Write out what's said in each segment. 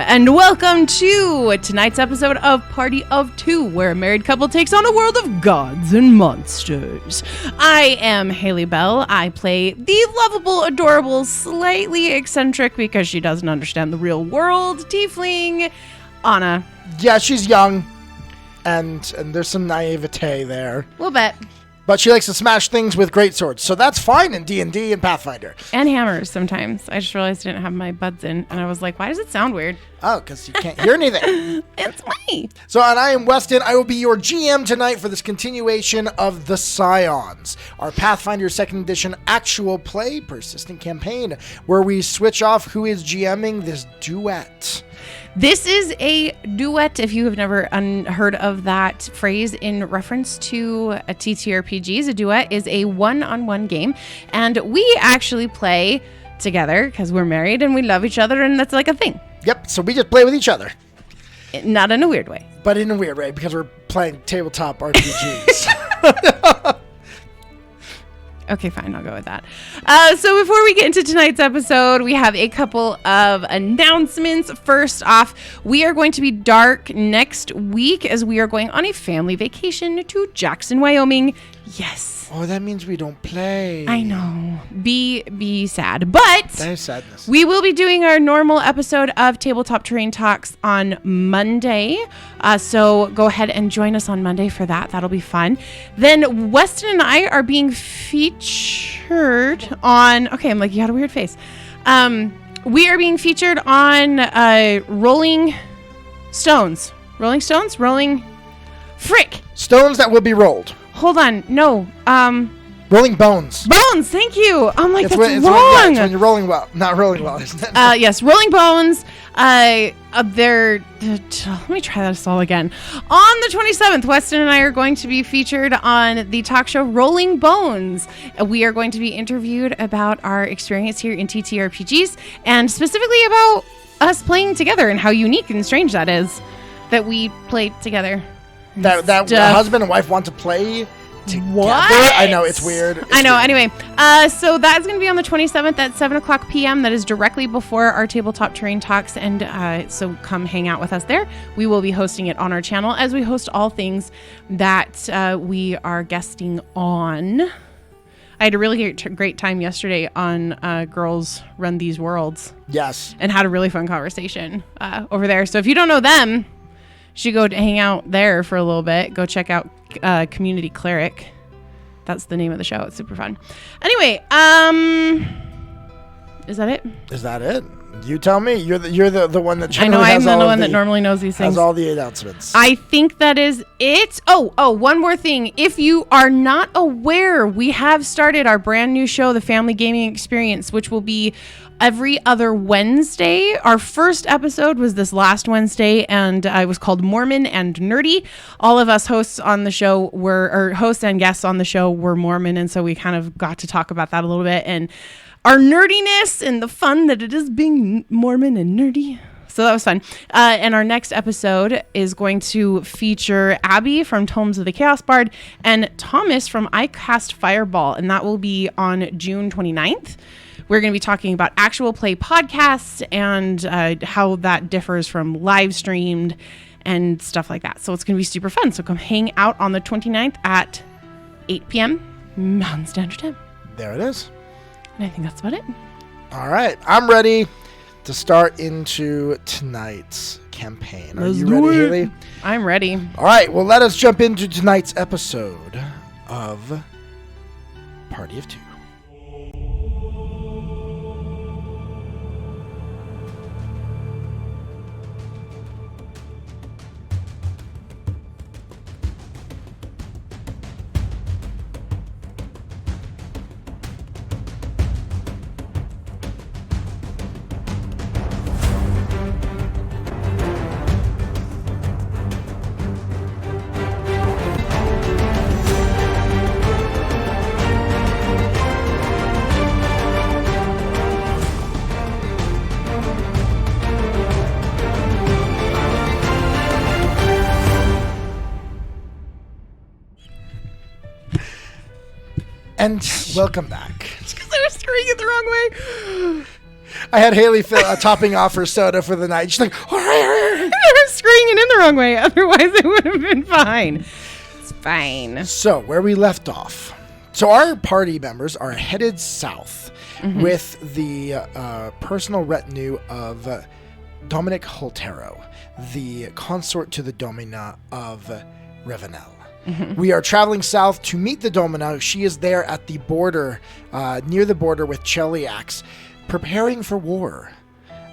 and welcome to tonight's episode of Party of Two, where a married couple takes on a world of gods and monsters. I am Hayley Bell. I play the lovable, adorable, slightly eccentric, because she doesn't understand the real world, tiefling, Anna. Yeah, she's young, and there's some naivete there. A little bit. But she likes to smash things with great swords, so that's fine in D&D and Pathfinder. And hammers sometimes. I just realized I didn't have my buds in, and I was like, why does it sound weird? Oh, because you can't hear anything. It's me. So, and I am Weston. I will be your GM tonight for this continuation of the Scions, our Pathfinder 2nd Edition actual play persistent campaign, where we switch off who is GMing this duet. This is a duet, if you have never heard of that phrase in reference to a TTRPGs. A duet is a one-on-one game, and we actually play together because we're married and we love each other, and that's like a thing. Yep, so we just play with each other. Not in a weird way. But in a weird way, because we're playing tabletop RPGs. Okay, fine. I'll go with that. So before we get into tonight's episode, we have a couple of announcements. First off, we are going to be dark next week as we are going on a family vacation to Jackson, Wyoming. Yes. Oh, that means we don't play. I know. Be sad. But there's sadness. We will be doing our normal episode of Tabletop Terrain Talks on Monday. So go ahead and join us on Monday for that. That'll be fun. Then Weston and I are being featured on... Okay, I'm like, you had a weird face. We are being featured on Rolling Stones. Rolling Stones? Rolling... Frick! Stones that will be rolled. Hold on. No. Rolling Bones. Bones. Thank you. I'm like, it's that's when, wrong. It's when you're rolling well. Not rolling well, isn't it? Yes. Rolling Bones. Let me try this all again. On the 27th, Weston and I are going to be featured on the talk show Rolling Bones. We are going to be interviewed about our experience here in TTRPGs, and specifically about us playing together and how unique and strange that is that we play together. That husband and wife want to play together. What? I know, it's weird. I know. Anyway, so that's going to be on the 27th at 7 o'clock p.m. That is directly before our Tabletop Terrain Talks, and so come hang out with us there. We will be hosting it on our channel, as we host all things that we are guesting on. I had a really great time yesterday on Girls Run These Worlds. Yes. And had a really fun conversation over there. So if you don't know them, you should go hang out there for a little bit. Go check out Community Cleric. That's the name of the show. It's super fun. Anyway, is that it? Is that it? You tell me. You're the one that generally has I'm the one that normally knows these things. Has all the announcements. I think that is it. Oh, one more thing. If you are not aware, we have started our brand new show, The Family Gaming Experience, which will be every other Wednesday. Our first episode was this last Wednesday, and it was called Mormon and Nerdy. All of us hosts on the show hosts and guests on the show were Mormon, and so we kind of got to talk about that a little bit, and our nerdiness and the fun that it is being Mormon and nerdy. So that was fun. And our next episode is going to feature Abby from Tomes of the Chaos Bard and Thomas from I Cast Fireball, and that will be on June 29th. We're going to be talking about actual play podcasts and how that differs from live streamed and stuff like that. So it's going to be super fun. So come hang out on the 29th at 8 p.m. Mountain Standard Time. There it is. And I think that's about it. All right. I'm ready to start into tonight's campaign. Are you ready, Hayley? I'm ready. All right. Well, let us jump into tonight's episode of Party of Two. And welcome back. It's because I was screwing it the wrong way. I had Hayley topping off her soda for the night. She's like, I was screening it in the wrong way. Otherwise, it would have been fine. It's fine. So, where we left off. So, our party members are headed south with the personal retinue of Dominic Holtero, the consort to the Domina of Revenel. We are traveling south to meet the Domina. She is there at the border, near the border with Cheliax, preparing for war.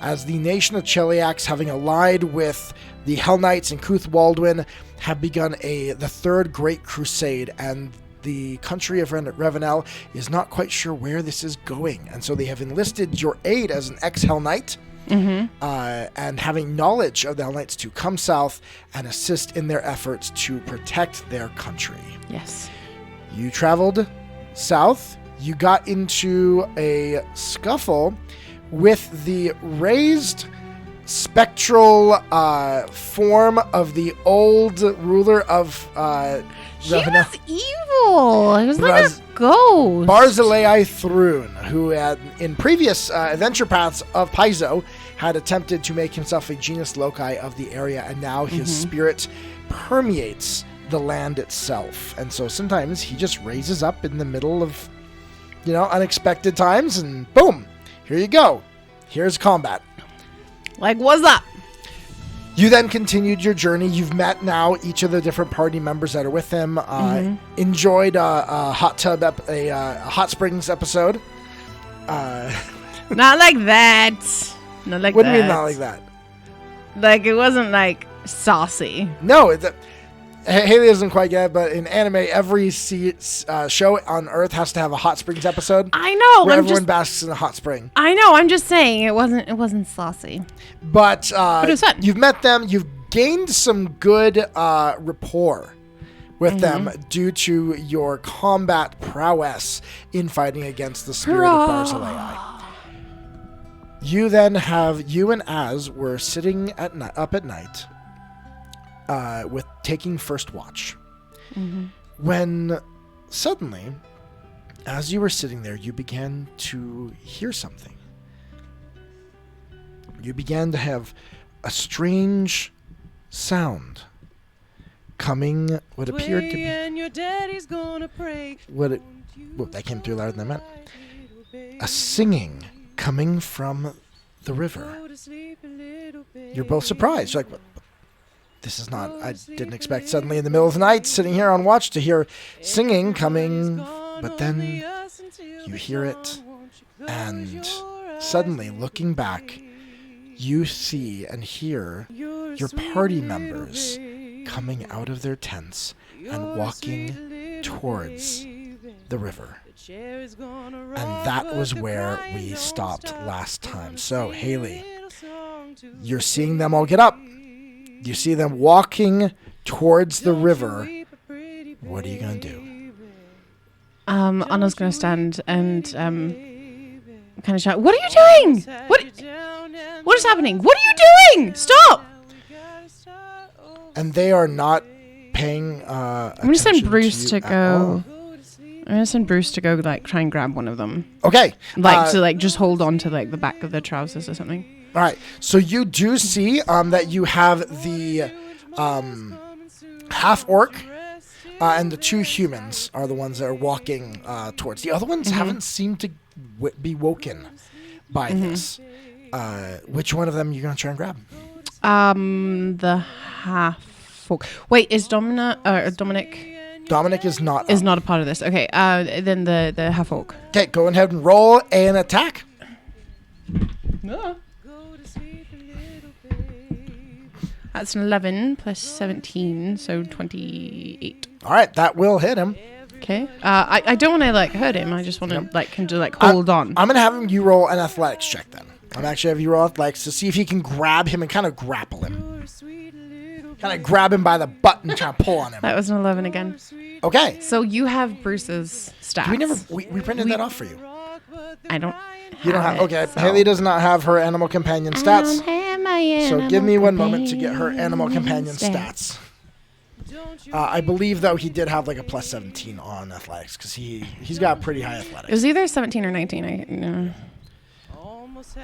As the nation of Cheliax, having allied with the Hell Knights and Cuth Waldwin, have begun the Third Great Crusade, and the country of Revenel is not quite sure where this is going. And so they have enlisted your aid as an ex-Hell Knight, and having knowledge of the Hell Knights to come south and assist in their efforts to protect their country. Yes. You traveled south. You got into a scuffle with the raised spectral form of the old ruler of He was evil. He was like a ghost. Barzillai Thrun, who had, in previous adventure paths of Paizo, had attempted to make himself a genus loci of the area, and now his spirit permeates the land itself. And so sometimes he just raises up in the middle of, unexpected times, and boom, here you go. Here's combat. Like, what's up? You then continued your journey. You've met now each of the different party members that are with him. Enjoyed a hot tub, a hot springs episode. Not like that. Not like what that. do you mean not like that? Like, it wasn't like saucy. No, Hayley doesn't quite get it, but in anime, every show on Earth has to have a hot springs episode. I know. Where everyone basks in a hot spring. I know. I'm just saying it wasn't saucy. But it was fun. You've met them. You've gained some good rapport with them due to your combat prowess in fighting against the spirit of Barzillai. You and Az were sitting up at night with taking first watch. When suddenly, as you were sitting there, you began to hear something. You began to have a strange sound coming, what appeared to be... that came through louder than I meant. A singing coming from the river. You're both surprised. You're like, what? This is not... I didn't expect suddenly in the middle of the night, sitting here on watch, to hear singing coming, but then you hear it, and suddenly, looking back, you see and hear your party members coming out of their tents and walking towards the river. And that was where we stopped last time. So, Hayley, you're seeing them all get up. You see them walking towards the river. What are you going to do? Anna's going to stand and kind of shout, "What are you doing? What is happening? What are you doing? Stop!" And they are not paying I'm going to send Bruce to go. I'm going to send Bruce to go, like, try and grab one of them. Okay. To just hold on to, like, the back of their trousers or something. All right. So you do see that you have the half-orc and the two humans are the ones that are walking towards. The other ones haven't seemed to be woken by this. Which one of them are you going to try and grab? The half-orc. Wait, is Dominic... Dominic is not a part of this. Okay, then the half-orc. Okay, go ahead and roll an attack. No. That's an 11 plus 17, so 28. All right, that will hit him. Okay. I don't want to, like, hurt him. I just want to, like, him to, like, hold on. I'm going to have you roll an athletics check then. I'm actually have you roll athletics to see if he can grab him and kind of grapple him. Kind of grab him by the butt and try to pull on him. That was an 11 again. Okay. So you have Bruce's stats. We printed that off for you. I don't. You don't have. Okay. So. Hayley does not have her animal companion stats. I don't have my animal so give me one moment to get her animal companion stats. I believe though he did have like a plus 17 on athletics because he's got pretty high athletics. It was either 17 or 19.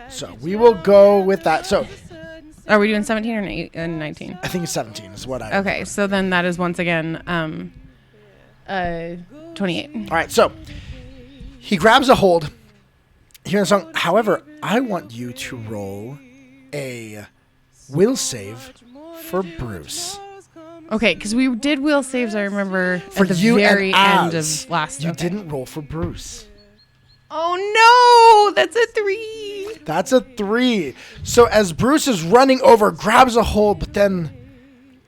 So we will go with that. So Are we doing 17 or 19? I think it's 17 is what I Okay, so then that is once again 28. All right, so he grabs a hold here in the song. However, I want you to roll a will save for Bruce. Okay, because we did will saves, I remember, For at the you very and end Az, of last. You okay. didn't roll for Bruce. Oh no, that's a 3. That's a 3. So as Bruce is running over, grabs a hold, but then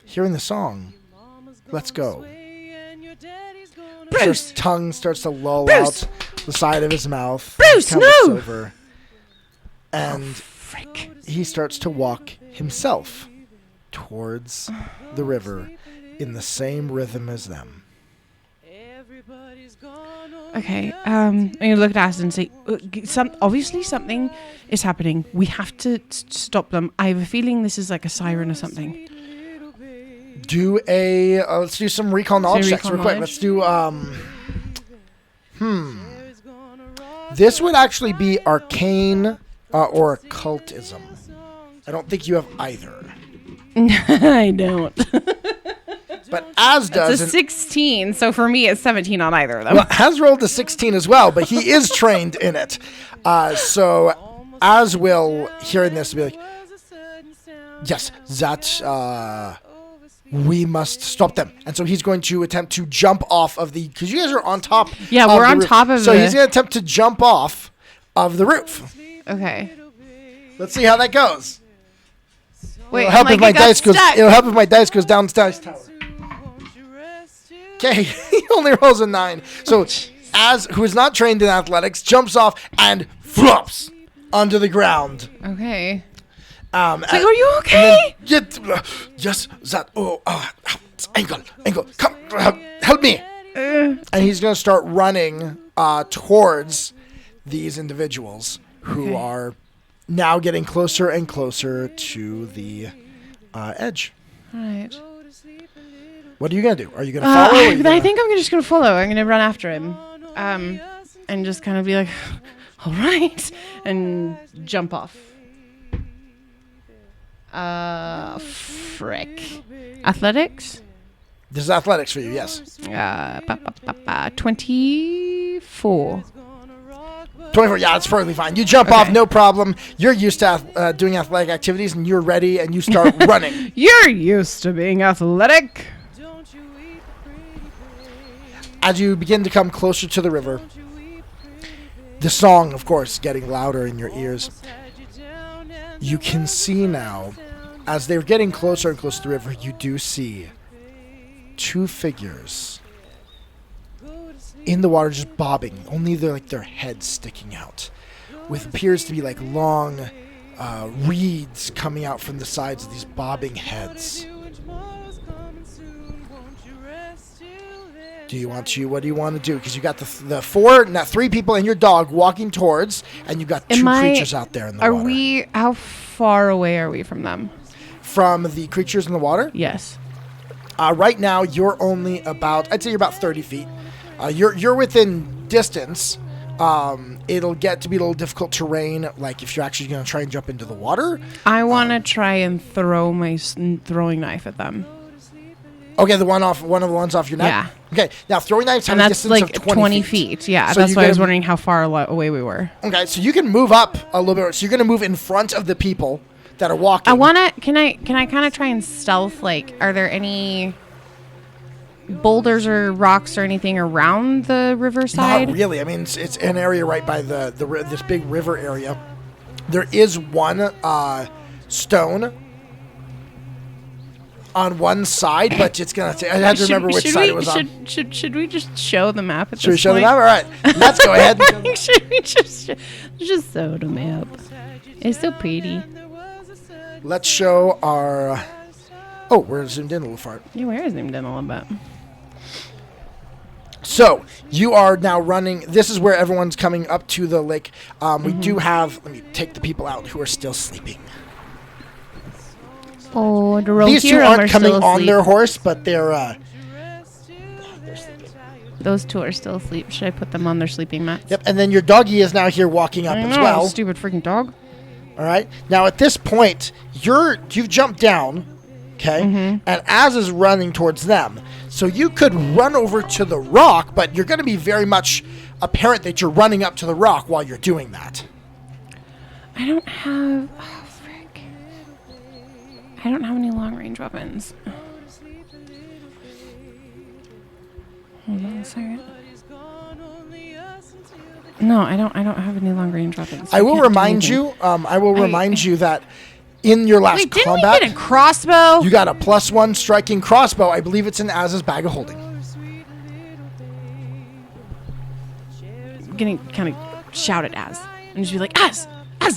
hearing the song, let's go. Bruce! His tongue starts to loll Bruce! out the side of his mouth. Bruce, Kind of looks no! over, and Frick. he starts to walk himself towards the river in the same rhythm as them. Okay, I'm gonna look at Az and say, obviously something is happening. We have to stop them. I have a feeling this is like a siren or something. Do a let's do some recall knowledge checks real quick. knowledge? Let's do This would actually be arcane or occultism. I don't think you have either. I don't. But Az does. It's a 16, so for me it's 17 on either of them. Well, Az rolled a 16 as well, but he is trained in it. So Az will, hearing this, be like, yes, that, we must stop them. And so he's going to attempt to jump off of the, because you guys are on top. Yeah, of we're the on roof. top of So the- he's going to attempt to jump off of the roof. Okay. Let's see how that goes. Wait, It'll help if my dice goes. It'll help if my dice goes down the dice tower. Okay, he only rolls a 9. So, Az, who is not trained in athletics, jumps off and flops onto the ground. Okay. Like, are you okay? Yes, that. Ankle, come, help me. And he's gonna start running towards these individuals who are now getting closer and closer to the edge. All right. What are you gonna do? Are you gonna follow? I think I'm just gonna follow. I'm gonna run after him, and just kind of be like, all right, and jump off. Frick. Athletics? This is athletics for you, yes. 24. 24, yeah, that's perfectly fine. You jump off, no problem. You're used to doing athletic activities, and you're ready, and you start running. You're used to being athletic. As you begin to come closer to the river, the song, of course, getting louder in your ears, you can see now, as they're getting closer and closer to the river, you do see 2 figures in the water just bobbing, only their heads sticking out, with appears to be like long reeds coming out from the sides of these bobbing heads. What do you want to do? Because you got the 3 people and your dog walking towards, and you've got 2 creatures out there in the water. How far away are we from them? From the creatures in the water? Yes. Right now, you're only about, I'd say you're about 30 feet. You're within distance. It'll get to be a little difficult terrain, like if you're actually going to try and jump into the water. I want to try and throw my throwing knife at them. Okay, one of the ones off your neck? Yeah. Okay, now throwing knives have And a that's distance like of 20 feet. Yeah, So that's you why I was gotta- wondering how far away we were. Okay, so you can move up a little bit. So you're going to move in front of the people that are walking. Can I kind of try and stealth, like, are there any boulders or rocks or anything around the riverside? Not really. I mean, it's an area right by this big river area. There is one stone on one side, but it's gonna. I had to remember which side it was on. Should we just show the map at Should we this show the point? map? All right, let's go ahead. And show the map. Should we just show the map? It's so pretty. Let's show our. Oh, we're zoomed in a little far. Yeah, where is zoomed in a little bit? So you are now running. This is where everyone's coming up to the lake. We do have. Let me take the people out who are still sleeping. Oh, the These 2 aren't coming on their horse, but they're sleeping. Those two are still asleep. Should I put them on their sleeping mats? Yep, and then your doggy is now here walking up as well. Stupid freaking dog. All right. Now at this point, you've jumped down, okay? And Az is running towards them. So you could run over to the rock, but you're going to be very much apparent that you're running up to the rock while you're doing that. I don't have... Oh, frick. I don't have any long-range weapons. Hold on a second. No, I don't have any long-range weapons. So I will remind you that in your last Wait, didn't combat, we get a crossbow? you got a +1 striking crossbow. I believe it's in Az's bag of holding. I'm gonna kind of shout at Az and just be like, Az,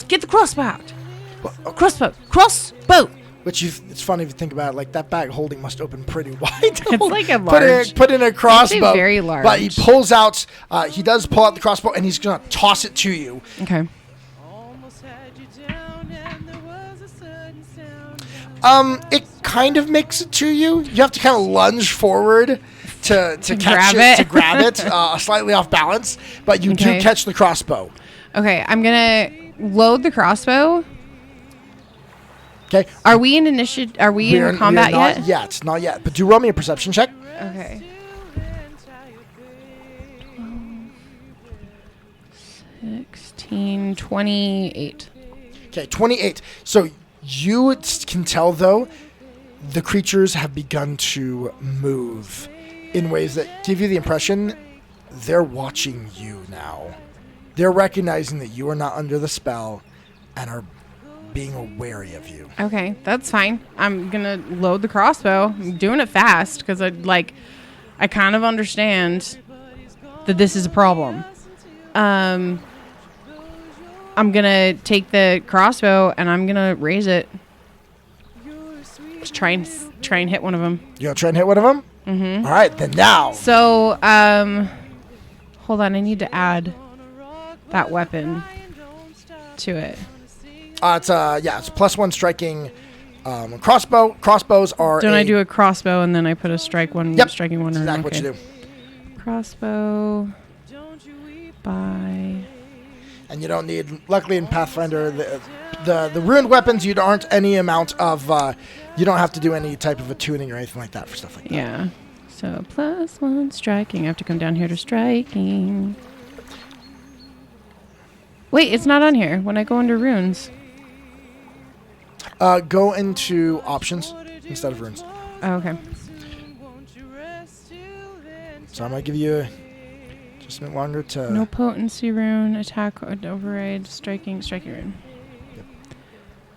get the crossbow out. Crossbow. Which it's funny if you think about it, like that bag of holding must open pretty wide. It's like a large. Put in a crossbow. Very large. But he pulls out, he does pull out the crossbow and he's going to toss it to you. Okay. It kind of makes it to you. You have to kind of lunge forward to catch it, to grab it, slightly off balance, but you do catch the crossbow. Okay, I'm gonna load the crossbow. Okay. Are we in initiative? Are we in combat yet? Not yet. But do roll me a perception check. Okay. 12, 16, 28. Okay, 28. So you can tell, though, the creatures have begun to move in ways that give you the impression they're watching you now. They're recognizing that you are not under the spell and are being wary of you. Okay, that's fine. I'm gonna load the crossbow. I'm doing it fast because I kind of understand that this is a problem. I'm gonna take the crossbow and I'm gonna raise it. Just try and hit one of them. You gonna try and hit one of them? Mm-hmm. All right, then now. So, hold on. I need to add that weapon to it. It's +1 striking crossbow. Crossbows are. Don't I do a crossbow and then I put a striking one? Yep, Striking one. exactly what you do. Crossbow. By. And you don't need. Luckily, in Pathfinder, the ruined weapons, you aren't any amount of. You don't have to do any type of attuning or anything like that for stuff like that. Yeah. So +1 striking. I have to come down here to striking. Wait, it's not on here. When I go under runes. Go into options instead of runes. Oh, okay. So I'm gonna give you just a minute longer to. No potency rune, attack, override, striking rune. Yep.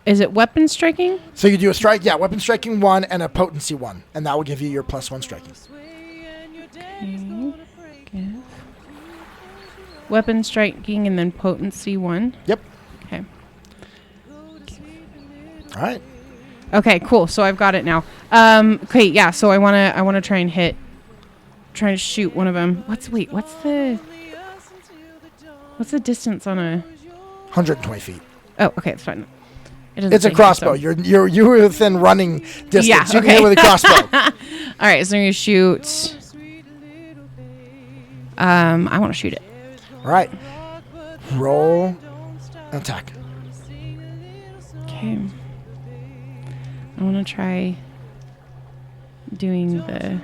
Is it weapon striking? So you do a strike, weapon striking 1 and a potency 1, and that will give you your +1 striking. Okay. Give. Weapon striking and then potency 1. Yep. Okay. All right. Okay, cool. So I've got it now. Okay, yeah. So I wanna try and try to shoot one of them. What's the distance on a? 120 feet. Oh, okay, it's fine. It's a crossbow. So. You're within running distance. Yeah, You can hit with a crossbow. All right, so I'm gonna shoot. I want to shoot it. All right. Roll an attack. Okay. I want to try doing the...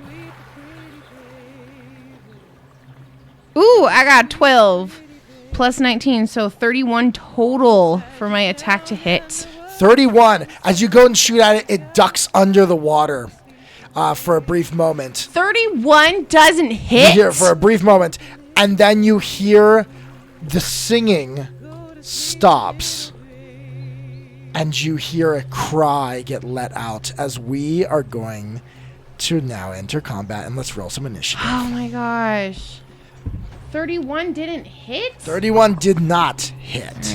Ooh, I got 12 plus 19, so 31 total for my attack to hit. 31. As you go and shoot at it, it ducks under the water for a brief moment. 31 doesn't hit? You hear for a brief moment, and then you hear the singing stops. And you hear a cry get let out as we are going to now enter combat. And let's roll some initiative. Oh my gosh. 31 didn't hit? 31 did not hit.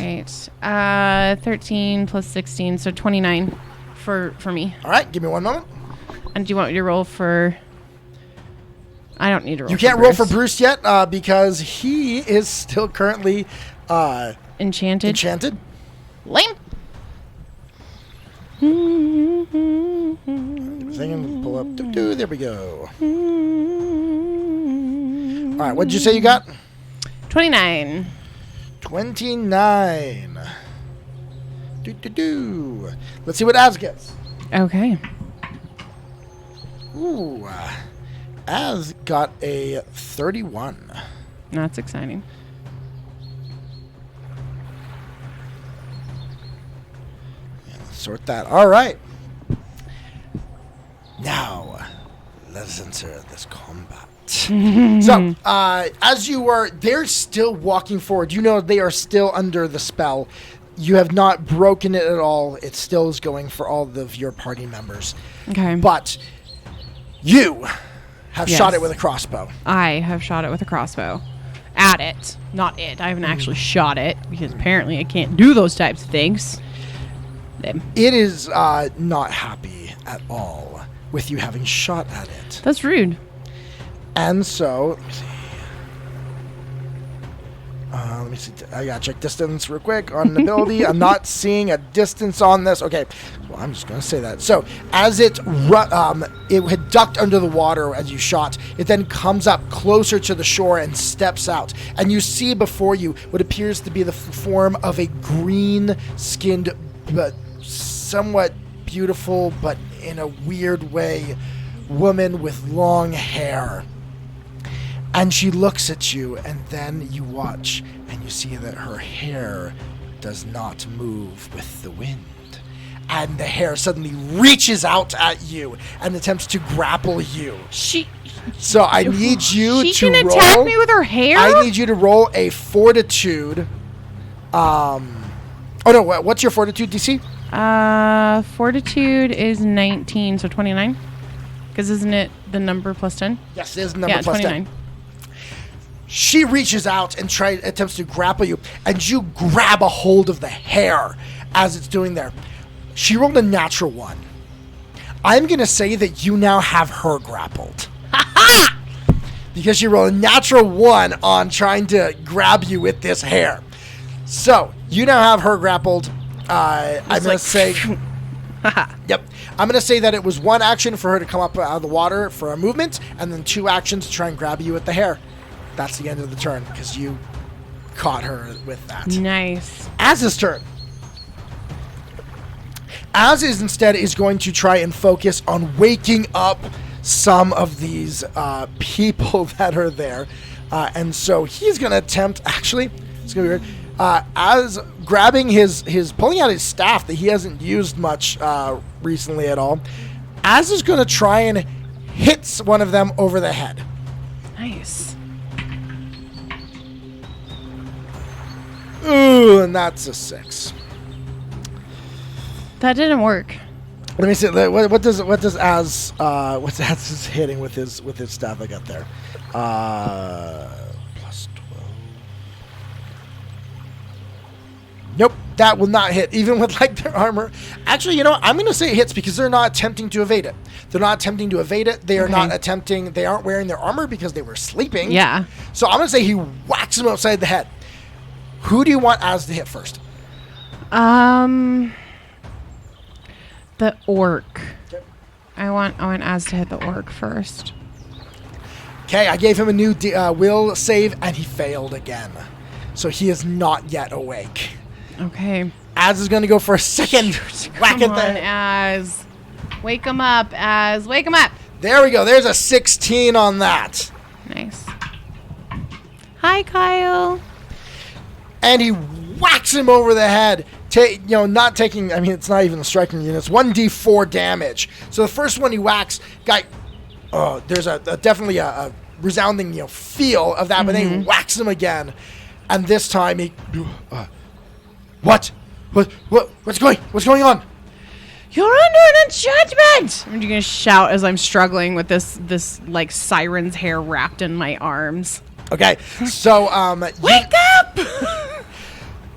All right. 13 plus 16, so 29 for me. All right, give me one moment. And do you want me to roll for... I don't need to roll. You can't roll for Bruce yet because he is still currently... Enchanted? Lame. Pull up. There we go. right, what did you say you got? 29. 29. Let's see what Az gets. Okay. Ooh, Az got a 31. That's exciting. Yeah, let's sort that. All right. Now, let's enter this combat. So, as you are, they're still walking forward. You know they are still under the spell. You have not broken it at all. It still is going for all of your party members. Okay. But you have Yes. shot it with a crossbow. I have shot it with a crossbow. At it. Not it. I haven't actually shot it because apparently I can't do those types of things. Them. It is not happy at all with you having shot at it. That's rude. And so, let me see. Let me see. I gotta check distance real quick on an ability. I'm not seeing a distance on this. Okay, well, I'm just gonna say that. So, as it had ducked under the water as you shot, it then comes up closer to the shore and steps out, and you see before you what appears to be the form of a green-skinned, but somewhat beautiful, but in a weird way, woman with long hair. And she looks at you, and then you watch, and you see that her hair does not move with the wind. And the hair suddenly reaches out at you and attempts to grapple you. So I need you She to can roll. attack me with her hair? I need you to roll a fortitude. Oh no, what's your fortitude DC? Fortitude is 19, so 29. Because isn't it the number plus 10? Yes, it is the number plus 29. 10. She reaches out and attempts to grapple you, and you grab a hold of the hair as it's doing there. She rolled a natural 1. I'm going to say that you now have her grappled. Because she rolled a natural 1 on trying to grab you with this hair. So, you now have her grappled. I'm going to say... Yep. I'm going to say that it was 1 action for her to come up out of the water for a movement, and then 2 actions to try and grab you with the hair. That's the end of the turn, because you caught her with that. Nice. Az's turn. Az instead is going to try and focus on waking up some of these people that are there. And so he's going to attempt, actually, it's going to be weird, as grabbing pulling out his staff that he hasn't used much recently at all, Az is going to try and hit one of them over the head. Nice. Ooh, and that's a 6. That didn't work. Let me see. What does Az what's Az hitting with his staff I got there? Plus 12. Nope, that will not hit, even with like their armor. Actually, you know what? I'm going to say it hits because they're not attempting to evade it. They're not attempting to evade it. They are not attempting. They aren't wearing their armor because they were sleeping. Yeah. So I'm going to say he whacks him upside the head. Who do you want Az to hit first? The orc. Okay. I want Az to hit the orc first. Okay, I gave him a new will save, and he failed again. So he is not yet awake. Okay. Az is going to go for a second whack Come at the on, Az. Wake him up, Az. Wake him up. There we go. There's a 16 on that. Nice. Hi, Kyle. And he whacks him over the head. Not taking, I mean, it's not even a striking unit. It's 1d4 damage. So the first one he whacks, there's definitely a resounding, feel of that, but then he whacks him again. And this time he, what's going on? You're under an enchantment! I'm going to shout as I'm struggling with this like siren's hair wrapped in my arms. Okay, so Wake up!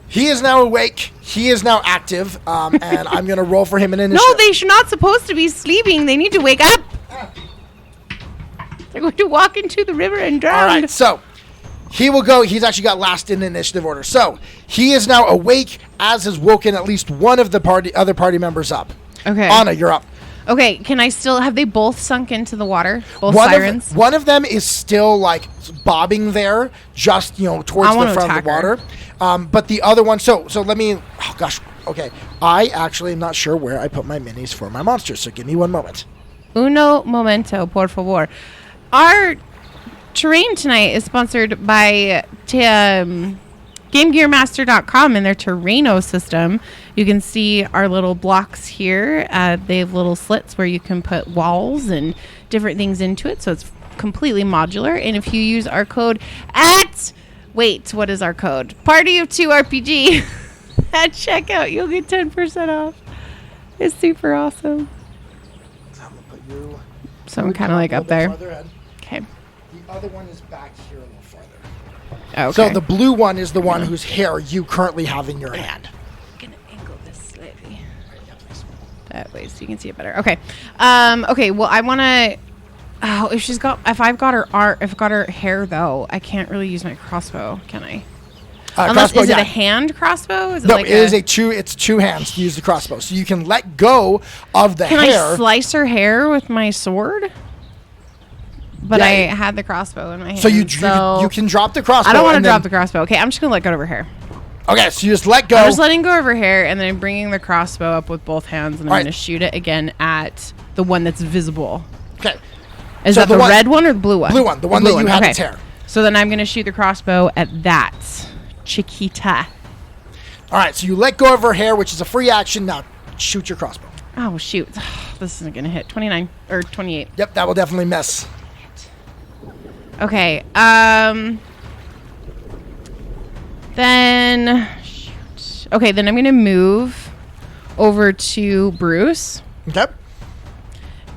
he is now awake. He is now active, and I'm gonna roll for him an initiative. No, they're not supposed to be sleeping. They need to wake up. They're going to walk into the river and drown. All right, so he will go. He's actually got last in initiative order. So he is now awake, as has woken at least one of the other party members up. Okay. Anna, you're up. Okay, can I still... Have they both sunk into the water? Both One sirens? one of them is still, like, bobbing there, just, towards the front of the water. But the other one... So let me... Oh, gosh. Okay. I actually am not sure where I put my minis for my monsters, so give me one moment. Uno momento, por favor. Our terrain tonight is sponsored by GameGearMaster.com and their Terraino system. You can see our little blocks here. They have little slits where you can put walls and different things into it, so it's completely modular. And if you use our code at... Wait, what is our code? Party of 2 RPG at checkout, you'll get 10% off. It's super awesome. So I'm kind of like up there. Okay. The other one is back here a little farther. Okay. So the blue one is the one whose hair you currently have in your hand. I'm going to angle this slightly. That way so you can see it better. Okay. Okay, well, I want to... Oh, if I've got her hair, though, I can't really use my crossbow, can I? Is it a hand crossbow? No, it's two hands to use the crossbow. So you can let go of the hair. Can I slice her hair with my sword? But I had the crossbow in my hand. So you can drop the crossbow. I don't want to drop the crossbow. Okay, I'm just going to let go of her hair. Okay, so you just let go. I'm just letting go of her hair, and then I'm bringing the crossbow up with both hands, and I'm going to shoot it again at the one that's visible. Okay. Is that the red one or the blue one? Blue one, the one that you had its hair. So then I'm going to shoot the crossbow at that Chiquita. All right, so you let go of her hair, which is a free action. Now shoot your crossbow. Oh, shoot. This isn't going to hit. 29 or 28. Yep, that will definitely miss. Okay. Then shoot. Okay, then I'm going to move over to Bruce. Okay.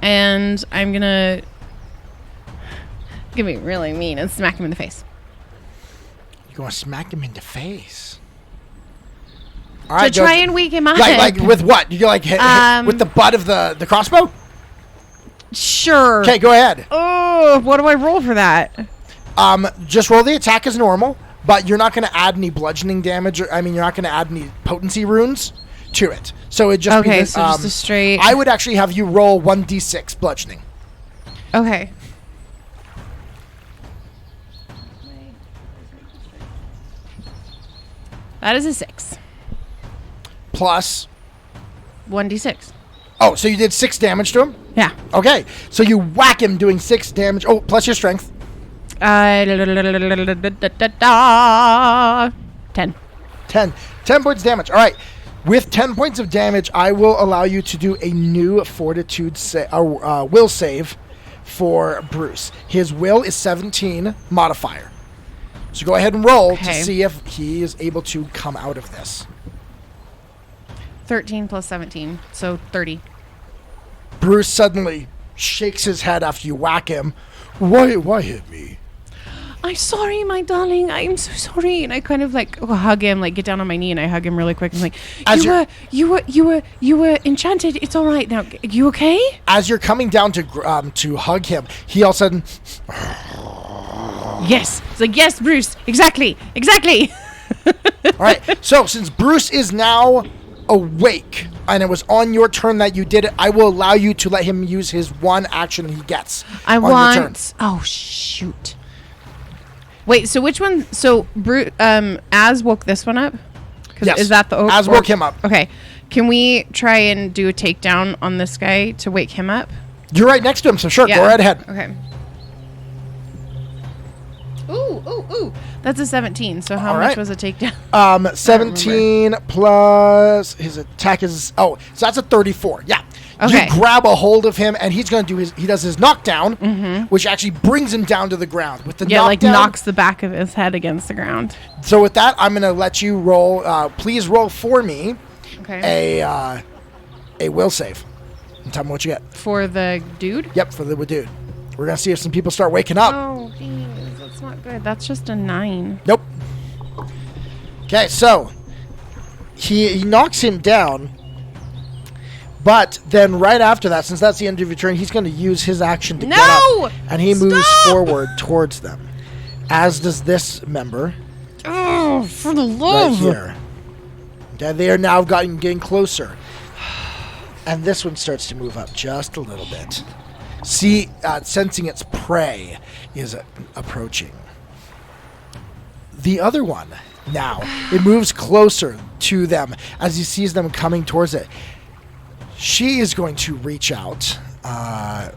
And I'm going to be really mean and smack him in the face. You're going to smack him in the face? All right, to try and wake him up. Like with what? You like hit with the butt of the crossbow? Sure. Okay, go ahead. Oh, what do I roll for that? Just roll the attack as normal, but you're not going to add any bludgeoning damage. You're not going to add any potency runes to it. So it just okay. So just a straight. I would actually have you roll 1d6 bludgeoning. Okay. That is a 6. Plus 1d6. Oh, so you did 6 damage to him? Yeah. Okay. So you whack him doing 6 damage. Oh, plus your strength. 10. 10 points damage. All right. With 10 points of damage, I will allow you to do a new fortitude will save for Bruce. His will is 17 modifier. So go ahead and roll to see if he is able to come out of this. 13 plus 17, so 30. Bruce suddenly shakes his head after you whack him. Why hit me? I'm sorry, my darling. I'm so sorry. And I kind of like hug him, like get down on my knee, and I hug him really quick. I'm like, you were enchanted. It's all right now. You okay? As you're coming down to hug him, he all of a sudden. Yes. It's like, yes, Bruce. Exactly. All right. So since Bruce is now awake, and it was on your turn that you did it, I will allow you to let him use his one action he gets. Your turn. Oh shoot. Wait. So which one? So Bruce, Az woke this one up. Yes. Is that the Az woke him up? Okay. Can we try and do a takedown on this guy to wake him up? You're right next to him, so sure. Go right ahead. Okay. Ooh. That's a 17. So how much was a takedown? 17 plus his attack is... Oh, so that's a 34. Yeah. Okay. You grab a hold of him, and he's going to do he does his knockdown, which actually brings him down to the ground. With the knockdown, knocks the back of his head against the ground. So with that, I'm going to let you roll. Please roll for me a will save. And tell me what you get. For the dude? Yep, for the dude. We're going to see if some people start waking up. Oh, geez. That's not good. That's just a 9. Nope. Okay, so he knocks him down, but then right after that, since that's the end of your turn, he's going to use his action to get up, and he moves forward towards them, as does this member. Oh, for the love! Right here. Okay, they are now getting closer. And this one starts to move up just a little bit. Sensing its prey is approaching. The other one, now, it moves closer to them as he sees them coming towards it. She is going to reach out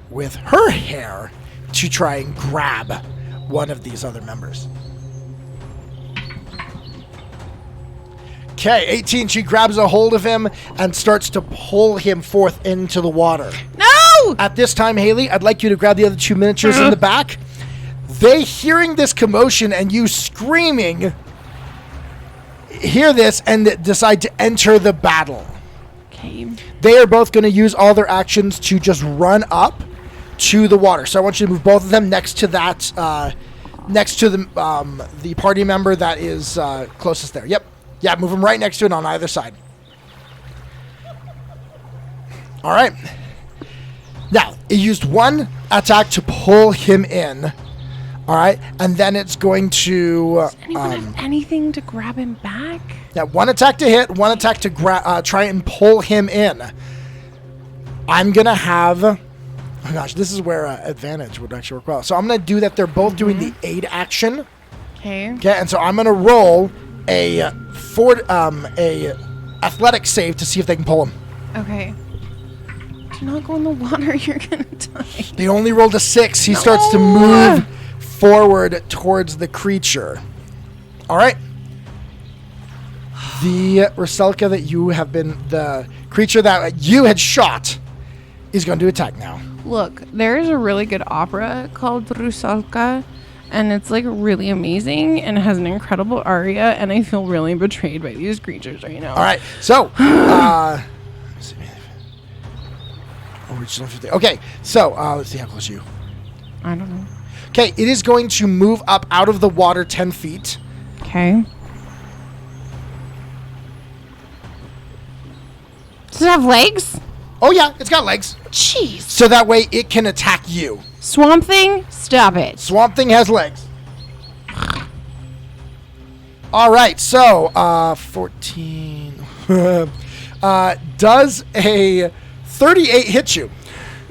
with her hair to try and grab one of these other members. Okay, 18. She grabs a hold of him and starts to pull him forth into the water. No! At this time, Hayley, I'd like you to grab the other two miniatures in the back. They, hearing this commotion and you screaming, hear this and decide to enter the battle. Okay. They are both going to use all their actions to just run up to the water. So I want you to move both of them next to that, next to the party member that is closest there. Yep. Yeah, move them right next to it on either side. All right. Now, it used one attack to pull him in. All right. And then it's going to... Does anyone have anything to grab him back? Yeah, one attack to hit, one attack to try and pull him in. I'm going to have... Oh, gosh, this is where advantage would actually work well. So I'm going to do that. They're both doing the aid action. Okay. Okay, and so I'm going to roll a athletic save to see if they can pull him. Okay. Do not go in the water. You're going to die. They only rolled a 6. He starts to move forward towards the creature. All right. The Rusalka that you have been, the creature that you had shot, is going to attack now. Look, there is a really good opera called Rusalka, and it's like really amazing, and it has an incredible aria, and I feel really betrayed by these creatures right now. All right, so, okay, so let's see how close you. I don't know. Okay, it is going to move up out of the water 10 feet. Okay. Does it have legs? Oh yeah, it's got legs. Jeez. So that way it can attack you. Swamp Thing, stop it. Swamp Thing has legs. All right, so 14. Does a 38 hit you?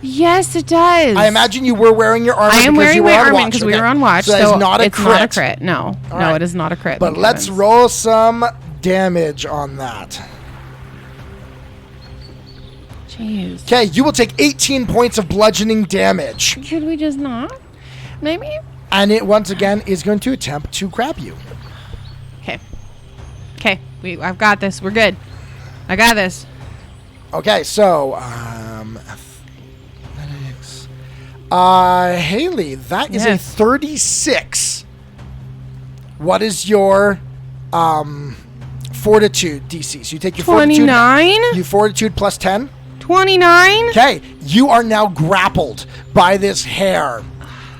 Yes, it does. I imagine you were wearing your armor. I am wearing my armor because we were on watch. So it's not a crit. No, right. It is not a crit. But let's roll some damage on that. Jeez. Okay, you will take 18 points of bludgeoning damage. Could we just not? Maybe? And it once again is going to attempt to grab you. Okay. Okay, I've got this. We're good. I got this. Okay, so athletics. Hayley, that is a 36. What is your fortitude DC? So you take your 29? fortitude. You fortitude plus 10. 29? Okay, you are now grappled by this hair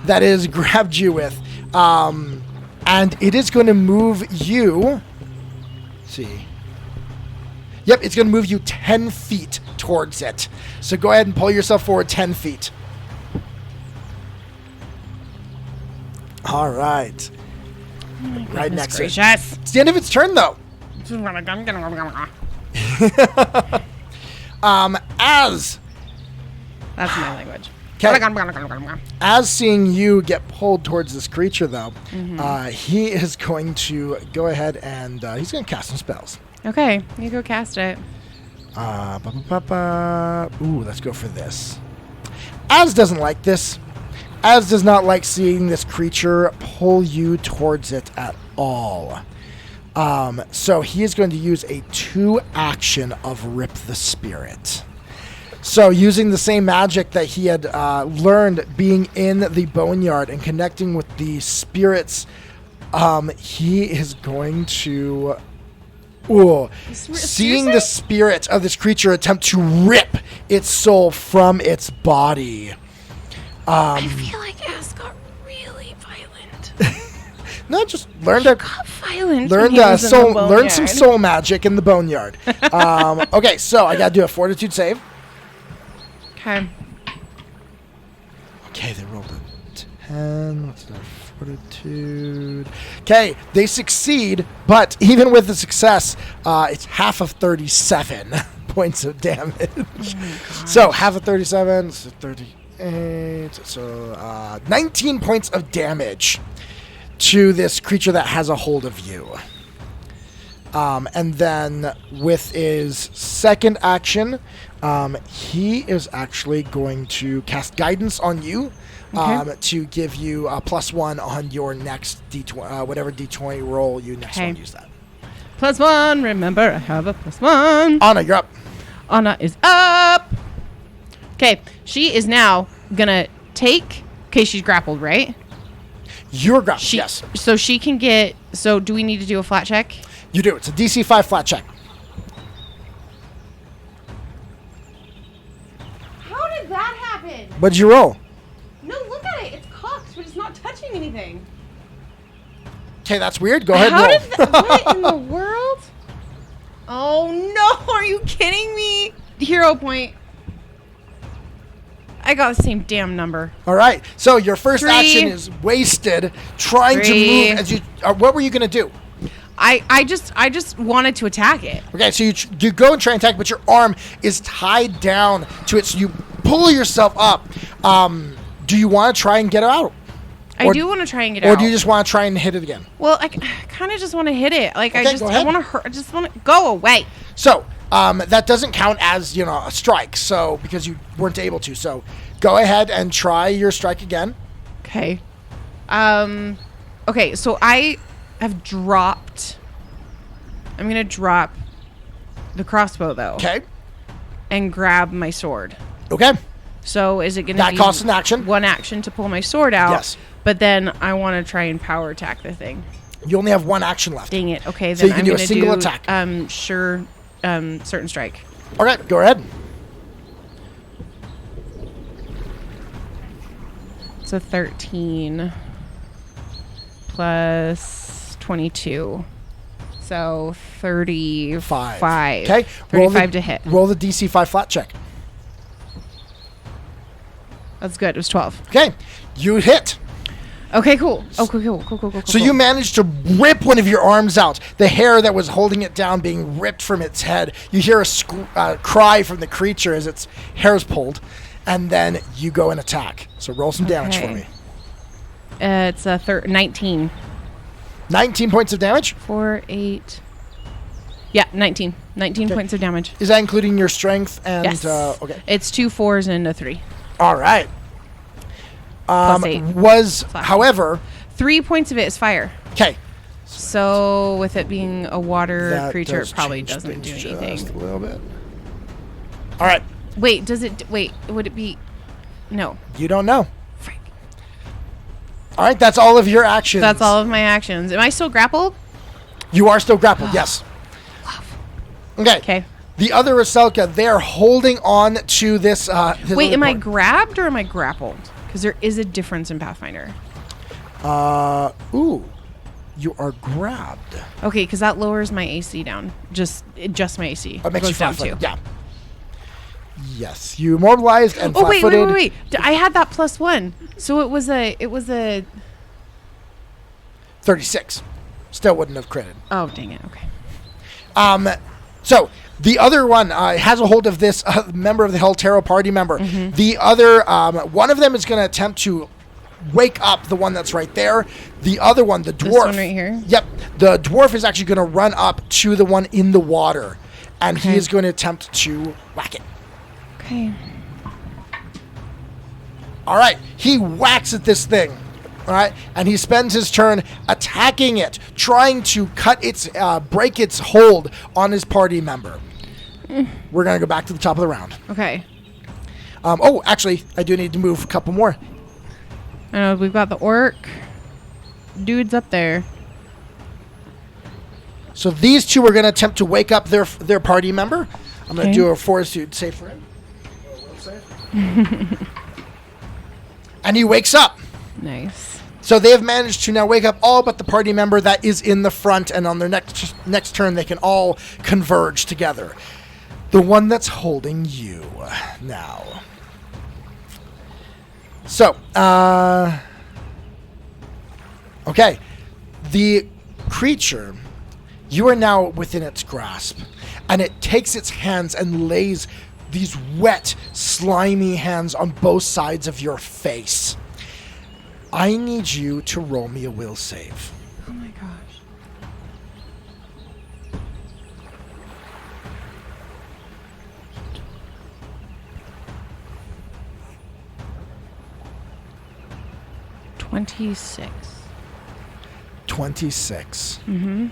that has grabbed you with. And it is going to move you. Let's see. Yep, it's going to move you 10 feet towards it. So go ahead and pull yourself forward 10 feet. All right. Oh, Right next to it. Gracious. It's the end of its turn, though. As That's my language. As seeing you get pulled towards this creature, though, he is going to go ahead and he's going to cast some spells. Okay, you go cast it. Ooh, let's go for this. Az doesn't like this. Az does not like seeing this creature pull you towards it at all. So he is going to use a 2 action of Rip the Spirit. So using the same magic that he had learned being in the boneyard and connecting with the spirits, he is going to... seeing the spirit of this creature attempt to rip its soul from its body. I feel like Az got really violent. No, just learn to... Got violent. Learn some soul magic in the boneyard. Okay, so I gotta do a fortitude save. Okay. Okay, they rolled a 10. What's their fortitude? Okay, they succeed, but even with the success, it's half of 37 points of damage. So half of 37, so 38, so 19 points of damage to this creature that has a hold of you. And then with his second action, he is actually going to cast guidance on you. To give you a +1 on your next D20, whatever D20 roll you next want to use that. +1. Remember, I have a +1. Anna, you're up. Anna is up. Okay, she is now gonna take. Okay, she's grappled, right? You're grappled. Yes. So she can get. So do we need to do a flat check? You do. It's a DC 5 flat check. How did that happen? What'd you roll? No, look at it. It's cocked, but it's not touching anything. Okay, that's weird. Go ahead and roll. What in the world? Oh, no. Are you kidding me? Hero point. I got the same damn number. All right. So your first 3. action is wasted trying to move as you... what were you going to do? I just wanted to attack it. Okay, so you go and try and attack, but your arm is tied down to it, so you pull yourself up. Do you want to try and get out? I do want to try and get out. Or do you just want to try and hit it again? Well, I kind of just want to hit it. Like, okay, I want to hurt. I just want to go away. So, that doesn't count as, a strike, so, because you weren't able to. So, go ahead and try your strike again. Okay. Okay, so I have dropped. I'm going to drop the crossbow, though. Okay. And grab my sword. Okay. So is it going to be... That costs an action. One action to pull my sword out. Yes. But then I want to try and power attack the thing. You only have one action left. Dang it. Okay, so then you can I'm do going a to single attack. Certain strike. Okay, go ahead. So 13 plus 22. So 35. Okay. 35 to hit. Roll the DC 5 flat check. That's good. It was 12. Okay. You hit. Okay, cool. Oh, cool. So you managed to rip one of your arms out. The hair that was holding it down being ripped from its head. You hear a cry from the creature as its hair is pulled. And then you go and attack. So roll some damage for me. It's a 19. 19 points of damage? 4, 8. Yeah, 19. 19 points of damage. Is that including your strength? And yes. Okay. It's 2 4s and a 3. All right. Plus 8. However... 3 points of it is fire. Okay. So with it being a water creature, it probably doesn't do anything. Just a little bit. All right. Wait, would it be... No. You don't know. Frick. All right, that's all of your actions. That's all of my actions. Am I still grappled? You are still grappled, yes. Okay. The other Rusalka, they're holding on to this... Wait, am I grabbed or am I grappled? Because there is a difference in Pathfinder. Ooh. You are grabbed. Okay, because that lowers my AC down. Just my AC. It makes you down flat-footed. Yeah. Yes. You immobilized and flat-footed. Wait. I had that +1. So it was a 36. Still wouldn't have critted. Oh, dang it. Okay. So the other one has a hold of this member of the Heltero party member. Mm-hmm. The other, one of them is going to attempt to wake up the one that's right there. The other one, the dwarf. This one right here? Yep. The dwarf is actually going to run up to the one in the water, and he is going to attempt to whack it. Okay. All right. He whacks at this thing. All right, and he spends his turn attacking it, trying to break its hold on his party member. We're gonna go back to the top of the round. Okay. Oh, actually, I do need to move a couple more. I know we've got the orc dudes up there. So these two are gonna attempt to wake up their party member. I'm gonna do a fortitude save for him. And he wakes up. Nice. So they have managed to now wake up all but the party member that is in the front, and on their next turn, they can all converge together. The one that's holding you now. So, okay. The creature You are now within its grasp, and it takes its hands and lays these wet, slimy hands on both sides of your face. I need you to roll me a will save. Oh my gosh. $26. 26. Mm-hmm.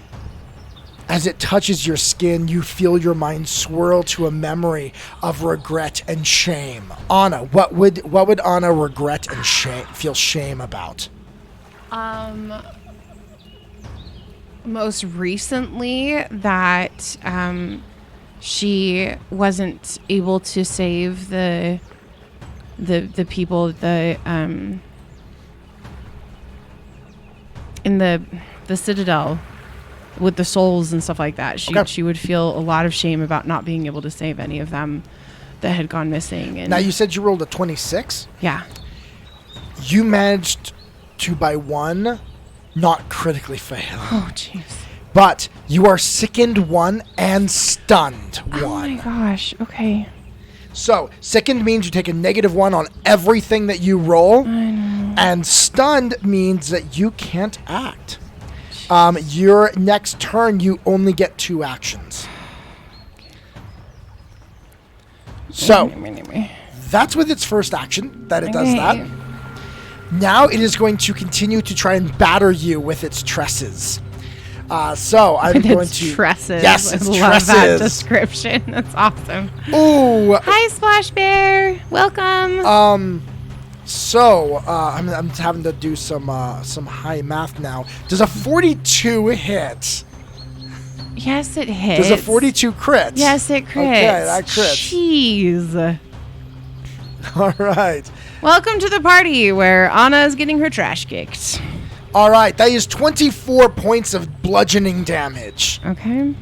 As it touches your skin, you feel your mind swirl to a memory of regret and shame. Anna, what would Anna regret and feel shame about? Most recently that she wasn't able to save the people in the Citadel with the souls and stuff like that. She would feel a lot of shame about not being able to save any of them that had gone missing. And now, you said you rolled a 26? Yeah. You managed to, by one, not critically fail. Oh, jeez. But you are sickened 1 and stunned 1. Oh my gosh. Okay. So, sickened means you take a -1 on everything that you roll. I know. And stunned means that you can't act. Your next turn, you only get 2 actions. So, that's with its first action, that it does that. Now it is going to continue to try and batter you with its tresses. So I'm going to... Tresses. Yes, I it's love tresses. that description. That's awesome. Ooh. Hi, Splash Bear. Welcome. So I'm having to do some high math now. Does a 42 hit? Yes, it hits. Does a 42 crit? Yes, it crits. Okay, that crits. Jeez. All right. Welcome to the party where Anna is getting her trash kicked. All right, that is 24 points of bludgeoning damage. Okay.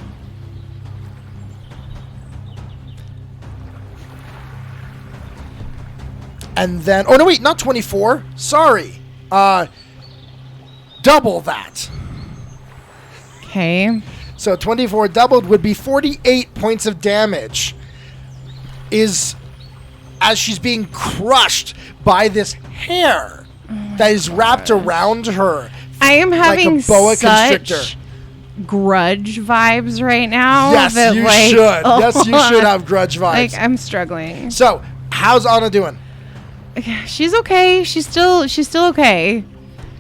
And then, oh no, wait, not 24. Sorry. Double that. Okay. So 24 doubled would be 48 points of damage. As she's being crushed by this hair that is wrapped around her. I am having like a boa such constrictor. grudge vibes right now. Yes, that, you like, should. Yes, you should have grudge vibes. Like, I'm struggling. So, how's Anna doing? She's okay. She's still okay.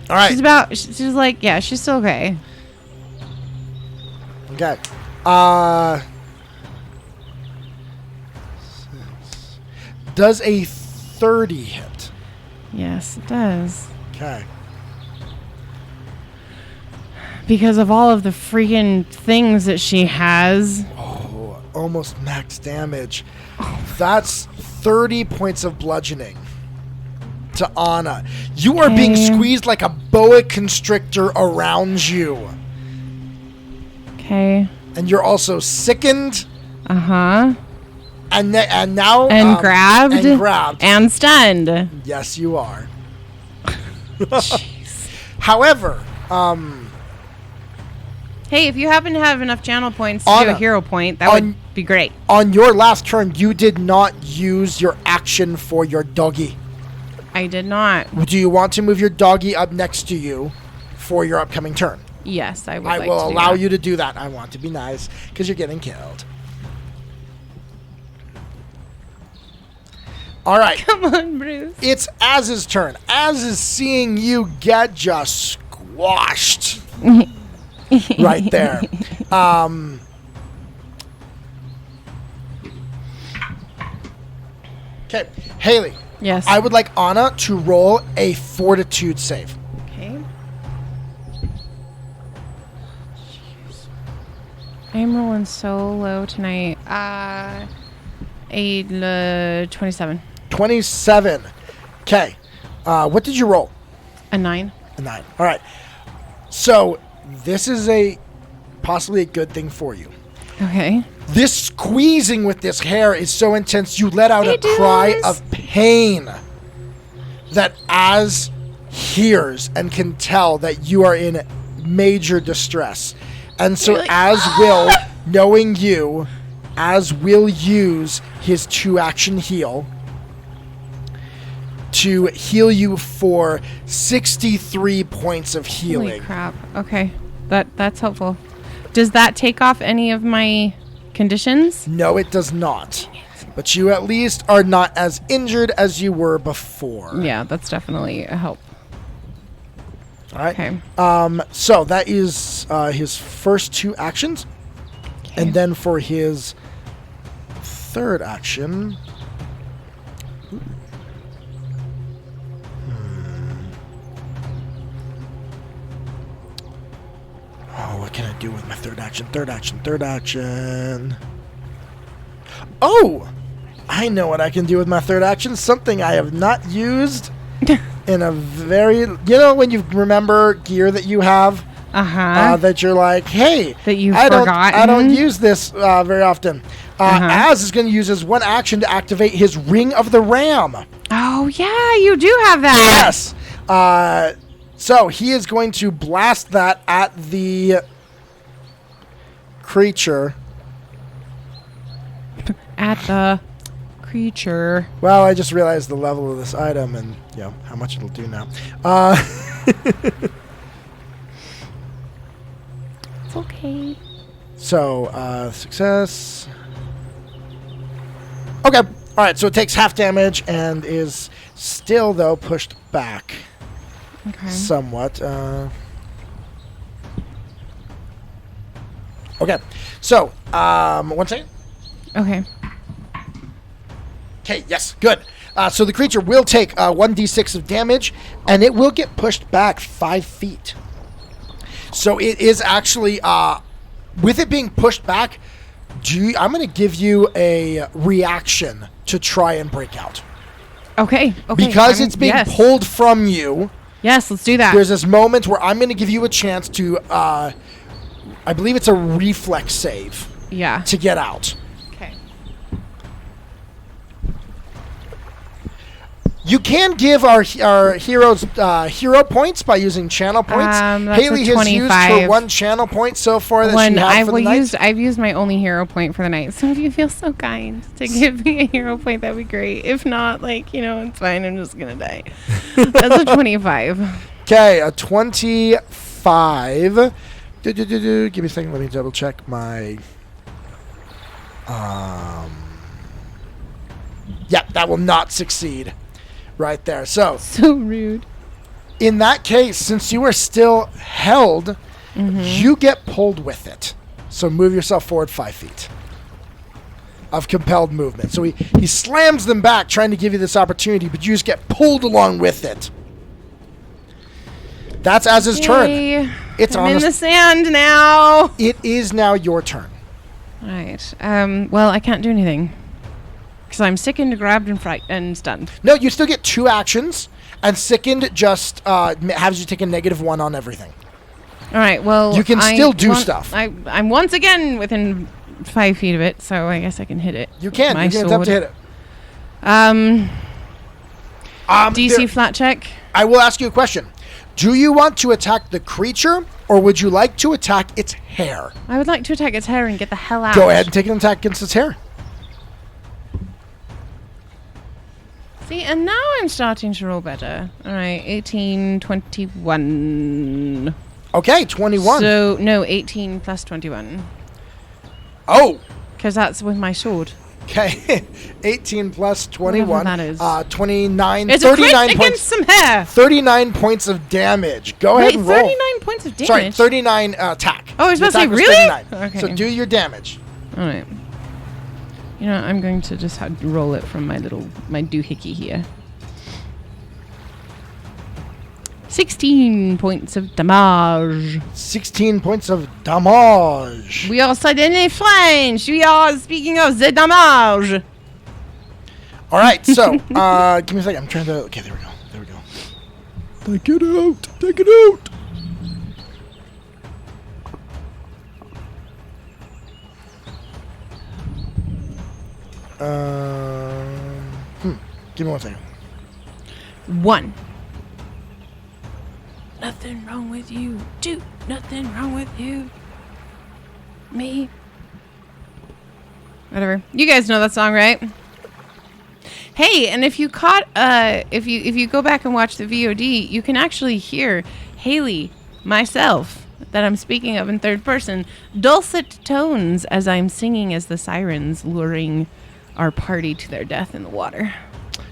All right. She's like, yeah, she's still okay. Okay. Does a 30 hit? Yes, it does. Okay. Because of all of the freaking things that she has. Oh, almost max damage. That's 30 points of bludgeoning to Anna. You are being squeezed like a boa constrictor around you. Okay. And you're also sickened. Uh-huh. And now... And grabbed. And grabbed. And stunned. Yes, you are. However, hey, if you happen to have enough channel points to Anna, do a hero point, that would be great. On your last turn, you did not use your action for your doggy. I did not. Do you want to move your doggy up next to you for your upcoming turn? Yes, I would I like will to do allow that. you to do that. I want to be nice because you're getting killed. All right. Come on, Bruce. It's Az's turn. Az is seeing you get just squashed right there. Okay, Hayley. Yes. I would like Anna to roll a fortitude save. Okay. I'm rolling so low tonight. 27. 27. Okay. What did you roll? A 9. A 9. All right. So this is possibly a good thing for you. Okay. This squeezing with this hair is so intense, you let out a cry of pain that Az hears and can tell that you are in major distress. And so Really? as will, knowing you, as will use his 2-action heal to heal you for 63 points of healing. Holy crap. Okay. That's helpful. Does that take off any of my conditions? No, it does not. But you at least are not as injured as you were before. Yeah, that's definitely a help. All right. Okay. So that is his first 2 actions. Okay. And then for his 3rd action... Oh, what can I do with my 3rd action? 3rd action. Oh! I know what I can do with my 3rd action. Something I have not used in a very... You know when you remember gear that you have? That you're like, hey, that you've I forgotten. don't use this very often. Az is going to use his 1 action to activate his Ring of the Ram. Oh, yeah, you do have that. Yes. So he is going to blast that at the creature. At the creature. Well, I just realized the level of this item and, you know, how much it'll do now. It's okay. So, success. Okay. All right. So it takes half damage and is still, though, pushed back somewhat. Okay. So, 1 second. Okay. Okay, yes, good. So the creature will take 1d6 of damage, and it will get pushed back 5 feet. So it is actually, with it being pushed back, I'm going to give you a reaction to try and break out. Okay. Because it's being pulled from you. Yes, let's do that. There's this moment where I'm going to give you a chance to, I believe it's a reflex save. Yeah. To get out. Okay. You can give our heroes hero points by using channel points. That's Hayley a has used her 1 channel point so far that she has for the night. I've used my only hero point for the night. So if you feel so kind to give me a hero point, that'd be great. If not, it's fine. I'm just gonna die. That's a 25. Okay, a 25. Give me a second. Let me double check my. Yeah, that will not succeed. Right there. So rude. In that case, since you are still held, you get pulled with it. So move yourself forward 5 feet of compelled movement. So he slams them back, trying to give you this opportunity, but you just get pulled along with it. That's Az's turn. I'm in the sand now. It is now your turn. All right. Well, I can't do anything. Because I'm sickened, grabbed, and stunned. No, you still get 2 actions, and sickened just has you take a -1 on everything. All right, well... You can still do stuff. I'm once again within 5 feet of it, so I guess I can hit it. You can. You can attempt to hit it. DC flat check. I will ask you a question. Do you want to attack the creature, or would you like to attack its hair? I would like to attack its hair and get the hell out. Go ahead and take an attack against its hair. See, and now I'm starting to roll better. All right, 18, 21. Okay, 21. So, no, 18 plus 21. Oh. Because that's with my sword. Okay, 18 plus 21. Whatever that is. 29. It's 39 a crit points, against some hair. 39 points of damage. Go ahead and roll. 39 points of damage? Sorry, 39 attack. Oh, I was about to say, really? Okay. So do your damage. All right. You know, I'm going to just roll it from my doohickey here. 16 points of damage. 16 points of damage. We are suddenly French. We are speaking of the damage. All right, so give me a second. I'm trying to. Okay, there we go. There we go. Take it out. Take it out. Give me 1 second. 1. Nothing wrong with you. 2. Nothing wrong with you. me. Whatever. You guys know that song, right? Hey, and if you caught, if you go back and watch the VOD, you can actually hear Hayley, myself, that I'm speaking of in third person, dulcet tones as I'm singing as the sirens luring our party to their death in the water.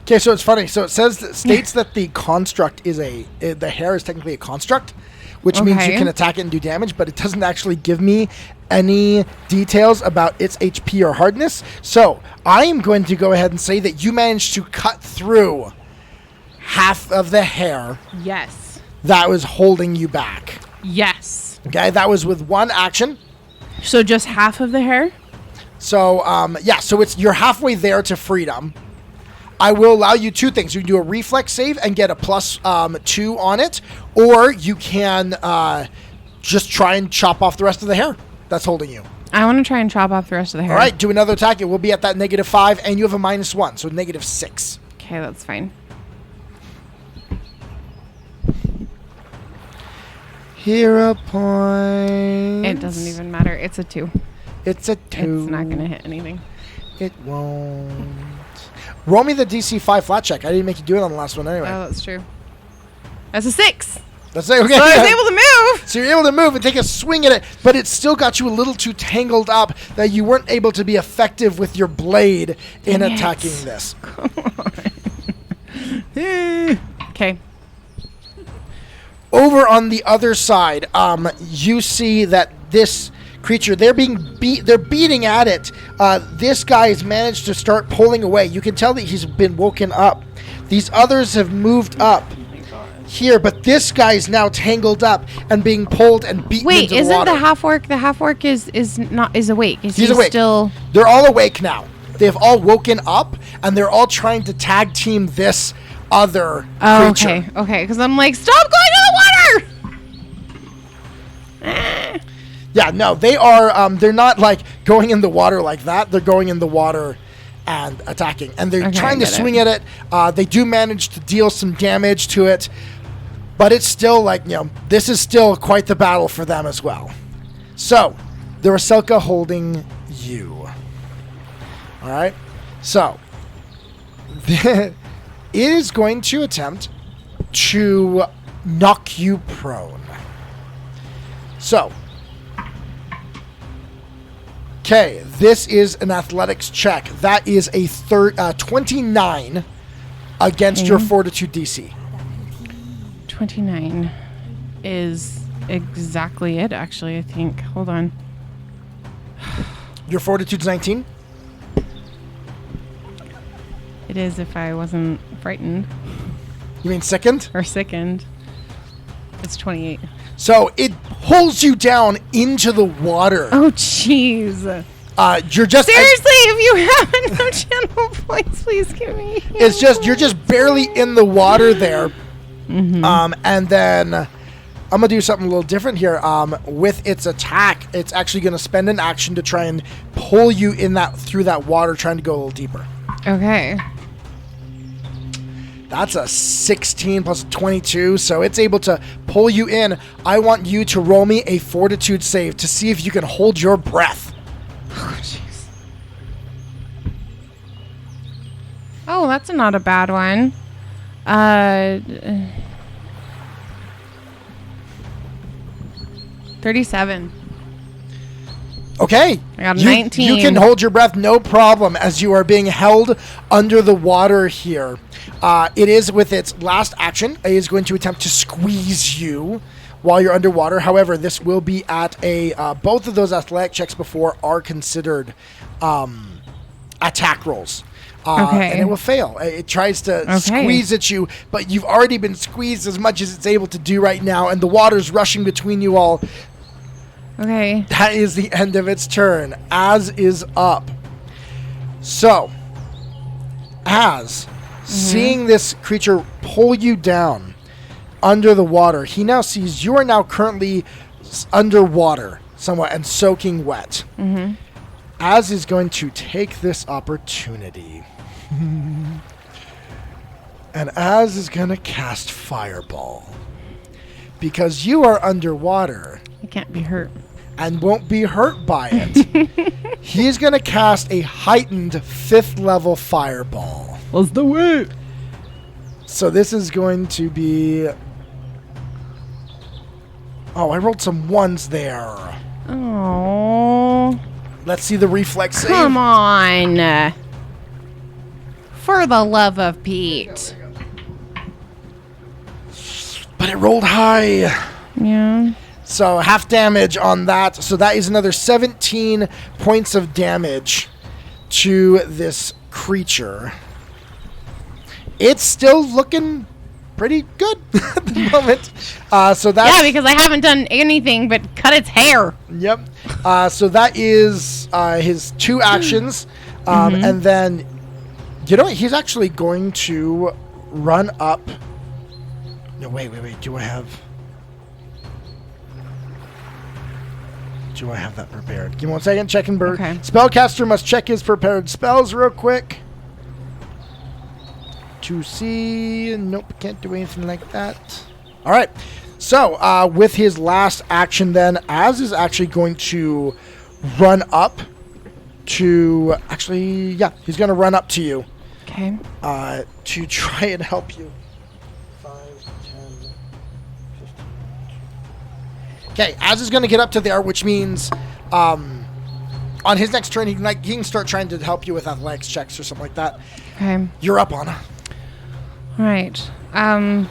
Okay, so it's funny. So it states that the construct is the hair is technically a construct, which means you can attack it and do damage, but it doesn't actually give me any details about its HP or hardness. So I am going to go ahead and say that you managed to cut through half of the hair. Yes. That was holding you back. Yes. Okay, that was with one action. So just half of the hair? So, so you're halfway there to freedom. I will allow you two things. You can do a reflex save and get a +2 on it, or you can just try and chop off the rest of the hair that's holding you. I want to try and chop off the rest of the hair. All right, do another attack. It will be at that -5, and you have a -1, so -6. Okay, that's fine. Hero point. It doesn't even matter. It's a 2. It's a 2. It's not going to hit anything. It won't. Roll me the DC 5 flat check. I didn't make you do it on the last one anyway. Oh, that's true. That's a 6. That's it. Okay. So I was able to move. So you're able to move and take a swing at it, but it still got you a little too tangled up that you weren't able to be effective with your blade in attacking this. Come on. Okay. Over on the other side, you see that this creature, they're beating at it. This guy has managed to start pulling away. You can tell that he's been woken up. These others have moved up here, but this guy is now tangled up and being pulled and beaten into the water. Wait, isn't the half orc is awake? He's awake. Still? They're all awake now. They've all woken up and they're all trying to tag team this other creature. Okay, because I'm like, stop going to the water! Yeah, no, they are, they're not like going in the water like that. They're going in the water and attacking. And they're trying to swing at it. They do manage to deal some damage to it. But it's still like, this is still quite the battle for them as well. So, the Raselka holding you. Alright? So, it is going to attempt to knock you prone. So, okay, this is an athletics check. That is a 29 against your fortitude DC. 29 is exactly it, actually, I think. Hold on. Your fortitude's 19? It is if I wasn't frightened. You mean sickened? Or sickened. It's 28. So it pulls you down into the water. Oh, jeez. You're just seriously. If you have no channel points, please give me. It's just you're just barely in the water there, and then I'm gonna do something a little different here. With its attack, it's actually gonna spend an action to try and pull you through that water, trying to go a little deeper. Okay. That's a 16 plus 22, so it's able to pull you in. I want you to roll me a fortitude save to see if you can hold your breath. Oh, jeez. Oh, that's not a bad one. 37. Okay. I got 19. You can hold your breath no problem as you are being held under the water here. It is with its last action. It is going to attempt to squeeze you while you're underwater. However, this will be at a... both of those athletic checks before are considered attack rolls. And it will fail. It tries to squeeze at you, but you've already been squeezed as much as it's able to do right now, and the water's rushing between you all. Okay. That is the end of its turn. Az is up. So, Az, seeing this creature pull you down under the water, he now sees you are now currently underwater somewhat and soaking wet. Az is going to take this opportunity. And Az is going to cast Fireball. Because you are underwater. I can't be hurt. and won't be hurt by it. He's going to cast a heightened 5th level fireball. Let's do it. So this is going to be... Oh, I rolled some 1s there. Oh. Let's see the reflex save. Come on. For the love of Pete. But it rolled high. Yeah. So half damage on that. So that is another 17 points of damage to this creature. It's still looking pretty good at the moment. So that's... Yeah, because I haven't done anything but cut its hair. Yep. So that is his 2 actions. And then, you know what? He's actually going to run up. No, wait. Do I have that prepared? Give me 1 second. Checking bird. Okay. Spellcaster must check his prepared spells real quick. To see. Nope, can't do anything like that. All right. So, with his last action then, Az is actually going to run up to... Actually, yeah, he's going to run up to you. Okay. To try and help you. 5, 10, 15. Okay, Az is going to get up to there, which means on his next turn, he can start trying to help you with athletics checks or something like that. Okay. You're up, Anna. All right. I'm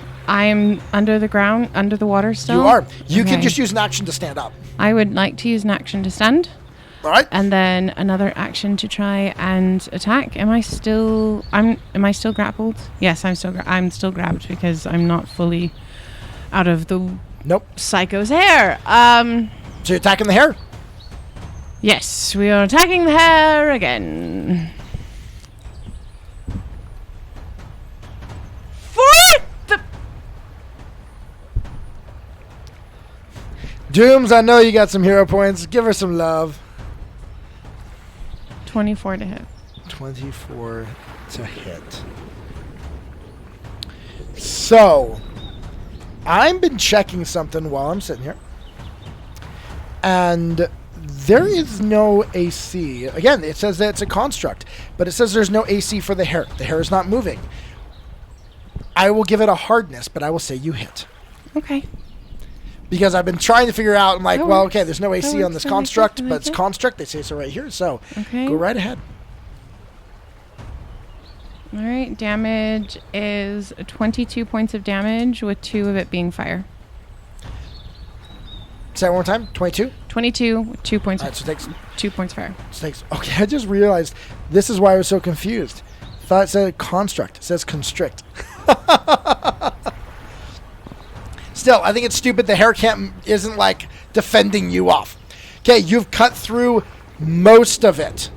under the ground, under the water still. You are. You can just use an action to stand up. I would like to use an action to stand. All right. And then another action to try and attack. Am I still grappled? Yes, I'm still grabbed because I'm not fully out of the psycho's hair. So you're attacking the hair? Yes, we are attacking the hair again. Dooms, I know you got some hero points. Give her some love. 24 to hit. 24 to hit. So, I've been checking something while I'm sitting here. And there is no AC. Again, it says that it's a construct. But it says there's no AC for the hair. The hair is not moving. I will give it a hardness, but I will say you hit. Okay. Because I've been trying to figure out, I'm like, well, okay, there's no AC on this construct, like but it's construct. They say so right here, so okay. Go right ahead. All right, damage is 22 points of damage, with 2 of it being fire. Say that one more time. 22? 22 with 2 points. All right, so it takes 2 points fire. Okay, I just realized this is why I was so confused. Thought it said construct. It says constrict. Still, I think it's stupid. The hair camp isn't like defending you off. Okay, you've cut through most of it.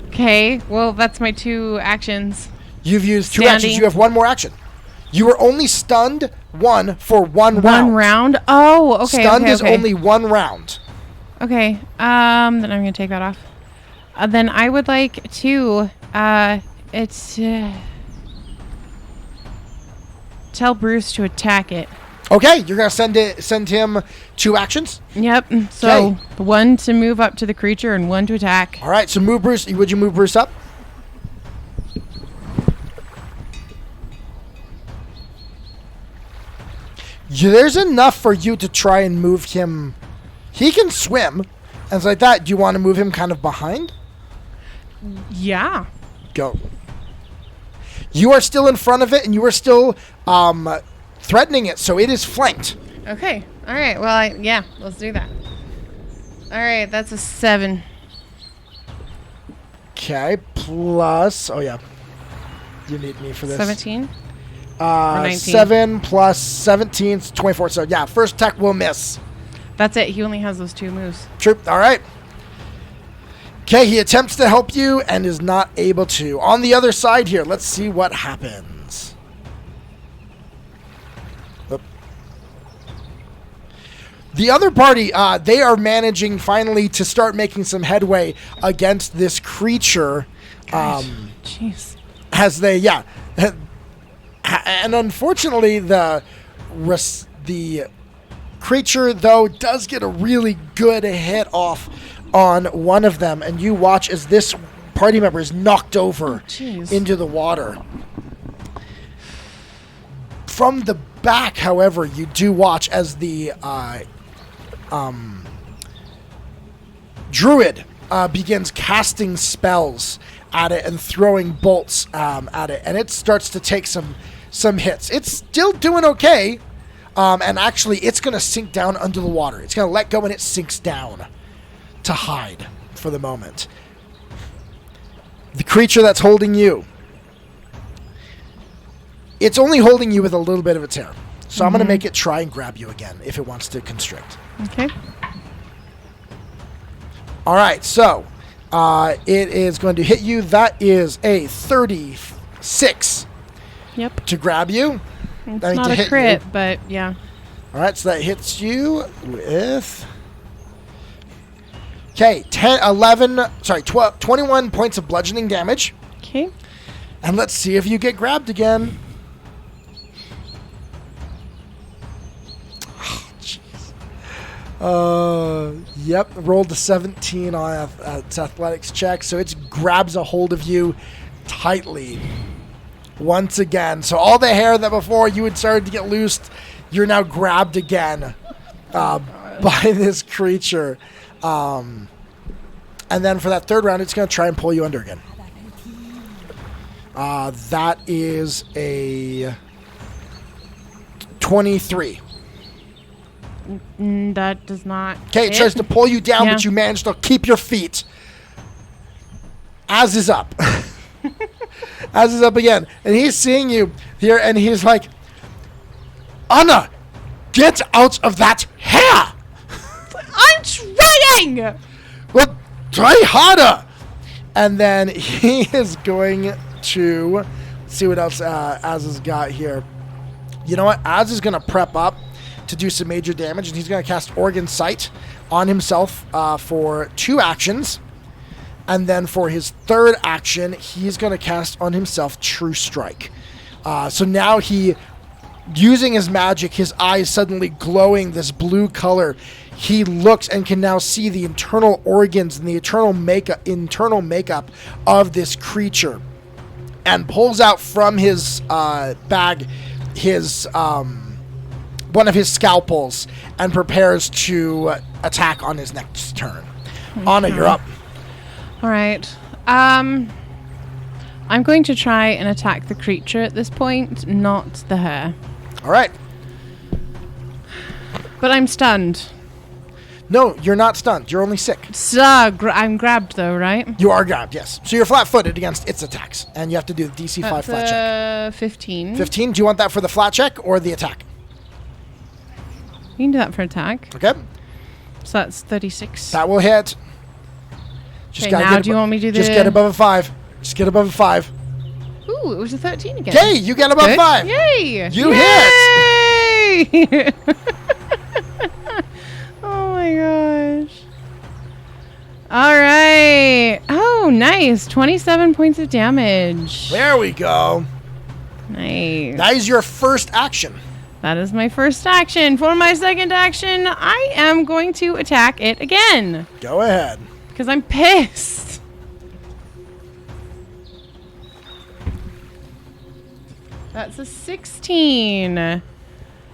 Okay, well, that's my 2 actions. You've used 2 actions. You have 1 more action. You were only stunned 1 for 1 round. 1 round? Oh, okay. Stunned is only 1 round. Okay, then I'm going to take that off. Then I would like to, tell Bruce to attack it. Okay, you're gonna send him 2 actions. Yep. So 1 to move up to the creature and 1 to attack. All right. So move Bruce. Would you move Bruce up? There's enough for you to try and move him. He can swim, and it's like that. Do you want to move him kind of behind? Yeah. Go. You are still in front of it, and you are still threatening it, so it is flanked. Okay. All right. Well, yeah, let's do that. All right, that's a 7. Okay, plus... Oh, yeah. You need me for this. 17? 19. 7 plus 17 is 24. So, yeah, first attack will miss. That's it. He only has those 2 moves. True. All right. Okay, he attempts to help you and is not able to. On the other side here, let's see what happens. Oop. The other party, they are managing finally to start making some headway against this creature. Jeez. As they, yeah. And unfortunately, the creature, though, does get a really good hit off on one of them, and you watch as this party member is knocked over into the water. From the back, however, you do watch as the druid begins casting spells at it and throwing bolts at it, and it starts to take some hits. It's still doing okay, and actually it's going to sink down under the water. It's going to let go and it sinks down to hide for the moment. The creature that's holding you, it's only holding you with a little bit of its hair. So I'm going to make it try and grab you again if it wants to constrict. Okay. All right, so it is going to hit you. That is a 36 to grab you. It's not a crit, but yeah. All right, so that hits you with... Okay, 21 points of bludgeoning damage. Okay. And let's see if you get grabbed again. Yep, rolled a 17 on its athletics check, so it grabs a hold of you tightly once again. So all the hair that before you had started to get loosed, you're now grabbed again by this creature. And then for that third round, it's going to try and pull you under again. That is a 23. That does not. Okay, it tries to pull you down, but you manage to keep your feet. Az is up. Az is up again. And he's seeing you here, and he's like, Anna, get out of that hair! I'm trying! Well, try harder! And then he is going to see what else Az has got here. You know what? Az is going to prep up to do some major damage, and he's going to cast Organ Sight on himself for 2 actions. And then for his third action, he's going to cast on himself True Strike. So now using his magic, his eyes suddenly glowing this blue color, he looks and can now see the internal organs and the internal makeup of this creature, and pulls out from his bag his one of his scalpels and prepares to attack on his next turn. Okay. Anna, you're up. All right. I'm going to try and attack the creature at this point, not the hair. All right. But I'm stunned. No, you're not stunned. You're only sick. I'm grabbed, though, right? You are grabbed, yes. So you're flat-footed against its attacks, and you have to do the DC 5 flat check. 15. 15. Do you want that for the flat check or the attack? You can do that for attack. Okay. So that's 36. That will hit. Okay, now do you want me to do Just get above a 5. Just get above a 5. Ooh, it was a 13 again. Okay, you get above 5. Yay! You hit! Oh my gosh. All right. Oh, nice. 27 points of damage. There we go. Nice. That is your first action. That is my first action. For my second action, I am going to attack it again. Go ahead. Because I'm pissed. That's a 16.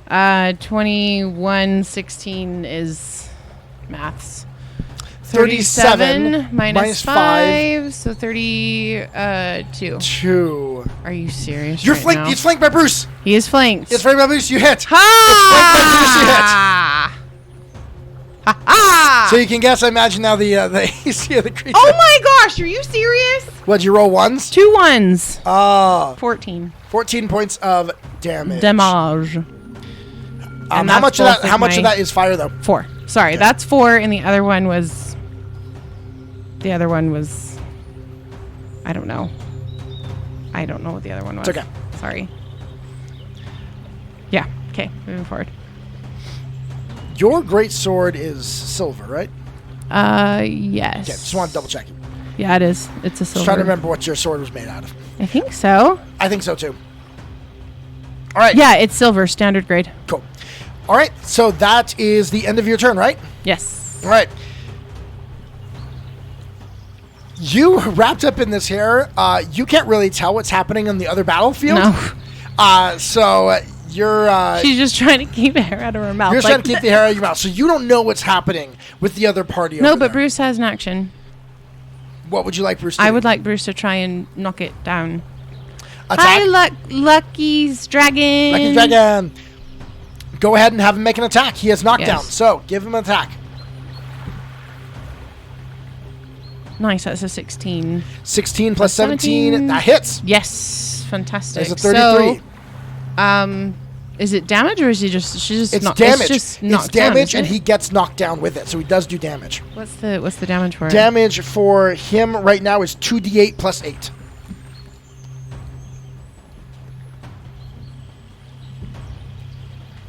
21, 16 is maths. 37 minus 5, so 32. 2. Are you serious? You're right flanked. now? He's flanked by Bruce. He is flanked. It's flanked by Bruce. You hit. Ha! It's flanked by Bruce. You hit. Ha! So you can guess. I imagine now the AC of the creature. Oh my gosh! Are you serious? What'd you roll? 1s? 2 1s. 14 points of damage. Damage. How much of that? How much of that is fire though? 4. Sorry, okay. That's 4, and the other one was. I don't know. I don't know what the other one was. It's okay. Sorry. Yeah. Okay. Moving forward. Your great sword is silver, right? Yes. Okay. Just want to double check. Yeah, it is. It's a silver. Just trying to remember what your sword was made out of. I think so. I think so too. All right. Yeah, it's silver, standard grade. Cool. All right, so that is the end of your turn, right? Yes. All right. You wrapped up in this hair. You can't really tell what's happening on the other battlefield. No. So you're... She's just trying to keep the hair out of her mouth. You're just trying to keep the hair out of your mouth. So you don't know what's happening with the other party No, over but there. Bruce has an action. What would you like Bruce to do? I would like Bruce to try and knock it down. Attack. Hi, Lucky's Dragon. Lucky's Dragon. Go ahead and have him make an attack. He has knockdown. Yes. So give him an attack. Nice, that's a 16. 16 plus 17. That hits. Yes, fantastic. There's a 33. So, is it damage or is he just? She's just. It's knocked, damage. It's just It's knocked down, damage, isn't and it? he gets knocked down with it. So he does do damage. What's the damage for it? Damage for him right now is 2d8 plus 8.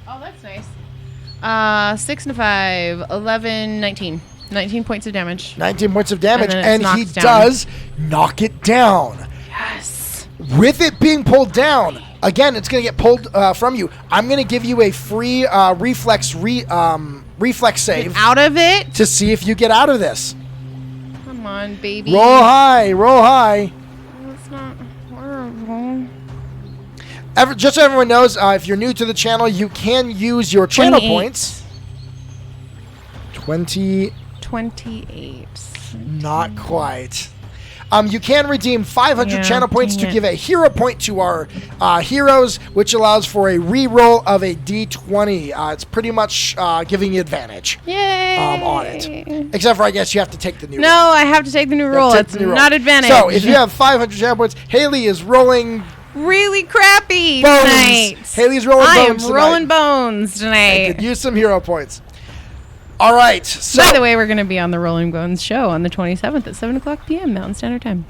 Oh, that's nice. 6 and 5, 11, 19. 19 points of damage. 19 points of damage, And then and it's he knocked down. does knock it down. Yes. With it being pulled down, again, it's going to get pulled from you. I'm going to give you a free reflex save Get out of it. to see if you get out of this. Come on, baby. Roll high, roll high. That's not horrible. Just so everyone knows, if you're new to the channel, you can use your channel 28. points. 28. 28. Not quite. You can redeem 500 Yeah, channel points to dang it. give a hero point to our heroes, which allows for a re-roll of a d20. It's pretty much giving you advantage Yay. on it. Except for, I guess, you have to take the new No, roll. I have to take the new roll. Take It's the new roll. not advantage. So, if you have 500 channel points, Hayley is rolling really crappy bones. tonight. Haley's rolling I am bones tonight. rolling bones I tonight. could use some hero points. All right. So, By the way, we're going to be on the Rolling Bones show on the 27th at 7 o'clock p.m. Mountain Standard Time.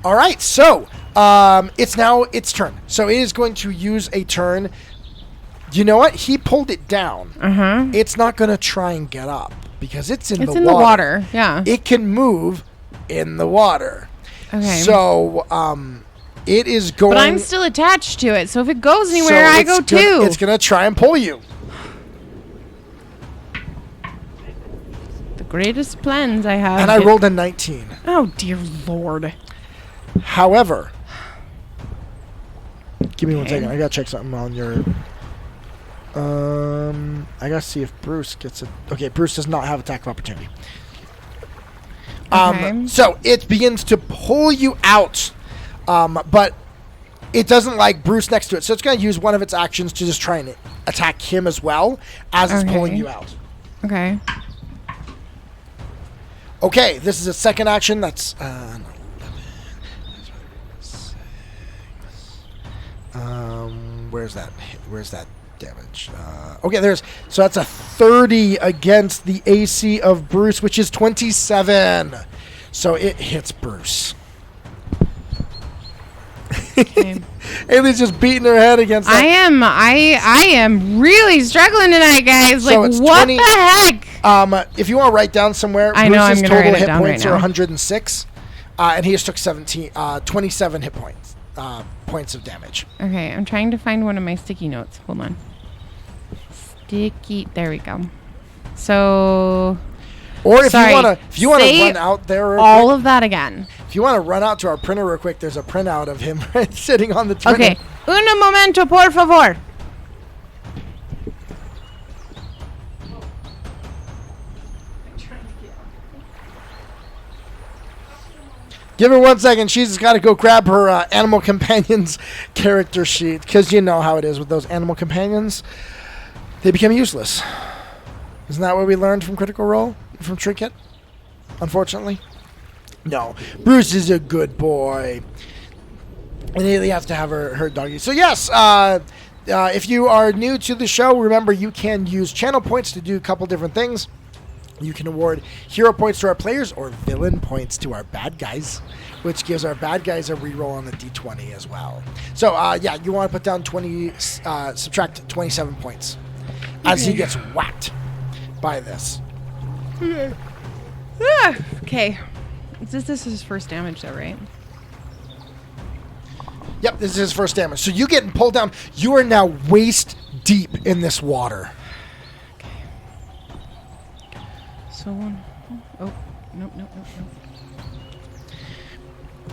all right. So, it's now its turn. So, it is going to use a turn. You know what? He pulled it down. Uh-huh. It's not going to try and get up because it's in It's the in water. the water. Yeah. It can move in the water. Okay. So, it is going... But I'm still attached to it, so if it goes so anywhere, I it's go gonna- too. It's going to try and pull you. The greatest plans I have. And I rolled a 19. Oh, dear Lord. However... Give me one Okay. second. I got to check something on your... I got to see if Bruce gets it. Okay, Bruce does not have attack of opportunity. Okay. So it begins to pull you out, but it doesn't like Bruce next to it. So it's going to use one of its actions to just try and attack him as well as it's pulling Okay. you out. Okay. Okay, this is a second action. That's 11. Where's that damage? Okay, so that's a 30 against the AC of Bruce, which is 27. So it hits Bruce. Okay. Haley's just beating her head against that. I am really struggling tonight, guys. So Like, it's what 20 the heck? If you want to write down somewhere, I know, I'm Bruce's gonna total write it hit down points right are now. 106, and he just took 27 hit points, points of damage. Okay, I'm trying to find one of my sticky notes. Hold on. There we go. So, Or if Sorry, you want to say run out there, real all quick, of that again. if you want to run out to our printer real quick, there's a printout of him sitting on the printer. Okay. Un momento, por favor. Give her 1 second. She's got to go grab her animal companions character sheet because you know how it is with those animal companions. They become useless. Isn't that what we learned from Critical Role? From Trinket? Unfortunately? No. Bruce is a good boy. And Haley has to have her doggy. So yes, if you are new to the show, remember you can use channel points to do a couple different things. You can award hero points to our players or villain points to our bad guys, which gives our bad guys a reroll on the d20 as well. So yeah, you want to put down subtract 27 points as he gets whacked by this. Okay. This is his first damage, though, right? Yep, this is his first damage. So you getting pulled down. You are now waist deep in this water. Okay. So, oh, nope.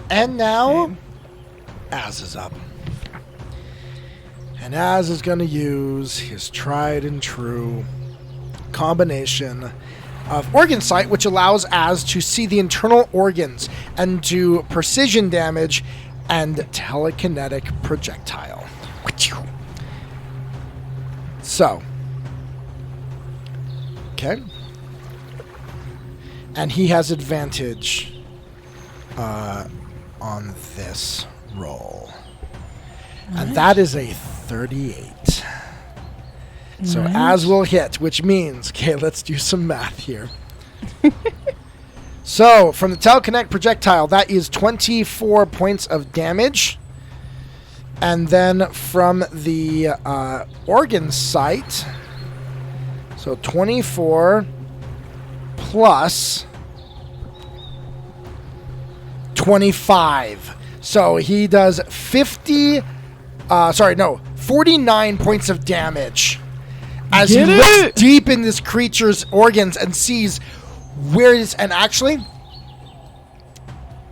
And now, Okay. Az is up. And Az is going to use his tried and true combination of Organ Sight, which allows Az to see the internal organs and do precision damage and telekinetic projectile. So, okay. And he has advantage on this roll. And that is a 38. So Az will hit, which means, okay, let's do some math here. So, from the telekinetic projectile, that is 24 points of damage. And then from the organ sight, so 24 plus 25. So he does 49 points of damage as he looks deep in this creature's organs and sees where it is. And actually,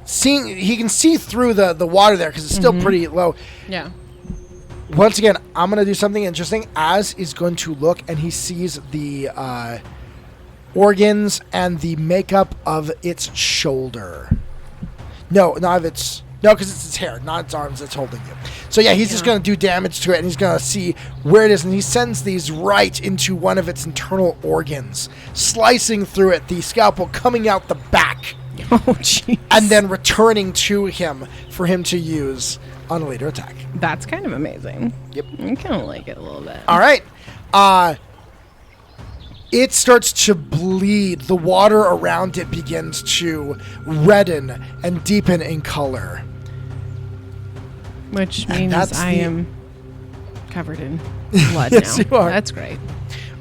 he can see through the water there because it's still pretty low. Yeah. Once again, I'm going to do something interesting. Az is going to look and he sees the organs and the makeup of its shoulder. No, not of its... No, because it's its hair, not its arms that's holding you. So yeah, he's just going to do damage to it, and he's going to see where it is, and he sends these right into one of its internal organs, slicing through it, the scalpel coming out the back. Oh, jeez. And then returning to him for him to use on a later attack. That's kind of amazing. Yep. I kind of like it a little bit. All right. It starts to bleed. The water around it begins to redden and deepen in color. Which means I am covered in blood Yes, now. you are. That's great.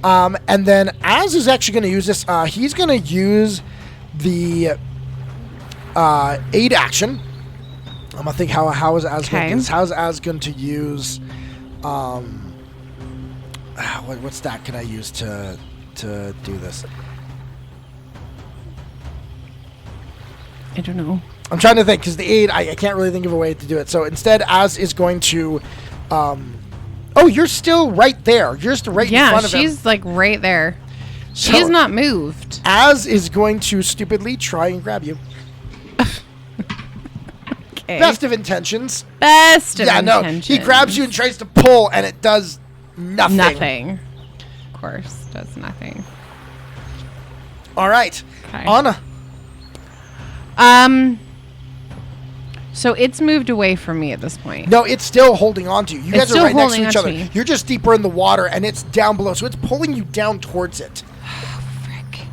And then Az is actually going to use this. He's going to use the aid action. I'm going to think how is Az going to do this? How is Az going to use... what stat can I use to do this? I don't know. I'm trying to think because the aid, I can't really think of a way to do it. So instead, Az is going to... oh, you're still right there. You're just right in front of him. Yeah, she's like right there. So She's not moved. Az is going to stupidly try and grab you. Okay. Best of intentions. Best of Yeah, no. intentions. He grabs you and tries to pull, and it does nothing. Nothing. Of course, does nothing. All right. Okay. Anna. So it's moved away from me at this point. No, it's still holding on to you. You It's guys are still right next to holding each on other. to me. You're just deeper in the water, and it's down below, so it's pulling you down towards it. Frick.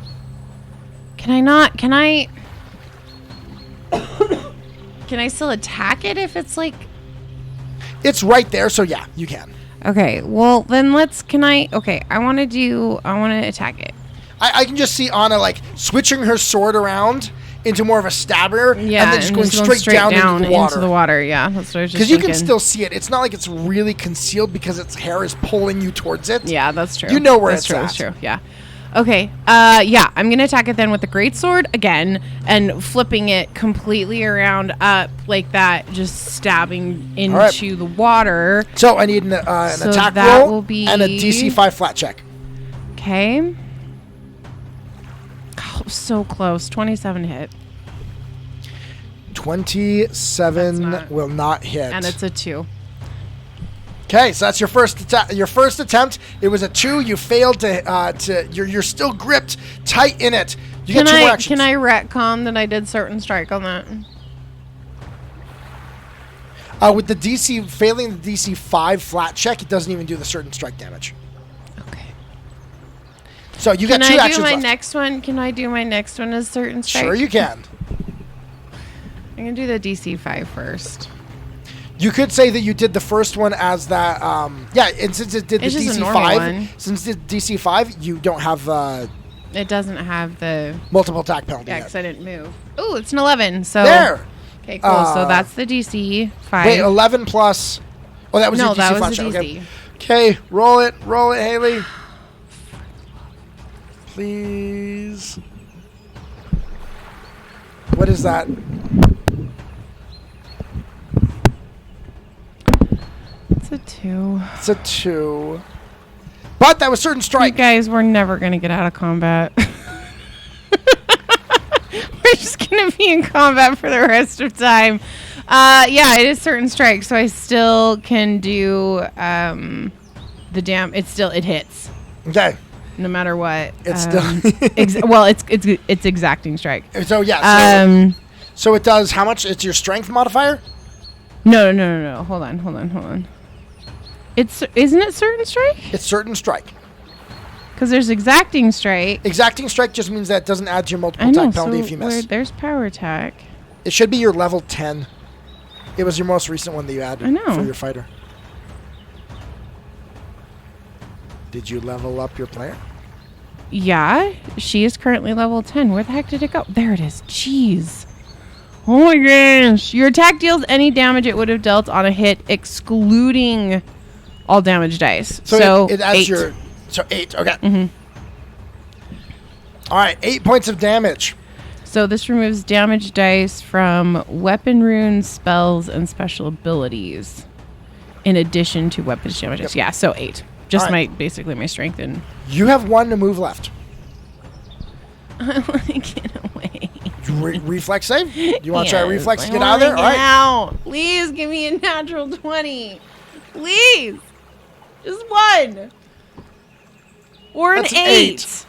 Can I not? Can I? Can I still attack it if it's like? It's right there, so yeah, you can. Okay. Well, then let's. Can I? Okay. I want to attack it. I can just see Anna like switching her sword around into more of a stabber, Yeah, and then just going straight down into the water. Yeah, that's what I was just Because you can thinking. still see it. It's not like it's really concealed because its hair is pulling you towards it. Yeah, that's true. You know where that's it's true, at. That's true. Yeah. Okay. Yeah, I'm gonna attack it then with the greatsword again and flipping it completely around up like that, just stabbing into the water. So I need an So attack that roll will be- and a DC 5 flat check. Okay. Oh, so close. 27 hit. 27 will not hit. And it's a 2. Okay, so that's your first attempt. It was a 2. You failed to. You're still gripped tight in it. You get 2 more actions. Can I retcon that I did certain strike on that? With the DC failing the DC 5 flat check, it doesn't even do the certain strike damage. Okay. So you got 2 actions left. Can I do my next one as certain strike? Sure, you can. I'm gonna do the DC 5 first. You could say that you did the first one as that. Yeah, and since it did the It's just a DC normal 5, one. since it did DC 5, you don't have It doesn't have the multiple attack penalty. yeah, yet. because I didn't move. Ooh, it's an 11. So There. Okay, cool. So that's the DC 5. Wait, 11 plus. Oh, that was No, your DC that was flat the check. DC. Okay. Okay, roll it, Hayley. Please. What is that? It's a 2. It's a 2. But that was certain strike. You guys, we're never going to get out of combat. We're just going to be in combat for the rest of time. Yeah, it is certain strike, so I still can do the it hits. Okay. No matter what. It's still it's exacting strike. So yeah, so it does how much? It's your strength modifier? No. Hold on. Isn't it certain strike? It's certain strike. Because there's exacting strike. Exacting strike just means that it doesn't add to your multiple attack penalty if you miss. There's power attack. It should be your level 10. It was your most recent one that you added for your fighter. Did you level up your player? Yeah, she is currently level 10. Where the heck did it go? There it is. Jeez. Oh my gosh. Your attack deals any damage it would have dealt on a hit, excluding all damage dice. So it adds 8. So 8, okay. Mm-hmm. All right, 8 points of damage. So this removes damage dice from weapon runes, spells, and special abilities, in addition to weapons damage dice. Yeah, so 8. Just basically my strength and... You have 1 to move left. I want to get away. Reflex save? You want to try reflex to get out of there? All right. Please give me a natural 20. Please. Just 1. Or an 8.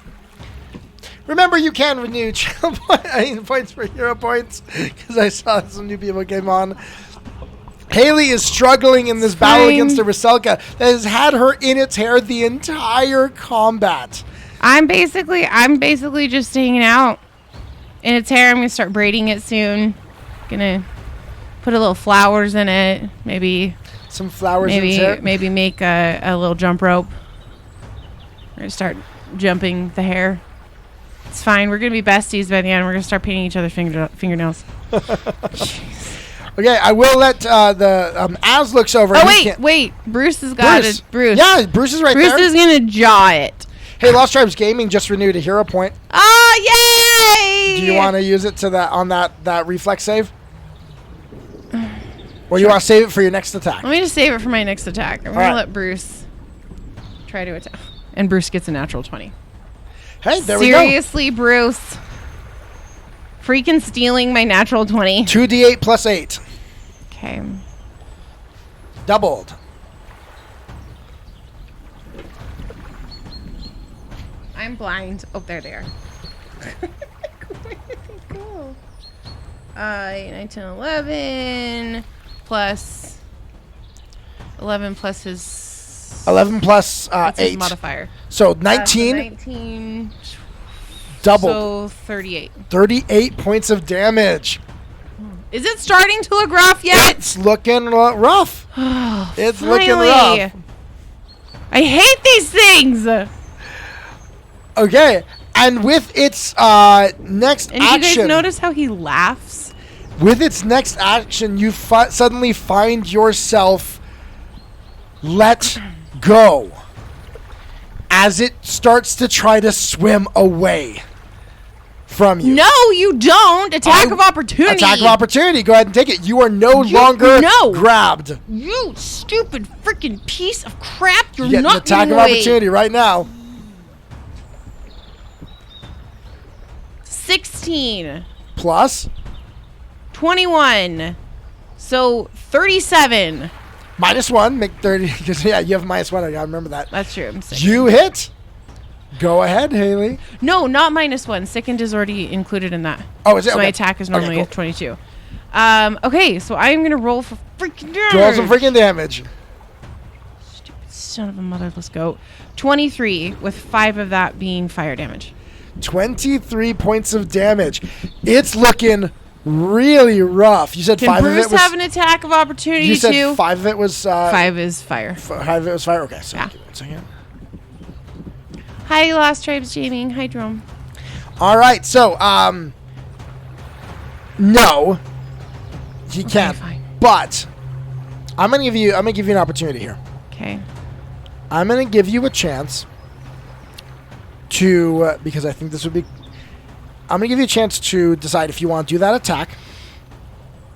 Remember, you can renew channel points for hero points, because I saw some new people came on. Hayley is struggling in this battle against a Rusalka that has had her in its hair the entire combat. I'm basically just hanging out in its hair. I'm gonna start braiding it soon. Gonna put a little flowers in it. Maybe some flowers in its hair. Maybe make a little jump rope. We're gonna start jumping the hair. It's fine. We're gonna be besties by the end. We're gonna start painting each other's fingernails. Okay, I will let the Az looks over. Oh wait, Bruce has got it. Bruce. Yeah, Bruce is right there. Bruce is gonna jaw it. Hey, Lost Tribes Gaming just renewed a hero point. Oh yay! Do you want to use it to that reflex save? Or do you want to save it for your next attack? Let me just save it for my next attack. I'm gonna let Bruce try to attack, and Bruce gets a natural 20. Hey, there we go. Seriously, Bruce. Freaking stealing my natural 20. 2d8 plus 8. Okay. Doubled. I'm blind. Oh, there they are. Cool. 9, 10, 11 plus 11 plus his 11 plus 8 his modifier. So 19. 19. Doubled. So 38. 38 points of damage. Is it starting to look rough yet? It's looking rough. It's Finally. looking rough. I hate these things. Okay, and with its next and action... do you guys notice how he laughs? With its next action, you suddenly find yourself let go as it starts to try to swim away from you. No, you don't. Attack of opportunity. Attack of opportunity. Go ahead and take it. You are no longer grabbed. You stupid freaking piece of crap. You're Getting not attack of opportunity right now. 16. Plus? 21. So 37. -1. Make 30. Because, yeah, you have -1. I gotta remember that. That's true. I'm sick. You hit. Go ahead, Hayley. No, not -1. Sickened is already included in that. Oh, is it? So okay. my attack is normally 22. Okay, so I'm going to roll for freaking damage. Roll some freaking damage. Stupid son of a motherless goat. 23, with 5 of that being fire damage. 23 points of damage. It's looking really rough. You said Can 5 Bruce of it was... have an attack of opportunity you said too? 5 of it was... 5 is fire. 5 of it was fire? Okay, so yeah. give it a second. Hi, Lost Tribes Gaming. Hi, Drome. All right, so, no, he can't. Fine. But I'm gonna give you an opportunity here. Okay. I'm going to give you a chance to, because I think this would be, I'm going to give you a chance to decide if you want to do that attack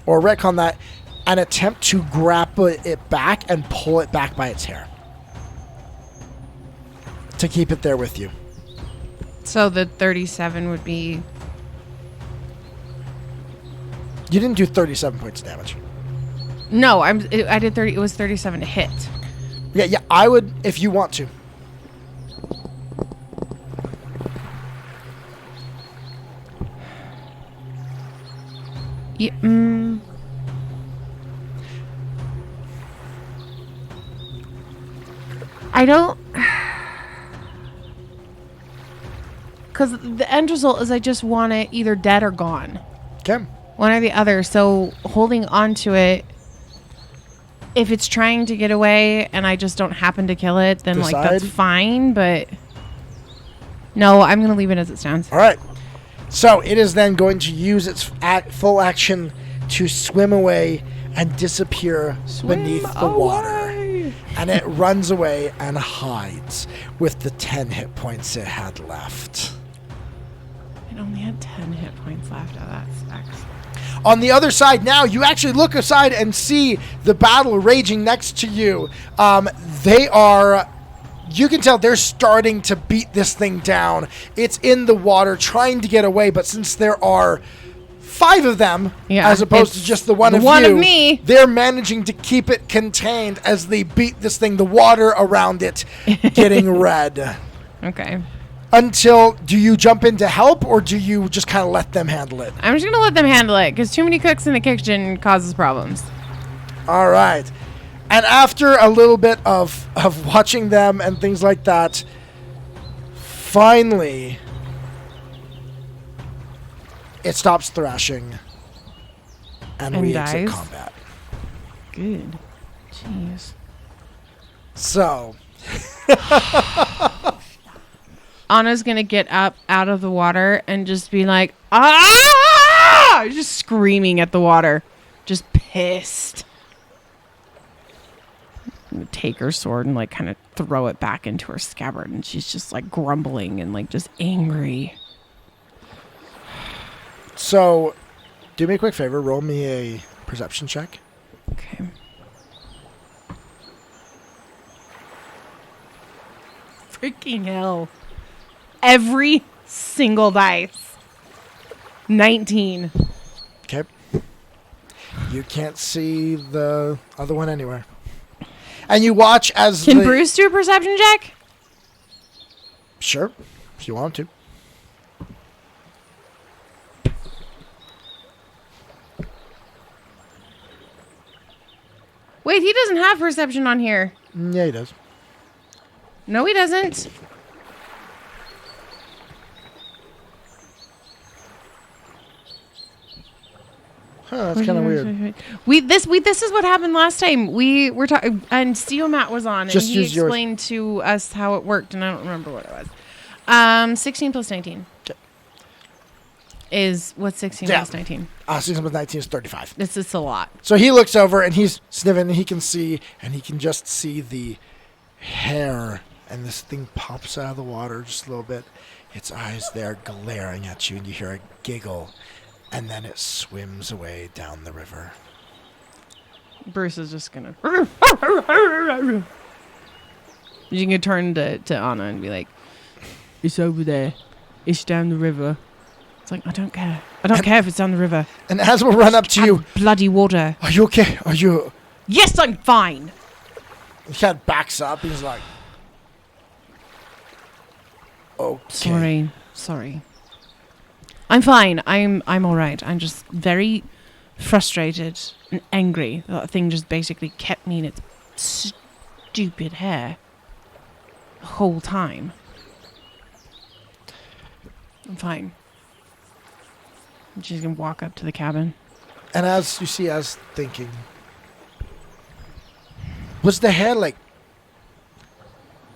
or retcon that and attempt to grapple it back and pull it back by its hair to keep it there with you. So the 37 would be... You didn't do 37 points of damage. No, I did 30. It was 37 to hit. Yeah, I would if you want to. Yeah, I don't... Because the end result is I just want it either dead or gone. Okay. One or the other. So holding on to it, if it's trying to get away and I just don't happen to kill it, then like that's fine. But no, I'm going to leave it as it stands. All right. So it is then going to use its full action to swim away and disappear beneath the water. And it runs away and hides with the 10 hit points it had left. It only had 10 hit points left. Oh, that sucks. On the other side now, you actually look aside and see the battle raging next to you. You can tell they're starting to beat this thing down. It's in the water trying to get away, but since there are 5 of them, as opposed to just the one of me, they're managing to keep it contained as they beat this thing, the water around it getting red. Okay. Until, do you jump in to help, or do you just kind of let them handle it? I'm just going to let them handle it, because too many cooks in the kitchen causes problems. All right. And after a little bit of watching them and things like that, finally, it stops thrashing and we exit combat. Good. Jeez. So... Anna's going to get up out of the water and just be like, ah! Just screaming at the water. Just pissed. Take her sword and like kind of throw it back into her scabbard, and she's just like grumbling and like just angry. So, do me a quick favor, roll me a perception check. Okay. Freaking hell. Every single dice. 19. Okay. You can't see the other one anywhere. And you watch as Can Bruce do a perception check? Sure, if you want to. Wait, he doesn't have perception on here. Yeah, he does. No, he doesn't. Huh, that's kind of weird. This is what happened last time. We were talking, and Steel Matt was on, and he explained to us how it worked, and I don't remember what it was. 16 plus 19 is what's 16 plus 19? 16 plus 19 is 35. It's a lot. So he looks over and he's sniffing, and he can just see the hair, and this thing pops out of the water just a little bit. Its eyes there glaring at you, and you hear a giggle. And then it swims away down the river. Bruce is just gonna... You can turn to Anna and be like, it's over there. It's down the river. It's like, I don't care. I don't care if it's down the river. And as we'll run up to you... Bloody water. Are you okay? Are you... Yes, I'm fine. He kind of backs up. He's like... Okay. Sorry. I'm fine. I'm all right. I'm just very frustrated and angry. That thing just basically kept me in its stupid hair the whole time. I'm fine. And she's gonna walk up to the cabin. And as you see, as thinking, was the hair like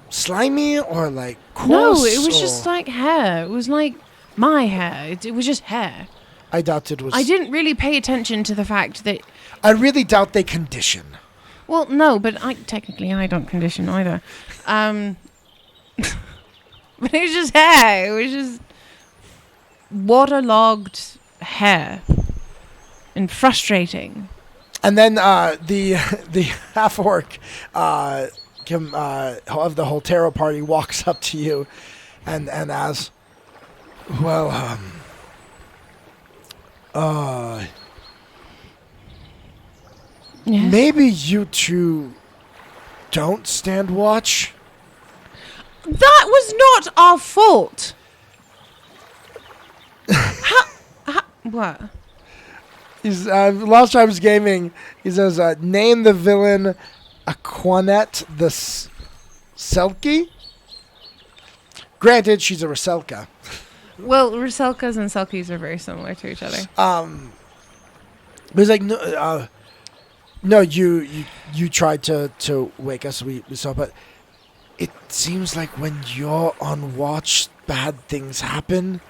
slimy or like coarse? No, it was just like hair. It was like my hair. It was just hair. I doubt it was. I didn't really pay attention to the fact that... I really doubt they condition. Well, no, but technically I don't condition either. But it was just hair. It was just waterlogged hair. And frustrating. And then the half orc of the whole tarot party walks up to you and asks, well, Yes? maybe you two don't stand watch? That was not our fault. What? He's Lost Tribes Gaming. He says, "Name the villain, Aquanet the Selkie." Granted, she's a Ruselka. Well, Ruselkas and Selkies are very similar to each other. But he's like, no, you tried to wake us. We saw, but it seems like when you're on watch, bad things happen.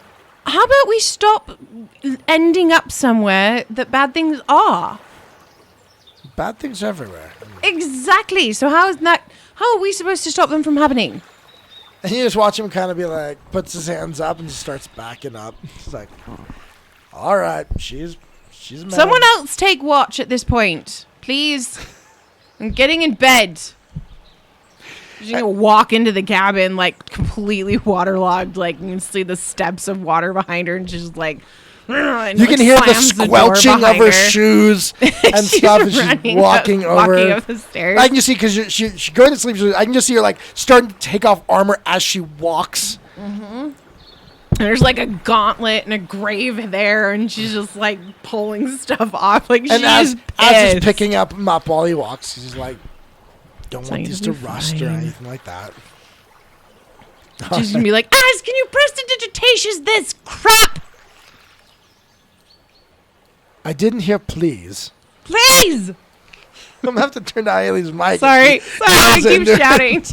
How about we stop ending up somewhere that bad things are? Bad things everywhere. Exactly. So how are we supposed to stop them from happening? And you just watch him kind of be like, puts his hands up and just starts backing up. He's like, all right, she's mad. Someone else take watch at this point, please. I'm getting in bed. She's gonna walk into the cabin like completely waterlogged, like you can see the steps of water behind her, and she's just like, and you like can hear the slams squelching of her door shoes and She's stuff as she's running walking over. walking up the stairs. I can just see because she's going to sleep. I can just see her like starting to take off armor as she walks. And there's like a gauntlet and a grave there, and she's just like pulling stuff off. Like And as pissed. he's picking up up while he walks, he's like, "Don't It's want like, these to "You'll be rust or fine." anything like that." She's gonna be like, "Az, can you prestidigitations this crap, I didn't hear please. please?" I'm gonna have to turn down Hayley's mic. Sorry, I keep into it. shouting.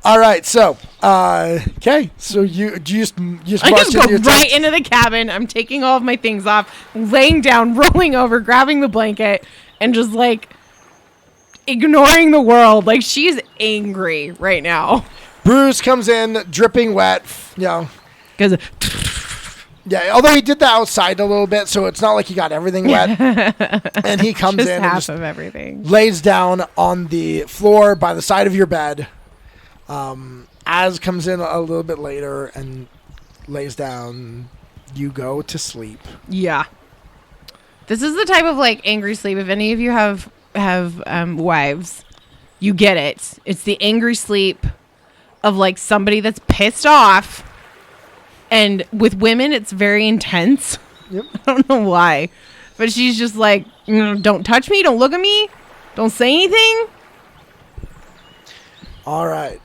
All right, so okay, so you just I march just go into your right tent. into the cabin. I'm taking all of my things off, laying down, rolling over, grabbing the blanket, and just like ignoring the world. Like she's angry right now. Bruce comes in, dripping wet. You know, Because yeah. Although he did that outside a little bit, so it's not like he got everything wet. And he comes just in and half just of everything. lays down on the floor by the side of your bed. Az comes in a little bit later and lays down. You go to sleep. Yeah. This is the type of like angry sleep. If any of you have wives, you get it. It's the angry sleep of like somebody that's pissed off. And with women, it's very intense. Yep. I don't know why, but she's just like, don't touch me, don't look at me, don't say anything. All right.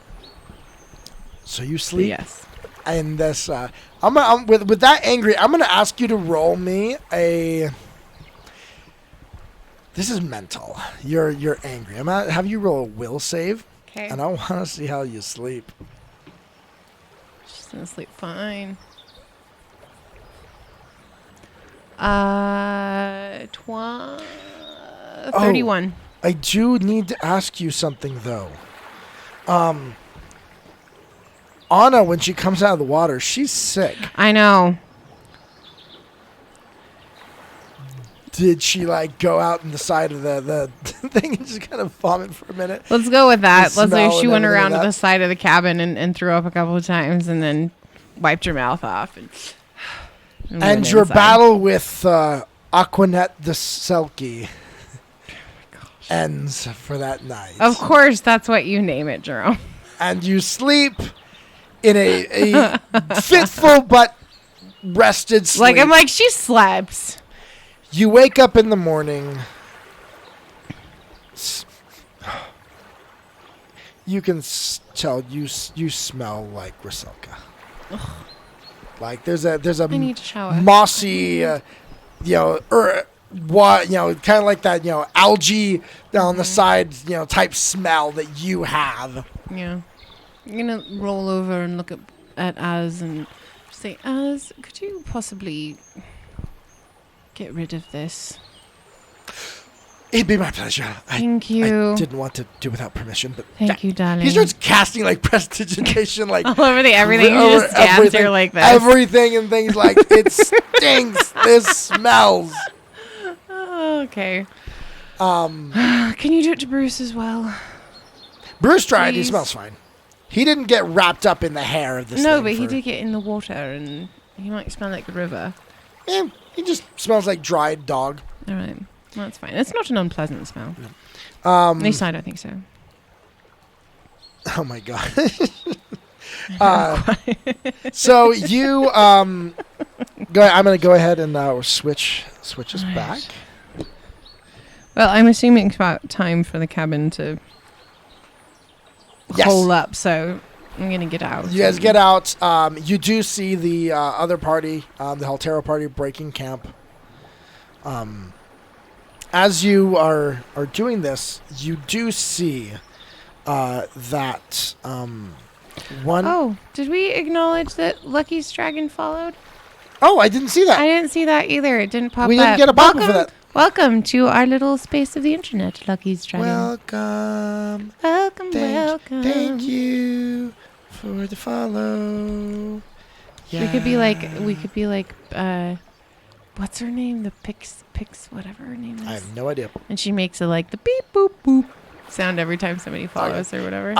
So you sleep. Yes. And this, I'm with that angry. I'm gonna ask you to roll me a. This is mental. You're angry. I'm gonna have you roll a will save, Okay. and I want to see how you sleep. She's gonna sleep fine. 31. I do need to ask you something though. Anna, when she comes out of the water, she's sick. I know. Did she like go out in the side of the thing and just kind of vomit for a minute? Let's go with that. The Let's say smell she and went everything around to like the that. side of the cabin and threw up a couple of times and then wiped her mouth off. And And went your inside. battle with Aquanet the Selkie ends for that night. Of course, that's what you name it, Jerome. And you sleep in a fitful but rested sleep. Like, I'm like, she slept. You wake up in the morning. You can tell you smell like Ruselka. Like there's a I need to shower. mossy, kind of like that, algae down the side, type smell that you have. Yeah. I'm going to roll over and look at Az and say, Az, could you possibly get rid of this? It'd be my pleasure. Thank you. I didn't want to do without permission, but Thank you, darling. he starts casting like prestidigitation, like all over the everything. He just stands here like this. Everything and things like it stinks. This smells. Oh, okay. Can you do it to Bruce as well? Bruce tried. He smells fine. He didn't get wrapped up in the hair of this. No, but he did get in the water, and he might smell like the river. Yeah, he just smells like dried dog. All right. Well, that's fine. It's not an unpleasant smell. No. At least I don't think so. Oh my god. So you go ahead. I'm going to go ahead and switch us back. Well, I'm assuming it's about time for the cabin to hole up, so I'm going to get out. You guys get out. You do see the other party, the Haltero party, breaking camp. As you are doing this, you do see that one... Oh, did we acknowledge that Lucky's dragon followed? Oh, I didn't see that. I didn't see that either. It didn't pop up. We didn't get a bubble for that. Welcome to our little space of the internet, Lucky's dragon. Welcome. Welcome. Thank you for the follow. Yeah. We could be like, what's her name? The Pix, whatever her name is. I have no idea. And she makes a like the beep boop boop sound every time somebody follows or whatever.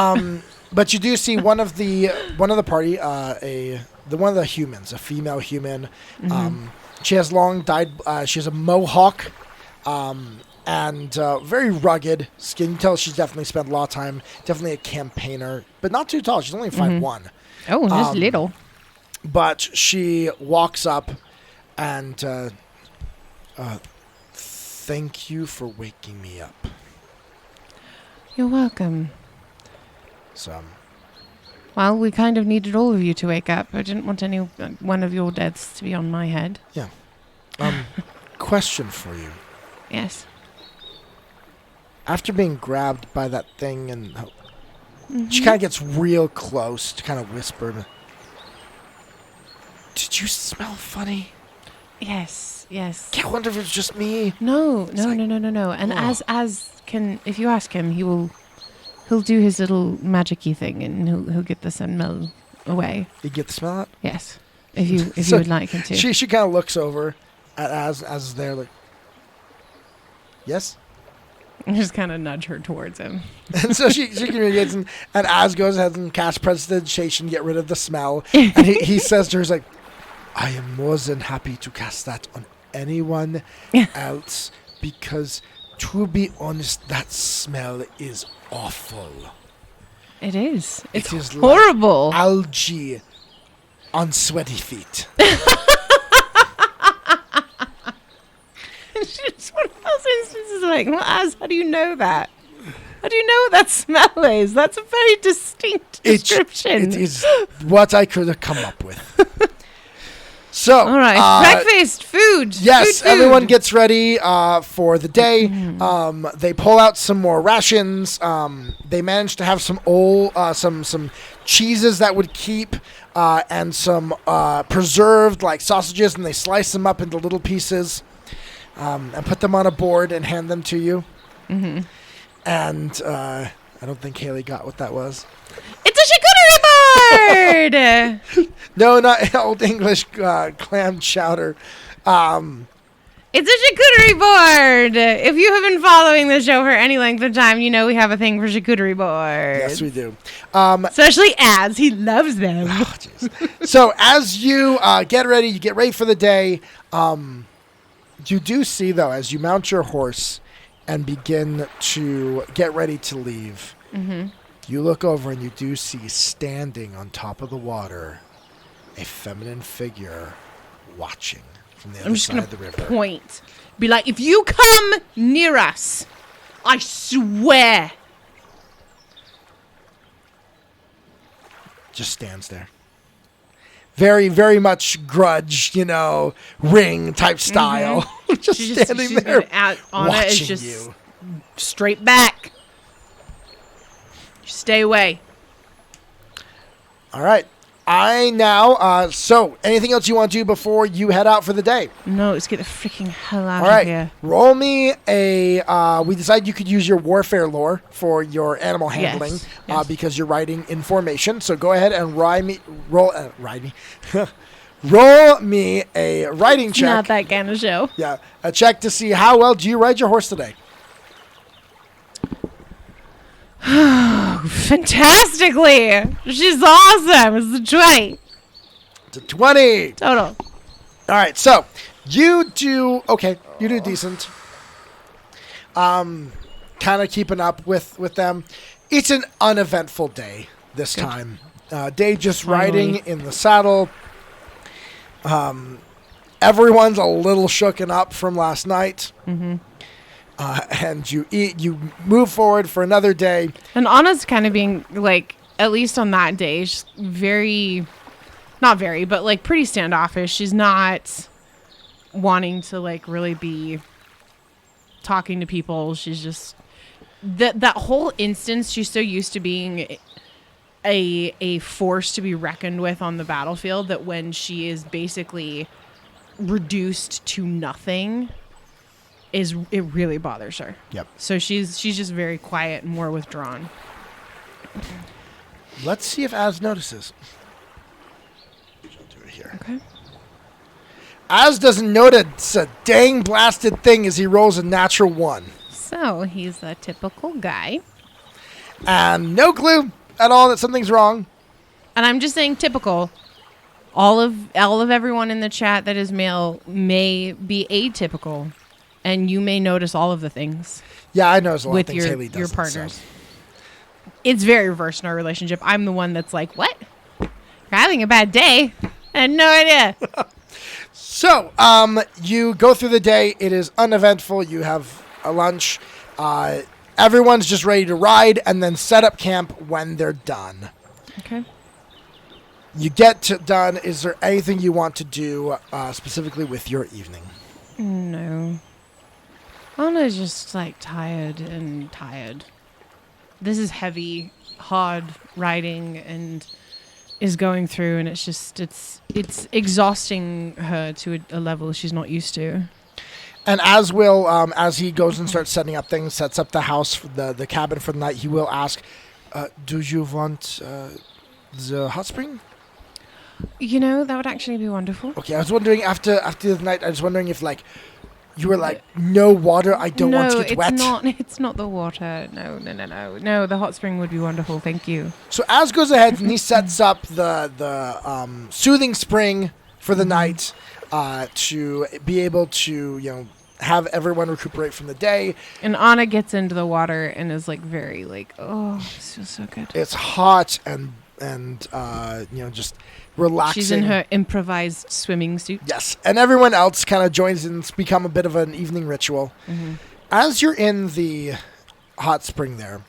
But you do see one of the party, one of the humans, a female human. Mm-hmm. She has long dyed. She has a mohawk, and very rugged skin. You can tell she's definitely spent a lot of time. Definitely a campaigner, but not too tall. She's only 5'1". Oh, just little. But she walks up and thank you for waking me up. You're welcome. So, well, we kind of needed all of you to wake up. I didn't want any one of your deaths to be on my head. Yeah. Question for you. Yes. After being grabbed by that thing and she kind of gets real close to kind of whisper, did you smell funny? Yes. I wonder if it's just me. No. And if you ask him, he'll do his little magic-y thing and he'll get the smell away. You get the smell out? Yes. If you would like him to. She kind of looks over at as they're like, yes? And just kind of nudge her towards him. And so she communicates, and Az goes ahead and casts prestidigitation, get rid of the smell. And he says to her, he's like, I am more than happy to cast that on anyone else, because to be honest, that smell is awful. It is. It's is horrible. Like algae on sweaty feet. It's just one of those instances like, well, Az, how do you know that? How do you know what that smell is? That's a very distinct description. It is what I could have come up with. So, all right, breakfast, food. Yes, food. Everyone gets ready for the day. They pull out some more rations. They manage to have some some cheeses that would keep, and some preserved like sausages, and they slice them up into little pieces, and put them on a board and hand them to you. Mm-hmm. And I don't think Hayley got what that was. It's a charcuterie board. No, not Old English clam chowder. It's a charcuterie board. If you have been following the show for any length of time, you know we have a thing for charcuterie boards. Yes, we do. Especially Az. He loves them. Oh, so as you get ready for the day. You do see, though, as you mount your horse and begin to get ready to leave, you look over and you do see standing on top of the water a feminine figure watching from the other side of the river. Point. Be like, if you come near us, I swear. Just stands there. Very, very much grudge, ring type style. Just standing there watching you. Straight back. Just stay away. All right. So, anything else you want to do before you head out for the day? No, let's get the freaking hell out All right. of here. Roll me a... we decided you could use your warfare lore for your animal handling Yes. because you're writing in formation. So go ahead and roll me a writing check. Not that kind of show. Yeah, a check to see how well do you ride your horse today. Fantastically. She's awesome. It's a 20. It's a 20. Total. All right, so you do decent. Kind of keeping up with them. It's an uneventful day this time. Day just riding in the saddle. Everyone's a little shooken up from last night. Mm-hmm. And you move forward for another day. And Anna's kind of being, like, at least on that day, she's pretty standoffish. She's not wanting to, like, really be talking to people. She's just... That whole instance, she's so used to being a force to be reckoned with on the battlefield that when she is basically reduced to nothing... it really bothers her. Yep. So she's just very quiet and more withdrawn. Let's see if Az notices. I'll do it here. Okay. Az doesn't notice a dang blasted thing as he rolls a natural 1. So he's a typical guy. And no clue at all that something's wrong. And I'm just saying typical. All of everyone in the chat that is male may be atypical. And you may notice all of the things. Yeah, I notice a lot with of things Hayley does. your partners. So. It's very reversed in our relationship. I'm the one that's like, what? You're having a bad day? I had no idea. So, you go through the day. It is uneventful. You have a lunch. Everyone's just ready to ride and then set up camp when they're done. Okay. You get done. Is there anything you want to do specifically with your evening? No. Anna's just, like, tired. This is heavy, hard riding and is going through, and it's exhausting her to a level she's not used to. And as he goes and starts setting up things, sets up the house, the cabin for the night, he will ask, do you want the hot spring? You know, that would actually be wonderful. Okay, I was wondering, after the night, I was wondering if, like, you were like, no water, I don't want to get wet. No, it's not the water. No. No, the hot spring would be wonderful, thank you. So Az goes ahead and he sets up the soothing spring for the night to be able to, have everyone recuperate from the day. And Anna gets into the water and is like very like, oh, this feels so good. It's hot and just relaxing. She's in her improvised swimming suit. Yes, and everyone else kind of joins in. It's become a bit of an evening ritual. Mm-hmm. As you're in the hot spring there,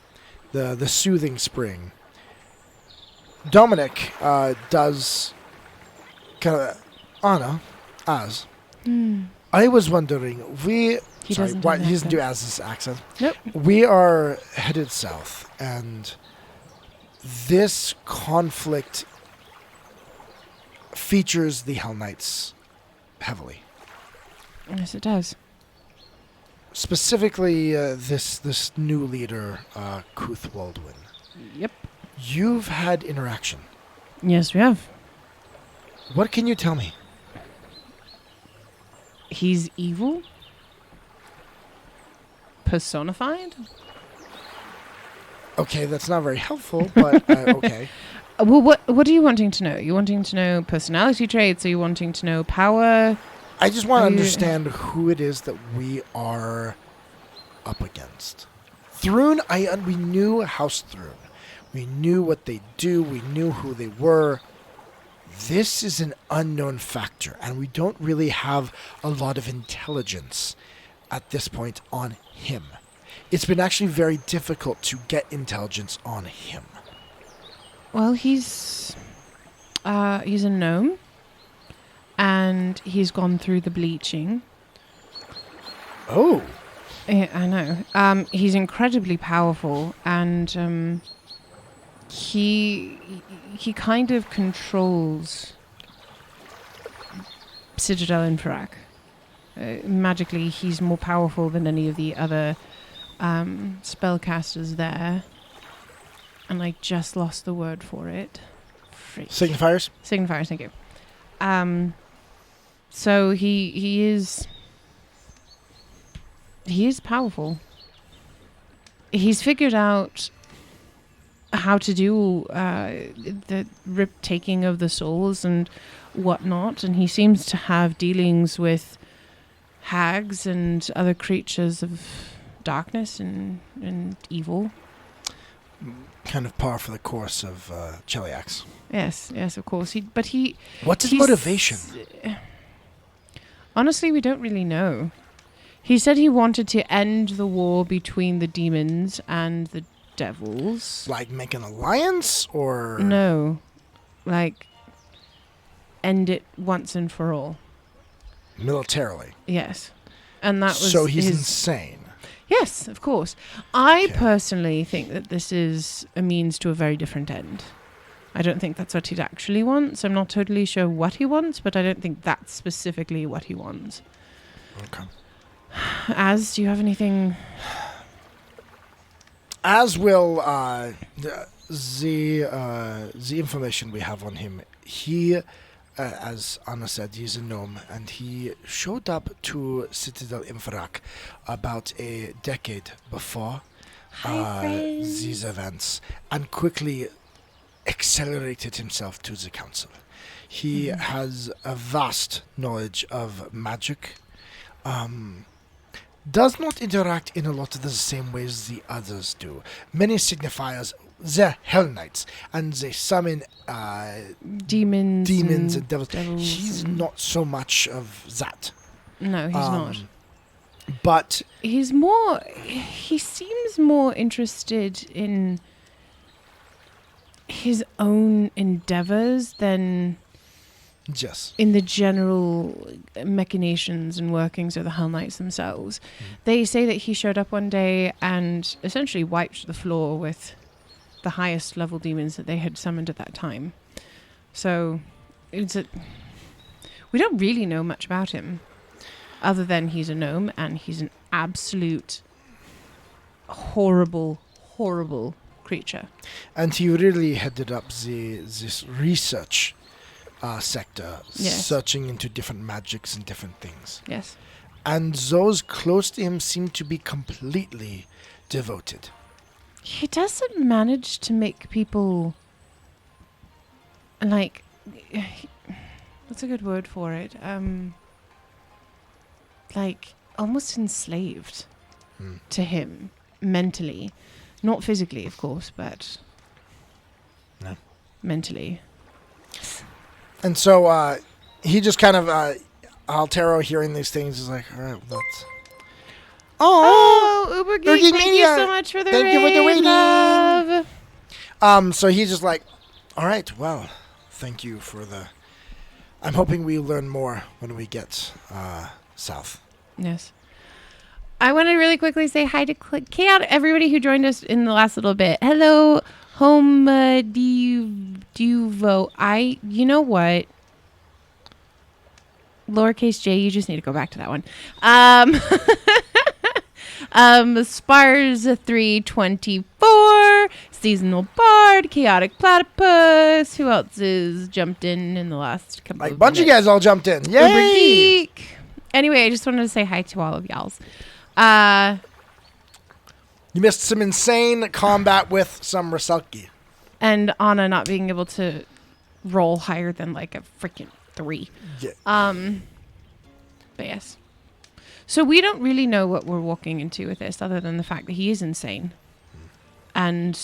the soothing spring, Dominic does kind of, Anna, Az. I was wondering, he doesn't do Az's accent. Nope. We are headed south, and this conflict features the Hell Knights heavily. Yes, it does. Specifically, this new leader, Kuth Waldwin. Yep. You've had interaction. Yes, we have. What can you tell me? He's evil? Personified? Okay, that's not very helpful, but okay. Well, what are you wanting to know? You wanting to know personality traits? Are you wanting to know power? I just want to understand who it is that we are up against. Thrune, we knew House Thrune. We knew what they do. We knew who they were. This is an unknown factor, and we don't really have a lot of intelligence at this point on him. It's been actually very difficult to get intelligence on him. Well, he's a gnome, and he's gone through the bleaching. Oh. Yeah, I know. He's incredibly powerful, and he kind of controls Citadel Infrarak. Magically, he's more powerful than any of the other spellcasters there. And I just lost the word for it. Freak. Signifiers? Signifiers, thank you. So he is powerful. He's figured out how to do the taking of the souls and whatnot, and he seems to have dealings with hags and other creatures of darkness and evil. Kind of par for the course of Cheliax. Yes, of course. What's his motivation? Honestly, we don't really know. He said he wanted to end the war between the demons and the devils. Like make an alliance, or no, like end it once and for all. Militarily. Yes, and that was so he's insane. Yes, of course. I personally think that this is a means to a very different end. I don't think that's what he actually wants. I'm not totally sure what he wants, but I don't think that's specifically what he wants. Okay. Do you have anything? As will the information we have on him. He, as Anna said, he's a gnome, and he showed up to Citadel Infrarak about a decade before these events, and quickly accelerated himself to the council. He has a vast knowledge of magic. Does not interact in a lot of the same ways the others do. Many signifiers, they're Hell Knights, and they summon demons and devils. He's not so much of that. No, he's not. But he seems more interested in his own endeavors than in the general machinations and workings of the Hell Knights themselves. They say that he showed up one day and essentially wiped the floor with the highest level demons that they had summoned at that time. So we don't really know much about him, other than he's a gnome and he's an absolute horrible creature. And he really headed up this research sector, searching into different magics and different things. Yes. And those close to him seem to be completely devoted. He doesn't manage to make people, like, what's a good word for it? Like, almost enslaved to him mentally. Not physically, of course, but mentally. And so he just kind of, Altero hearing these things is like, all right, let's... Oh, Uber Geek, thank you so much for the raid. Thank you for the raid, love. So he's just like, all right, well, thank you for the... I'm hoping we learn more when we get south. Yes. I want to really quickly say hi to everybody who joined us in the last little bit. Hello, Home Duvo. You know what? Lowercase j, you just need to go back to that one. Spars 324, Seasonal Bard, Chaotic Platypus. Who else is jumped in the last couple of minutes? A bunch of you guys all jumped in. Yay! Uber Geek. Anyway, I just wanted to say hi to all of y'all's. You missed some insane combat with some Raselki. And Anna not being able to roll higher than like a freaking 3. Yeah. But yes. So we don't really know what we're walking into with this, other than the fact that he is insane. And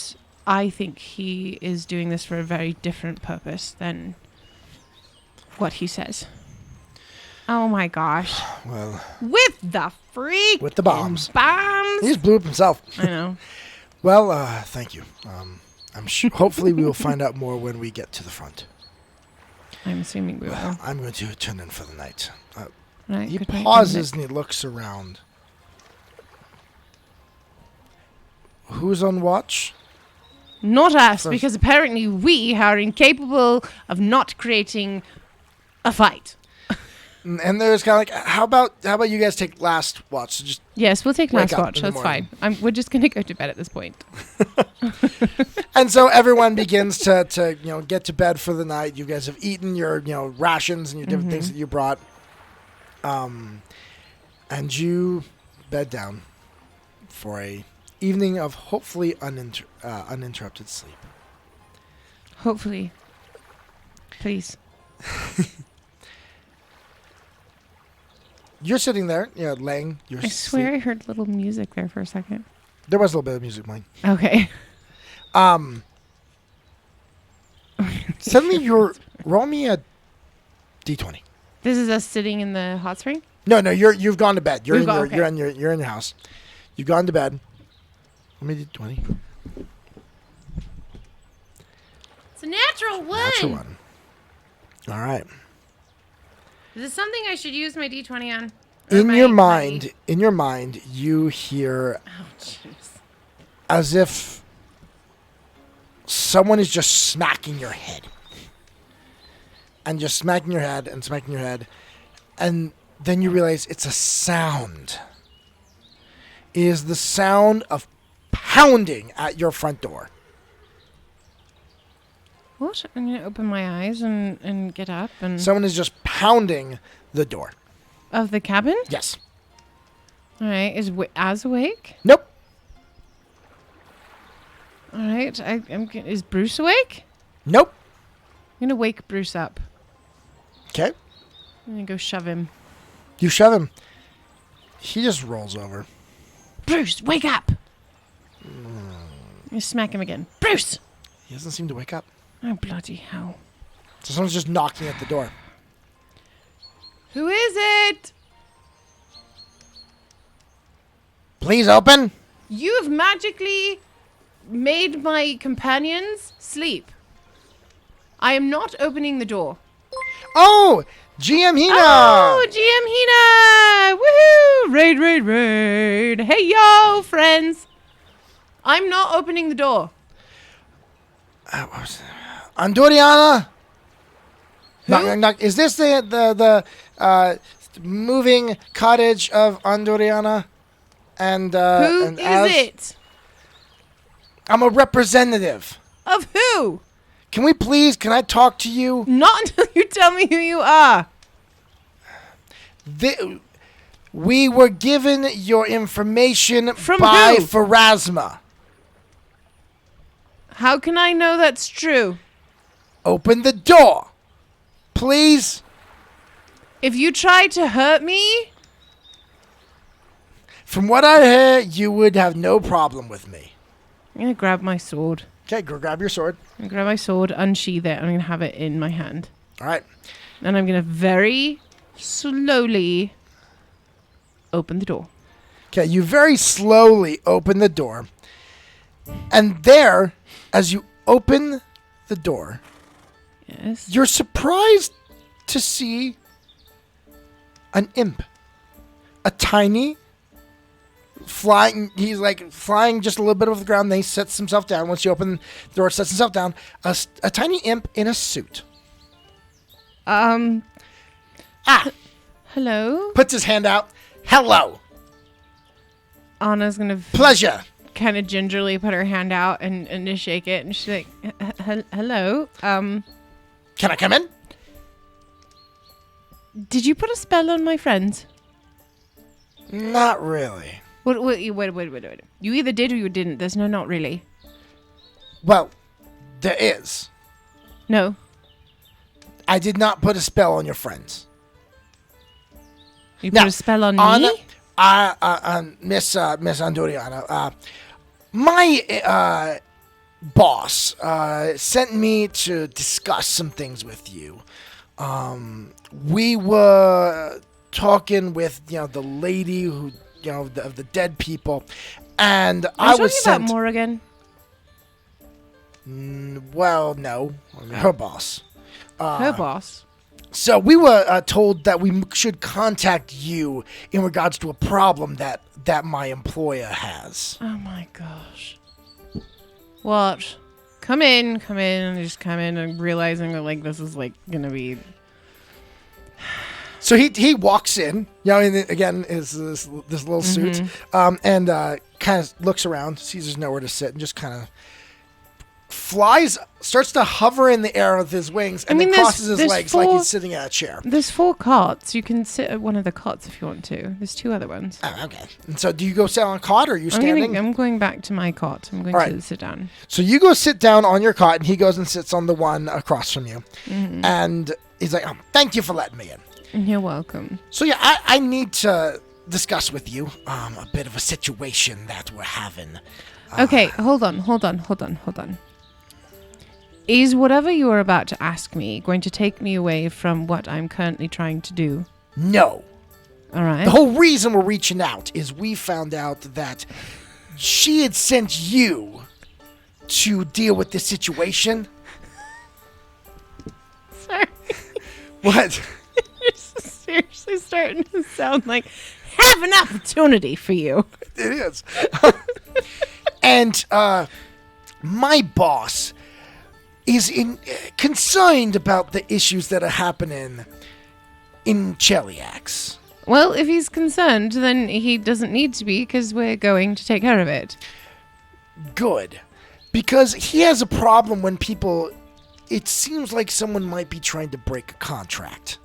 I think he is doing this for a very different purpose than what he says. Oh my gosh. Well. With the freak. With the bombs. Bombs. He just blew up himself. I know. Well, thank you. I'm sure. Hopefully we will find out more when we get to the front. I'm assuming we will. I'm going to turn in for the night. Right, he pauses and he looks around. Who's on watch? Not us, because apparently we are incapable of not creating a fight. And there's kind of like, how about you guys take last watch? So just yes, we'll take last watch. in the That's morning. fine. We're just going to go to bed at this point. And so everyone begins to get to bed for the night. You guys have eaten your rations and your different things that you brought. And you bed down for a evening of hopefully uninterrupted sleep. Hopefully. Please. You're sitting there, laying. I swear I heard little music there for a second. There was a little bit of music playing. Okay. Suddenly roll me a d20. This is us sitting in the hot spring? No, you've gone to bed. You're in okay. your house. You've gone to bed. Roll me d20. It's a natural one. Natural one. All right. Is this something I should use my D20 on? In your mind, you hear as if someone is just smacking your head. And just smacking your head and smacking your head. And then you realize it's a sound. It is the sound of pounding at your front door. What? I'm going to open my eyes and get up and... Someone is just pounding the door. Of the cabin? Yes. All right. Is Az awake? Nope. All right. Is Bruce awake? Nope. I'm going to wake Bruce up. Okay. I'm going to go shove him. You shove him. He just rolls over. Bruce, wake up! You smack him again. Bruce! He doesn't seem to wake up. Oh, bloody hell. So someone's just knocking at the door. Who is it? Please open. You have magically made my companions sleep. I am not opening the door. Oh, GM Hina. Oh, GM Hina. Woohoo. Raid, raid, raid. Hey, yo, friends. I'm not opening the door. Andoriana. Who? Knock. Is this the moving cottage of Andoriana? And Who and is it? I'm a representative. Of who? Can I talk to you? Not until you tell me who you are. We were given your information From by who? Pharasma. How can I know that's true? Open the door, please. If you try to hurt me... From what I heard, you would have no problem with me. I'm going to grab my sword. Okay, go grab your sword. I'm going to grab my sword, unsheath it, I'm going to have it in my hand. All right. And I'm going to very slowly open the door. Okay, you very slowly open the door. And there, as you open the door, Yes. you're surprised to see an imp. A tiny, he's like flying just a little bit over the ground, then he sets himself down. Once you open the door, sets himself down. A tiny imp in a suit. Hello? Puts his hand out. Hello. Anna's going to Pleasure. kind of gingerly put her hand out and to shake it. And she's like, hello? Can I come in? Did you put a spell on my friends? Not really. Wait. You either did or you didn't. There's no not really. Well, there is. No. I did not put a spell on your friends. You Now, put a spell on Anna, me? Miss Andoriana, my boss sent me to discuss some things with you. We were talking with the lady who of the dead people, and I was sent. About Morrigan? Well, no, her boss. Her boss. So we were told that we should contact you in regards to a problem that my employer has. Oh my gosh. What? come in, and just come in and realizing that like this is like gonna be. So he walks in, and again is this little suit, and kind of looks around, sees there's nowhere to sit, and just kind of starts to hover in the air with his wings, and then crosses his legs like he's sitting at a chair. There's 4 cots. You can sit at one of the cots if you want to. There's 2 other ones. Oh, okay. And so do you go sit on a cot, or are you standing? I'm going back to my cot. I'm going to sit down. So you go sit down on your cot, and he goes and sits on the one across from you. And he's like, thank you for letting me in. You're welcome. So yeah, I need to discuss with you a bit of a situation that we're having. Okay, hold on. Is whatever you are about to ask me going to take me away from what I'm currently trying to do? No. All right. The whole reason we're reaching out is we found out that she had sent you to deal with this situation. Sorry. What? You're seriously starting to sound like have an opportunity for you. It is. And my boss is concerned about the issues that are happening in Cheliax. Well, if he's concerned, then he doesn't need to be because we're going to take care of it. Good. Because he has a problem when people... It seems like someone might be trying to break a contract.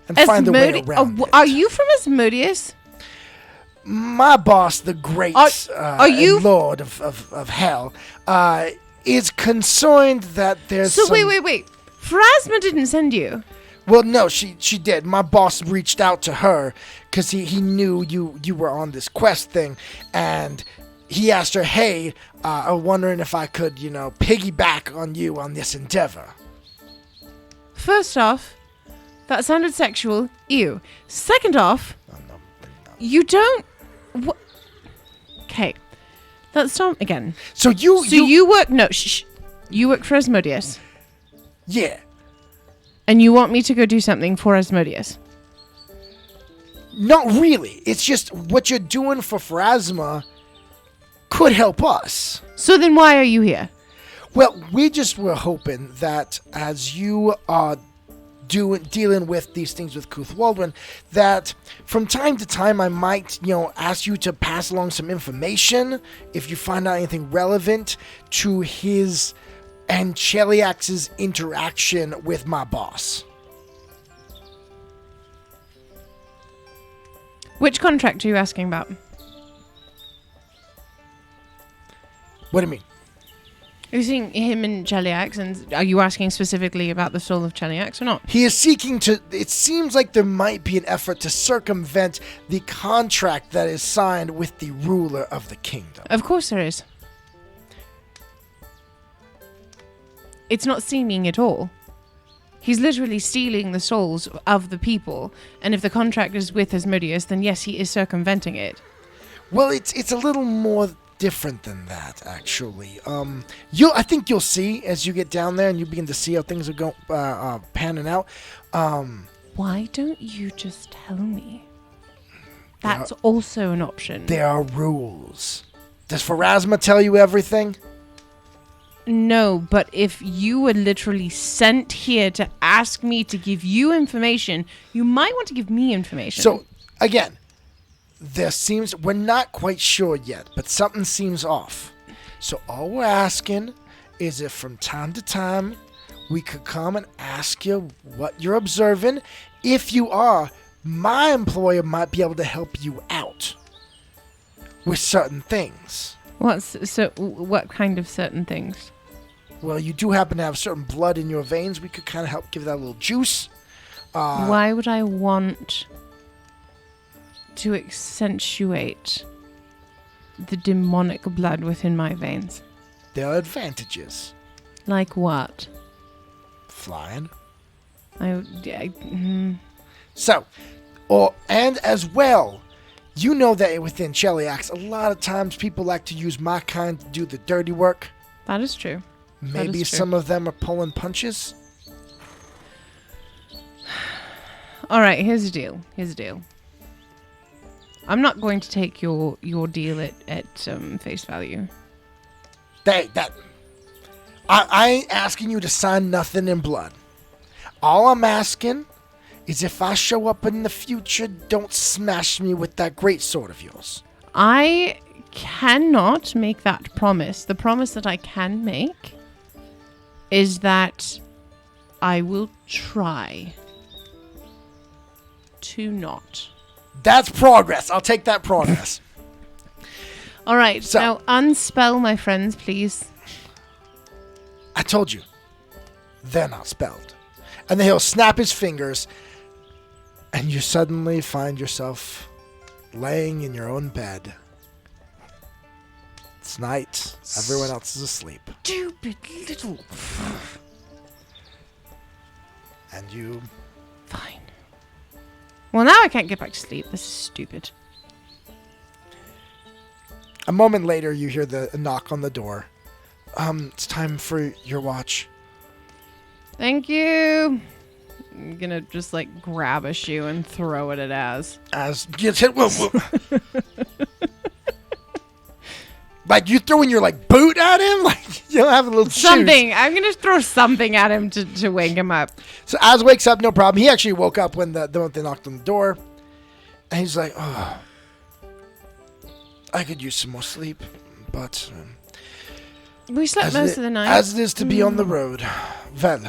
And find a way around it. Are you from Asmodeus? My boss, the great Lord of Hell, is concerned that there's wait. Phrasma didn't send you. Well, no, she did. My boss reached out to her because he knew you were on this quest thing, and he asked her, hey, I'm wondering if I could, piggyback on you on this endeavor. First off, that sounded sexual. Ew. Second off, you don't... Okay. Let's start again. So you work... No, shh. You work for Asmodeus. Yeah. And you want me to go do something for Asmodeus? Not really. It's just what you're doing for Phrasma could help us. So then why are you here? Well, we just were hoping that as you are dealing with these things with Kuth Waldwin, that from time to time I might, ask you to pass along some information if you find out anything relevant to his and Cheliax's interaction with my boss. Which contract are you asking about? What do you mean? Are you seeing him and Cheliax, and are you asking specifically about the soul of Cheliax or not? He is seeking to... It seems like there might be an effort to circumvent the contract that is signed with the ruler of the kingdom. Of course there is. It's not seeming at all. He's literally stealing the souls of the people, and if the contract is with Asmodeus, then yes, he is circumventing it. Well, it's a little more different than that, actually. I think you'll see as you get down there and you begin to see how things are panning out. Why don't you just tell me? That's also an option. There are rules. Does Phrasma tell you everything? No, but if you were literally sent here to ask me to give you information, you might want to give me information. So, again, we're not quite sure yet, but something seems off. So all we're asking is if from time to time we could come and ask you what you're observing. If you are, my employer might be able to help you out with certain things. What kind of certain things? Well, you do happen to have certain blood in your veins. We could kind of help give that a little juice. Why would I want to accentuate the demonic blood within my veins? There are advantages. Like what? Flying. So, and as well, you know that within Cheliax, a lot of times people like to use my kind to do the dirty work. That is true. Maybe some of them are pulling punches. All right, here's the deal. I'm not going to take your deal at face value. I ain't asking you to sign nothing in blood. All I'm asking is if I show up in the future, don't smash me with that great sword of yours. I cannot make that promise. The promise that I can make is that I will try to not. That's progress. I'll take that progress. All right. So- now unspell my friends, please. I told you. They're not spelled. And then he'll snap his fingers, and you suddenly find yourself laying in your own bed. It's night. Everyone else is asleep. Stupid little. And you... Fine. Well, now I can't get back to sleep. This is stupid. A moment later, you hear the knock on the door. It's time for your watch. Thank you. I'm gonna just like grab a shoe and throw it at Az. As gets hit. Whoa, whoa. Like you throwing your like boot at him? Like you don't have a little Something. shoes. I'm gonna throw something at him to wake him up. So Az wakes up, no problem. He actually woke up when they knocked on the door. And he's like, oh, I could use some more sleep. But We slept most of the night. as it is to be on the road, well,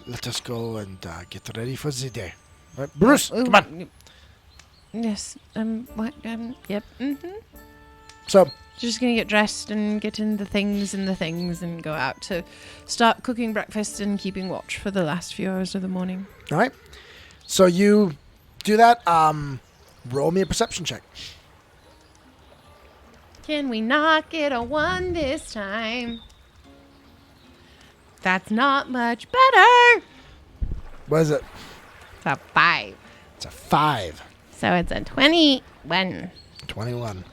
let us go and get ready for the day. Right, Bruce, Ooh, come on. Yes. What? Yep. So, Just gonna get dressed and get in the things and go out to start cooking breakfast and keeping watch for the last few hours of the morning. all right. So you do that. Roll me a perception check. Can we not get a 1 this time? That's not much better. What is it? It's a 5. It's a 5. So it's a 21. 21.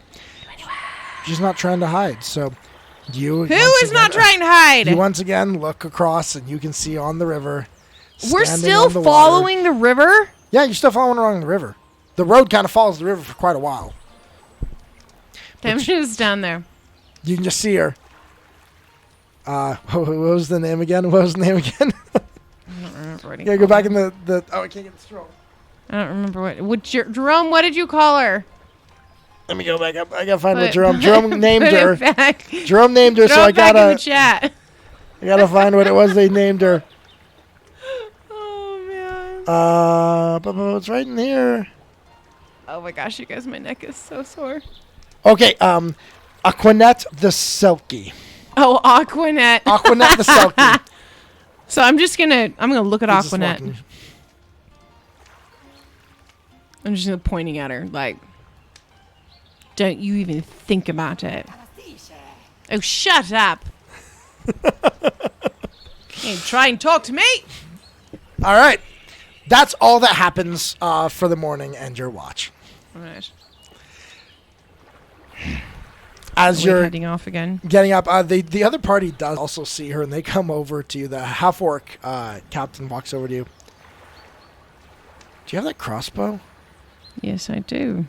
She's not trying to hide, so you... Who is not trying to hide? You once again look across, and you can see on the river... We're standing still on the water. following the river? Yeah, you're still following along the river. The road kind of follows the river for quite a while. Damn, she was down there. You can just see her. What was the name again? I don't remember what he Yeah, go called back her. in the... Oh, I can't get the stroll. I don't remember what... Jerome, what did you call her? Let me go back up. I gotta find Put what it- Jerome... Jerome named Put her. it back. Jerome named her, Throw so I it back in the gotta... chat. I gotta find what it was they named her. Oh, man. But it's right in here. Oh, my gosh, you guys, my neck is so sore. Okay, Aquanet the Selkie. Oh, Aquanet. Aquanet the Selkie. So I'm gonna look at He's just Aquanet. walking. I'm just gonna pointing at her like, don't you even think about it. Oh, shut up. Hey, try and talk to me. All right. That's all that happens for the morning and your watch. All right. As We're you're heading off again. getting up, the other party does also see her, and they come over to you. The half-orc captain walks over to you. Do you have that crossbow? Yes, I do.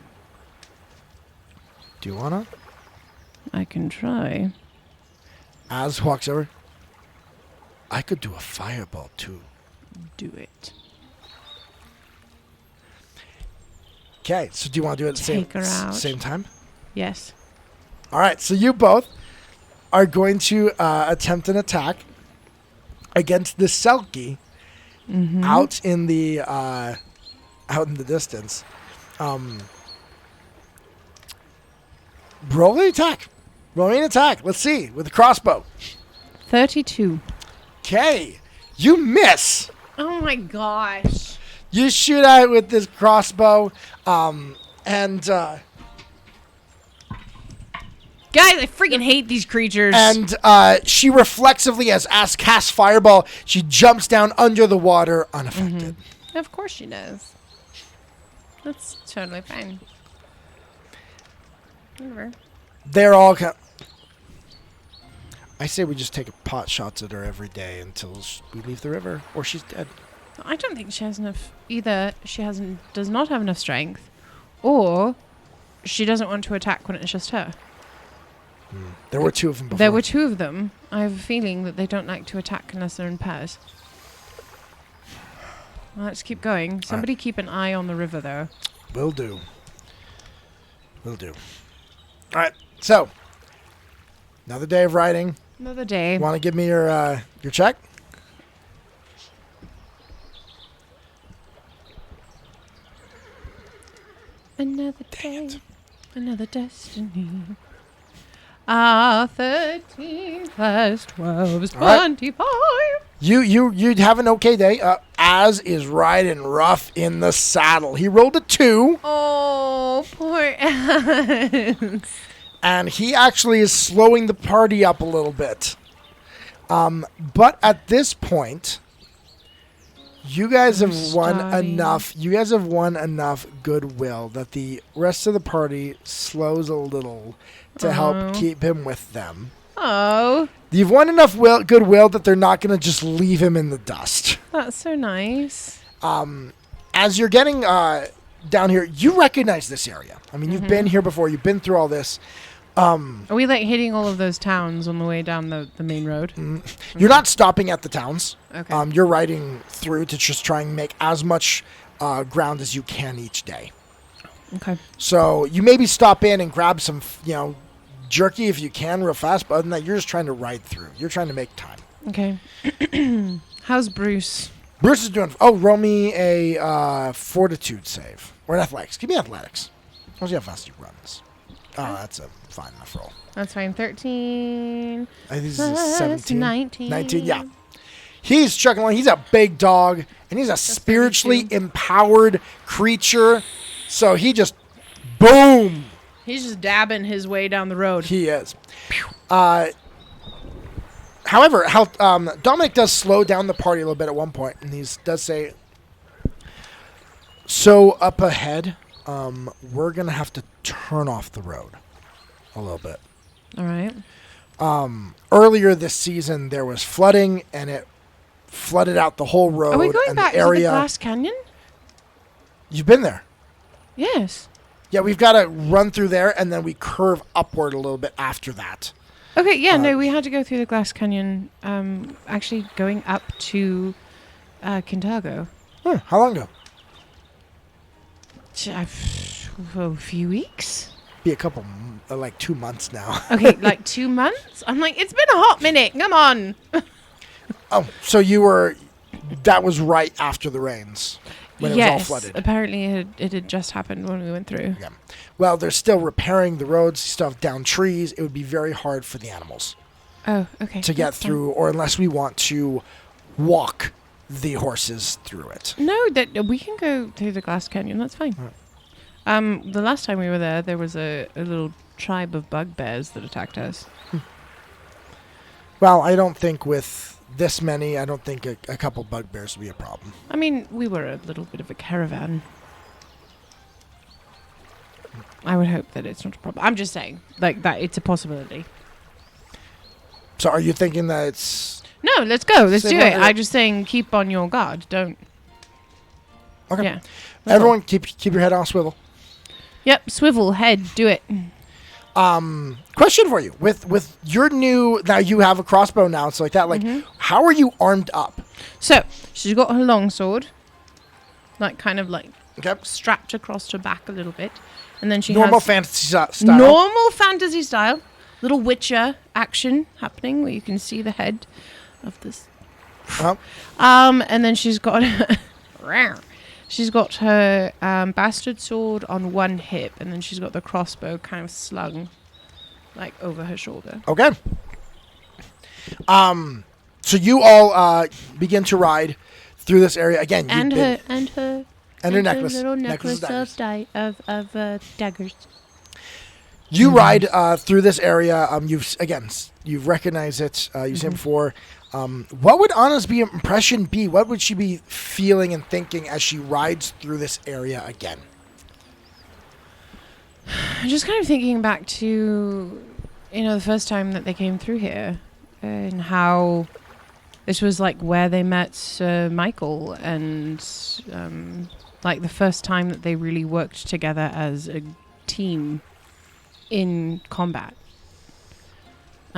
Do you wanna? I can try. Az walks over. I could do a fireball too. Do it. Okay, so do you want to do it at the Take her out. same time? Yes. All right, so you both are going to attempt an attack against the Selkie out in the distance. Roll an attack. Roll an attack. Let's see with the crossbow. 32. Okay, you miss. Oh my gosh. You shoot out with this crossbow, and Guys, I freaking hate these creatures. she reflexively, as Az casts fireball, she jumps down under the water unaffected. Of course she does. That's totally fine. Whatever. They're all I say we just take pot shots at her every day until we leave the river, or she's dead. I don't think she has enough. Either she does not have enough strength, or she doesn't want to attack when it's just her. There were 2 of them before. There were 2 of them. I have a feeling that they don't like to attack unless they're in pairs. Well, let's keep going. Somebody keep an eye on the river, though. Will do. Will do. All right. So, another day of riding. Another day. Want to give me your check? Another day. Another destiny. 13 plus 12 is 25. You'd have an okay day. Az is riding rough in the saddle. He rolled a 2. Oh, poor Az. And he actually is slowing the party up a little bit. But at this point, you guys have won enough. You guys have won enough goodwill that the rest of the party slows a little to help keep him with them. Oh. You've won enough goodwill that they're not going to just leave him in the dust. That's so nice. As you're getting down here, you recognize this area. I mean, you've been here before. You've been through all this. Are we like hitting all of those towns on the way down the main road? You're not stopping at the towns. Okay. You're riding through to just try and make as much ground as you can each day. Okay. So you maybe stop in and grab some, jerky if you can real fast, but other than that, you're just trying to ride through. You're trying to make time. Okay. How's Bruce? Bruce is doing... Oh, roll me a fortitude save. Or an athletics. Give me athletics. Let's see how fast he runs. Oh, that's a fine enough roll. That's fine. 13. I think this is 17. 19. 19, yeah. He's chugging along. He's a big dog, and he's a spiritually empowered creature. So he just... Boom! He's just dabbing his way down the road. He is. However, Dominic does slow down the party a little bit at one point, and he does say, so up ahead, we're going to have to turn off the road a little bit. All right. Earlier this season, there was flooding, and it flooded out the whole road. Are we going and back the area. to the Glass Canyon? You've been there. Yes. Yeah, we've got to run through there, and then we curve upward a little bit after that. Okay, yeah, no, we had to go through the Glass Canyon, actually going up to Kintago. Huh, how long ago? A few weeks? Be a couple, like 2 months now. Okay, like 2 months? I'm like, it's been a hot minute, come on. Oh, so that was right after the rains. When it was all flooded. Apparently it had just happened when we went through. Yeah. Well, they're still repairing the roads, stuff down trees. It would be very hard for the animals. Oh, okay. To get through, or unless we want to walk the horses through it. No, that we can go through the Glass Canyon. That's fine. Right. The last time we were there was a little tribe of bugbears that attacked us. Well, I don't think with this many, I don't think a couple bugbears would be a problem. I mean, we were a little bit of a caravan. I would hope that it's not a problem. I'm just saying, like, that it's a possibility. So are you thinking that it's... No, let's go. Let's do it. Yeah. I'm just saying, keep on your guard. Don't... Okay. Yeah. Everyone, keep your head on a swivel. Yep, swivel, head, do it. Question for you. With your new... Now, you have a crossbow now, so like that. Like, how are you armed up? So, she's got her longsword. Like, kind of like... Okay. Strapped across her back a little bit. And then she Normal has... fantasy style. Normal fantasy style. Little Witcher action happening where you can see the head of this. Uh-huh. And then she's got... she's got her bastard sword on one hip. And then she's got the crossbow kind of slung, like, over her shoulder. Okay. So you all begin to ride through this area again. And her necklace. Little Necklace necklace of daggers. You ride through this area. You've recognized it. You've seen it before. What would Anna's impression be? What would she be feeling and thinking as she rides through this area again? I'm just kind of thinking back to, the first time that they came through here and how this was like where they met Michael and like the first time that they really worked together as a team in combat.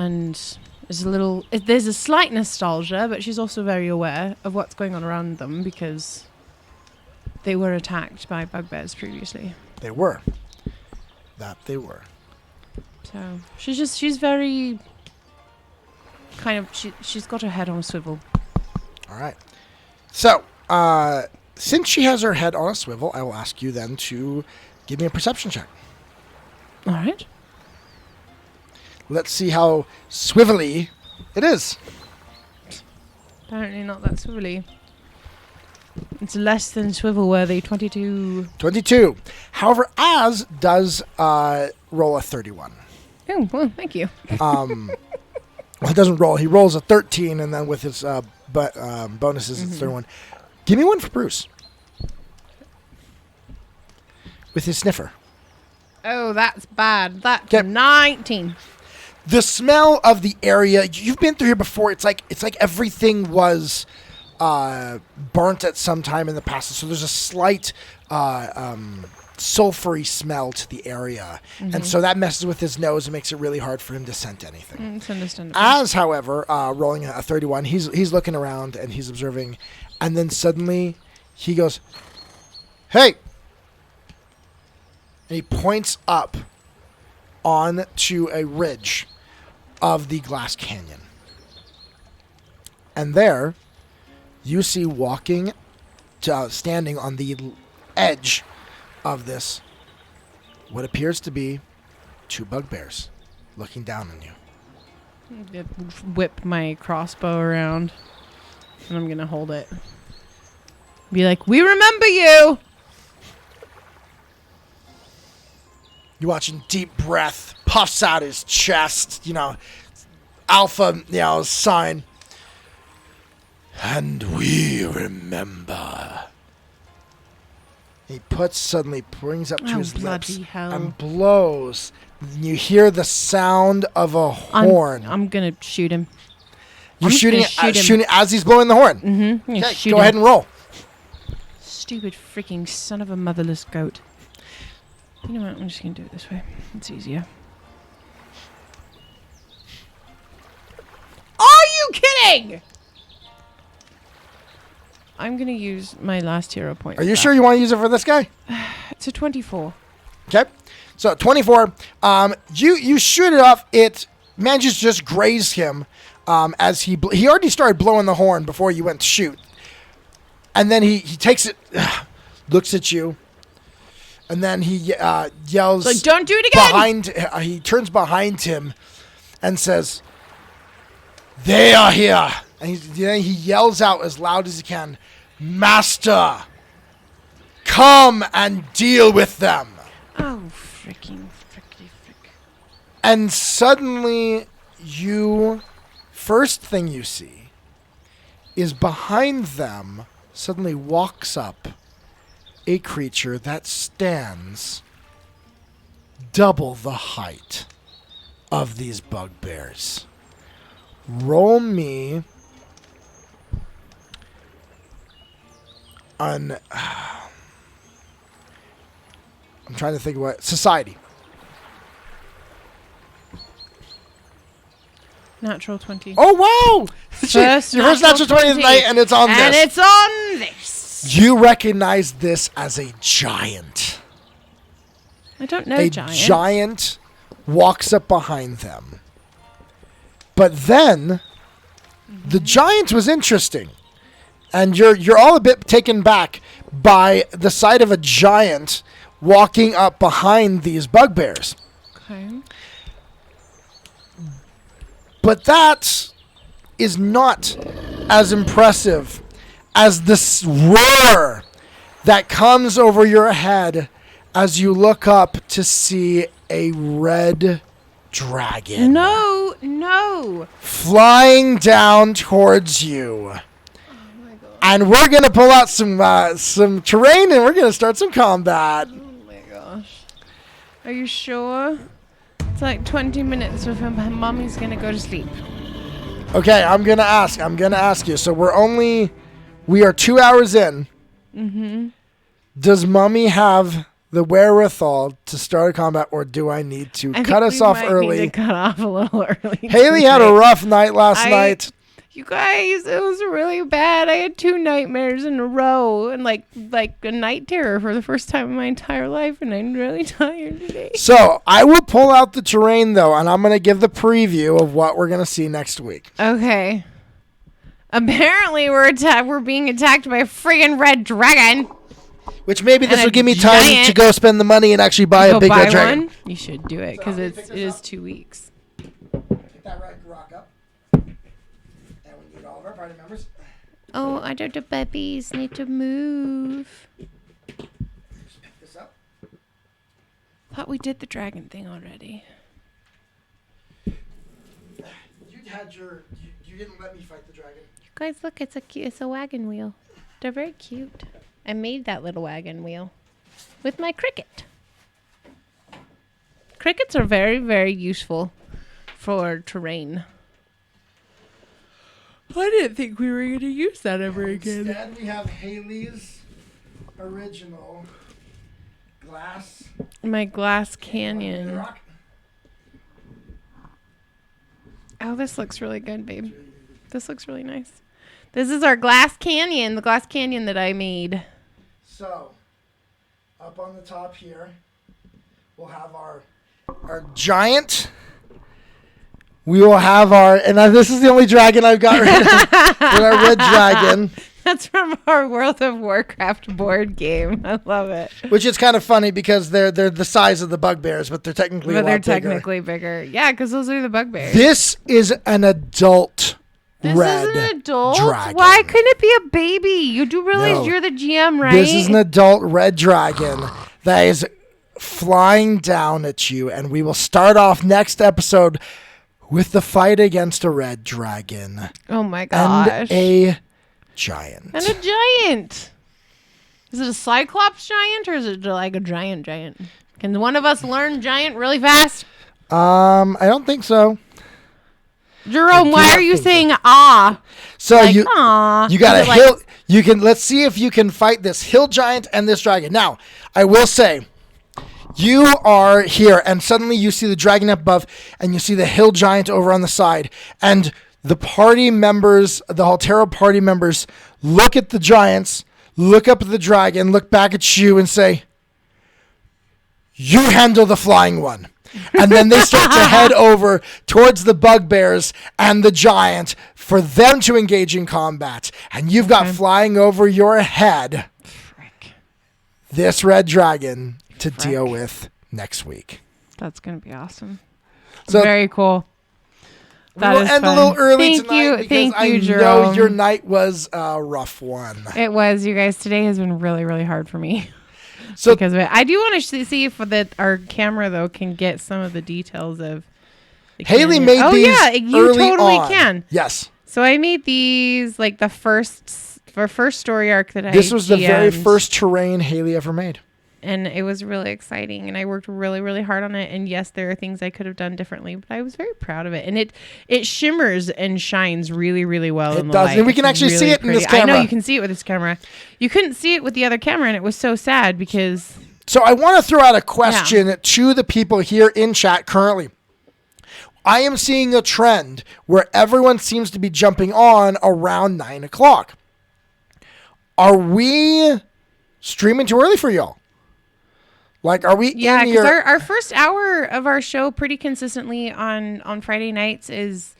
and there's a slight nostalgia, but she's also very aware of what's going on around them because they were attacked by bugbears previously. They were. That they were. So she's very kind of, she's got her head on a swivel. All right. So, since she has her head on a swivel, I will ask you then to give me a perception check. All right. Let's see how swivelly it is. Apparently not that swivelly. It's less than swivel-worthy, 22. 22. However, Az does roll a 31. Oh, well, thank you. Well, he doesn't roll. He rolls a 13, and then with his bonuses, it's 31. Give me one for Bruce. With his sniffer. Oh, that's bad. That's 19. The smell of the area, you've been through here before. It's like everything was burnt at some time in the past. So there's a slight sulfury smell to the area. And so that messes with his nose and makes it really hard for him to scent anything. It's understandable. As, however, rolling a 31, he's looking around and he's observing. And then suddenly he goes, "Hey!" And he points up onto a ridge of the glass canyon. And there, you see standing on the edge of this, what appears to be 2 bugbears looking down on you. Whip my crossbow around, and I'm going to hold it. Be like, "We remember you!" You're watching deep breath, puffs out his chest, alpha, sign. "And we remember." He brings up to his lips and blows. You hear the sound of a horn. I'm going to shoot him. You're shooting as he's blowing the horn? Mm-hmm. Okay, go ahead and roll. Stupid freaking son of a motherless goat. You know what? I'm just going to do it this way. It's easier. Are you kidding? I'm going to use my last hero point. Are you sure you want to use it for this guy? It's a 24. Okay. So 24. You shoot it off. It manages to just graze him as he already started blowing the horn before you went to shoot. And then he takes it, looks at you, and then he yells. Like, "Don't do it again!" He turns behind him and says, "They are here." And then he yells out as loud as he can, "Master, come and deal with them." Oh, fricky frick. And suddenly, first thing you see is behind them suddenly walks up a creature that stands double the height of these bugbears. Roll me I'm trying to think of what society. Natural 20. Oh wow! Your first natural 20 of the night, and it's on this. And it's on this. You recognize this as a giant. I don't know a giant walks up behind them. But then the giant was interesting. And you're all a bit taken back by the sight of a giant walking up behind these bugbears. Okay. But that is not as impressive as this roar that comes over your head as you look up to see a red dragon. No. Flying down towards you. And we're going to pull out some terrain, and we're going to start some combat. Oh my gosh. Are you sure? It's like 20 minutes before Mommy's going to go to sleep. Okay, I'm going to ask you. So we are 2 hours in. Mm-hmm. Does Mommy have the wherewithal to start a combat, or do I need to cut us off early? Need to cut off a little early. Hayley had a rough night last night. You guys, it was really bad. I had 2 nightmares in a row and like a night terror for the first time in my entire life, and I'm really tired today. So I will pull out the terrain though, and I'm going to give the preview of what we're going to see next week. Okay. Apparently we're being attacked by a friggin' red dragon. Which maybe this will give me time to go spend the money and actually buy a big red dragon. You should do it because it is 2 weeks. Pick that red rock up. And we need all of our party members. Oh, I don't the puppies need to move. Just pick this up. Thought we did the dragon thing already. You didn't let me fight the dragon. You guys, look, it's a wagon wheel. They're very cute. I made that little wagon wheel with my cricket. Crickets are very, very useful for terrain. I didn't think we were going to use that ever again. Instead, we have Hayley's original glass. My glass canyon. Oh, this looks really good, babe. This looks really nice. This is our glass canyon, the glass canyon that I made. So, up on the top here, we'll have our giant. We will have and this is the only dragon I've got right now, with our red dragon. That's from our World of Warcraft board game. I love it. Which is kind of funny because they're the size of the bugbears, but they're technically bigger. Yeah, because those are the bugbears. This is an adult red This is an adult? dragon. Why couldn't it be a baby? You do realize you're the GM, right? This is an adult red dragon that is flying down at you, and we will start off next episode with the fight against a red dragon. Oh my gosh. And a giant. And a giant. Is it a cyclops giant or is it like a giant? Can one of us learn giant really fast? I don't think so. Jerome, why are you saying ah? So like, you got a hill. You can let's see if you can fight this hill giant and this dragon. Now, I will say, you are here, and suddenly you see the dragon up above, and you see the hill giant over on the side, and the party members, the Haltera party members, look at the giants, look up at the dragon, look back at you, and say, "You handle the flying one." And then they start to head over towards the bugbears and the giant for them to engage in combat. And you've got flying over your head this red dragon to deal with next week. That's going to be awesome. So very cool. That we'll end fun. A little early tonight because I know your night was a rough one. It was, you guys. Today has been really, really hard for me. So because of it. I do want to see if our camera though can get some of the details of. Hayley made these. Oh yeah, you early totally on. can. Yes. So I made these like the first story arc that This was the very first terrain Hayley ever made. And it was really exciting, and I worked really, really hard on it. And yes, there are things I could have done differently, but I was very proud of it. And it shimmers and shines really, really well in the light. And we can actually see it in this camera. I know you can see it with this camera. You couldn't see it with the other camera, and it was so sad because. So I want to throw out a question to the people here in chat currently. I am seeing a trend where everyone seems to be jumping on around 9 o'clock. Are we streaming too early for y'all? Like, are we? Yeah, because our first hour of our show pretty consistently on Friday nights is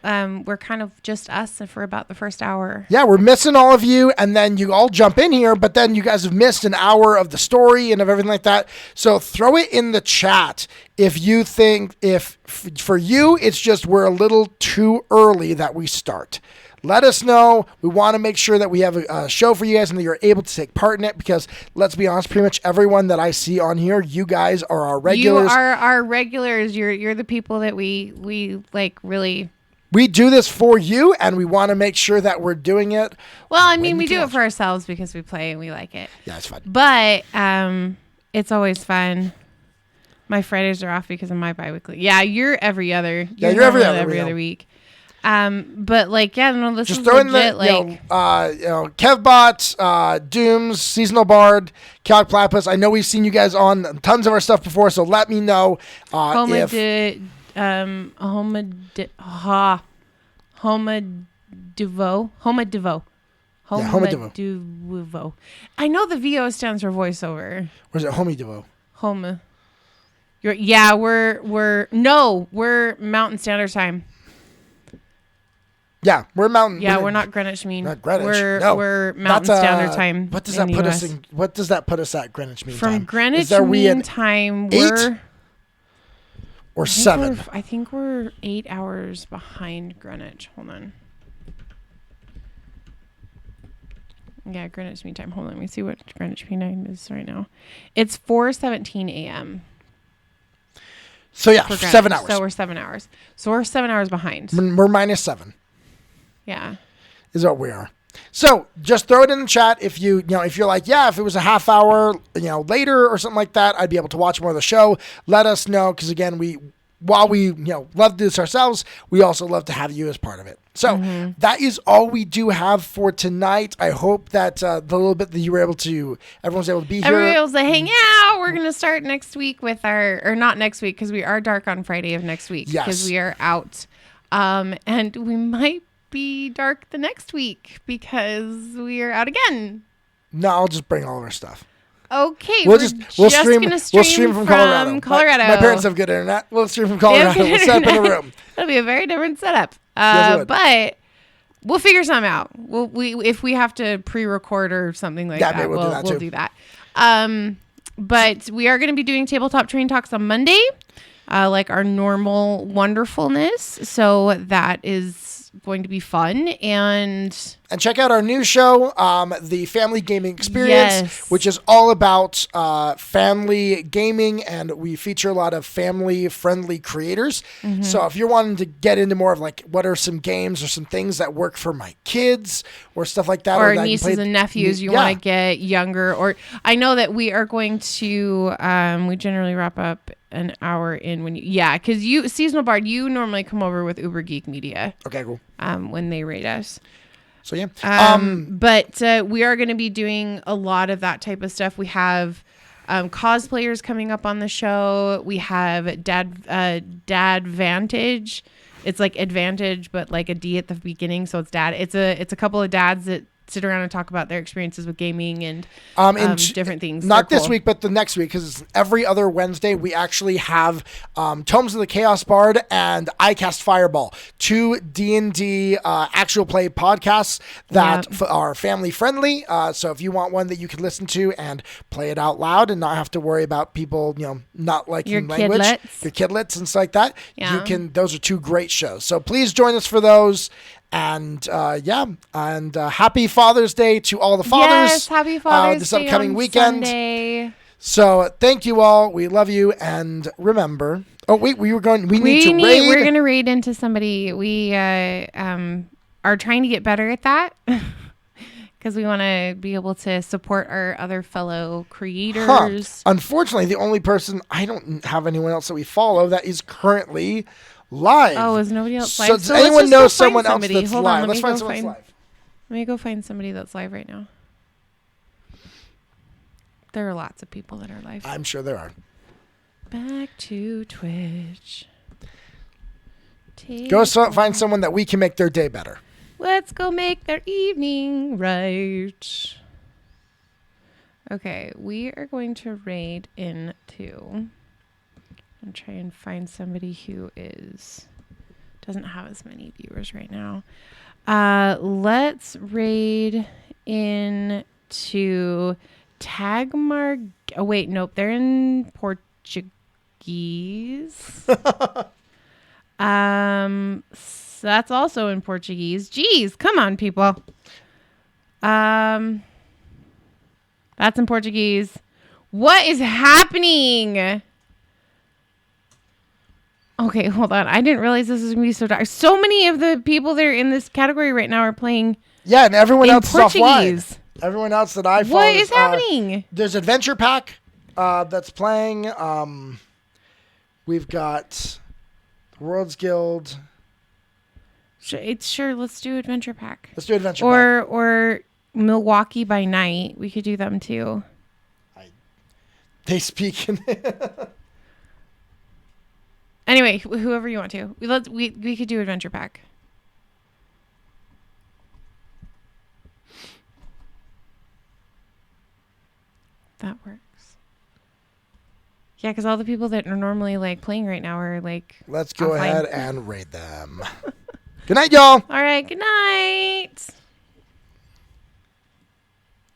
we're kind of just us for about the first hour. Yeah, we're missing all of you, and then you all jump in here, but then you guys have missed an hour of the story and of everything like that. So throw it in the chat if you think, for you, it's just we're a little too early that we start. Let us know. We want to make sure that we have a show for you guys and that you're able to take part in it because, let's be honest, pretty much everyone that I see on here, you guys are our regulars. You are our regulars. You're the people that we like really... We do this for you, and we want to make sure that we're doing it. Well, I mean, we do it for ourselves because we play and we like it. Yeah, it's fun. But it's always fun. My Fridays are off because of my biweekly. Yeah, you're every other. You're every other week. But like, yeah, no, this Just is throw in legit. the, Kevbot, Dooms, Seasonal Bard, Calc Platypus. I know we've seen you guys on tons of our stuff before, so let me know if... Homadivo. I know the VO stands for voiceover. Or is it Homidivo? We're Mountain Standard Time. Yeah, we're Mountain. Yeah, we're not Greenwich Mean. Not Greenwich. We're Mountain Standard Time. What does that put us in? What does that put us at Greenwich Mean Time? From Greenwich Mean Time, we're 8 or 7. I think we're 8 hours behind Greenwich. Hold on. Yeah, Greenwich Mean Time. Hold on, let me see what Greenwich Mean Time is right now. It's 4:17 a.m. So yeah, 7 hours. So we're 7 hours. So we're 7 hours behind. We're -7. Yeah. Is what we are. So just throw it in the chat if you're like, yeah, if it was a half hour, later or something like that, I'd be able to watch more of the show. Let us know, because again, while we love to do this ourselves, we also love to have you as part of it. So that is all we do have for tonight. I hope that the little bit that you were everyone's able to be here. Everybody able to hang out. We're going to start next week with or not next week, because we are dark on Friday of next week. Yes. Because we are out. And we might be dark the next week because we are out again. No, I'll just bring all of our stuff. Okay, we'll stream from Colorado. My parents have good internet. We'll stream from Colorado. We'll set up in a room. It'll be a very different setup. Yes, but we'll figure something out. If we have to pre-record or something like that, we'll do that. But we are going to be doing tabletop train talks on Monday, like our normal wonderfulness. So that is going to be fun. And check out our new show, the Family Gaming Experience, which is all about family gaming, and we feature a lot of family-friendly creators. So if you're wanting to get into more of like, what are some games or some things that work for my kids or stuff like that, or nieces and nephews you want to get younger, or I know that we are going to we generally wrap up an hour in because Seasonal Bard, you normally come over with Uber Geek Media. Okay, cool. When they rate us. So yeah. But we are going to be doing a lot of that type of stuff. We have cosplayers coming up on the show. We have Dad Vantage. It's like Advantage, but like a D at the beginning, so it's Dad. It's a couple of dads that sit around and talk about their experiences with gaming and different things. Not this week, but the next week, because every other Wednesday we actually have Tomes of the Chaos Bard and I Cast Fireball, 2 D&D actual play podcasts that are family friendly. So if you want one that you can listen to and play it out loud and not have to worry about people, not liking your language, your kidlets and stuff like that, you can. Those are 2 great shows. So please join us for those. And happy Father's Day to all the fathers. Yes, happy Father's Day this upcoming weekend. Sunday. So thank you all. We love you. And remember, we need to raid. We're going to raid into somebody. We are trying to get better at that because we want to be able to support our other fellow creators. Unfortunately, the only person, I don't have anyone else that we follow that is currently live. Oh, is nobody else live? So does anyone know someone else that's live? Let's find someone live. Let me go find somebody that's live right now. There are lots of people that are live. I'm sure there are. Back to Twitch. Go find someone that we can make their day better. Let's go make their evening right. Okay, we are going to raid into... and try and find somebody who doesn't have as many viewers right now. Let's raid into Tagmar. Oh wait, nope, they're in Portuguese. So that's also in Portuguese. Jeez, come on, people. That's in Portuguese. What is happening? Okay, hold on. I didn't realize this was going to be so dark. So many of the people that are in this category right now are playing and everyone else Portuguese. Is offline. Everyone else that I follow. What is happening? There's Adventure Pack that's playing. We've got the World's Guild. Sure. Let's do Adventure Pack. Let's do Adventure Pack. Or Milwaukee by Night. We could do them too. They speak in... Anyway, whoever you want to. We could do Adventure Pack. That works. Yeah, because all the people that are normally like playing right now are like. Let's go ahead and raid them. Good night, y'all. All right. Good night.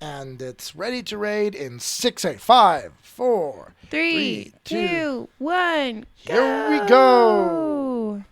And it's ready to raid in 6, 8, 5, 4, 3, 2, 1. Here we go.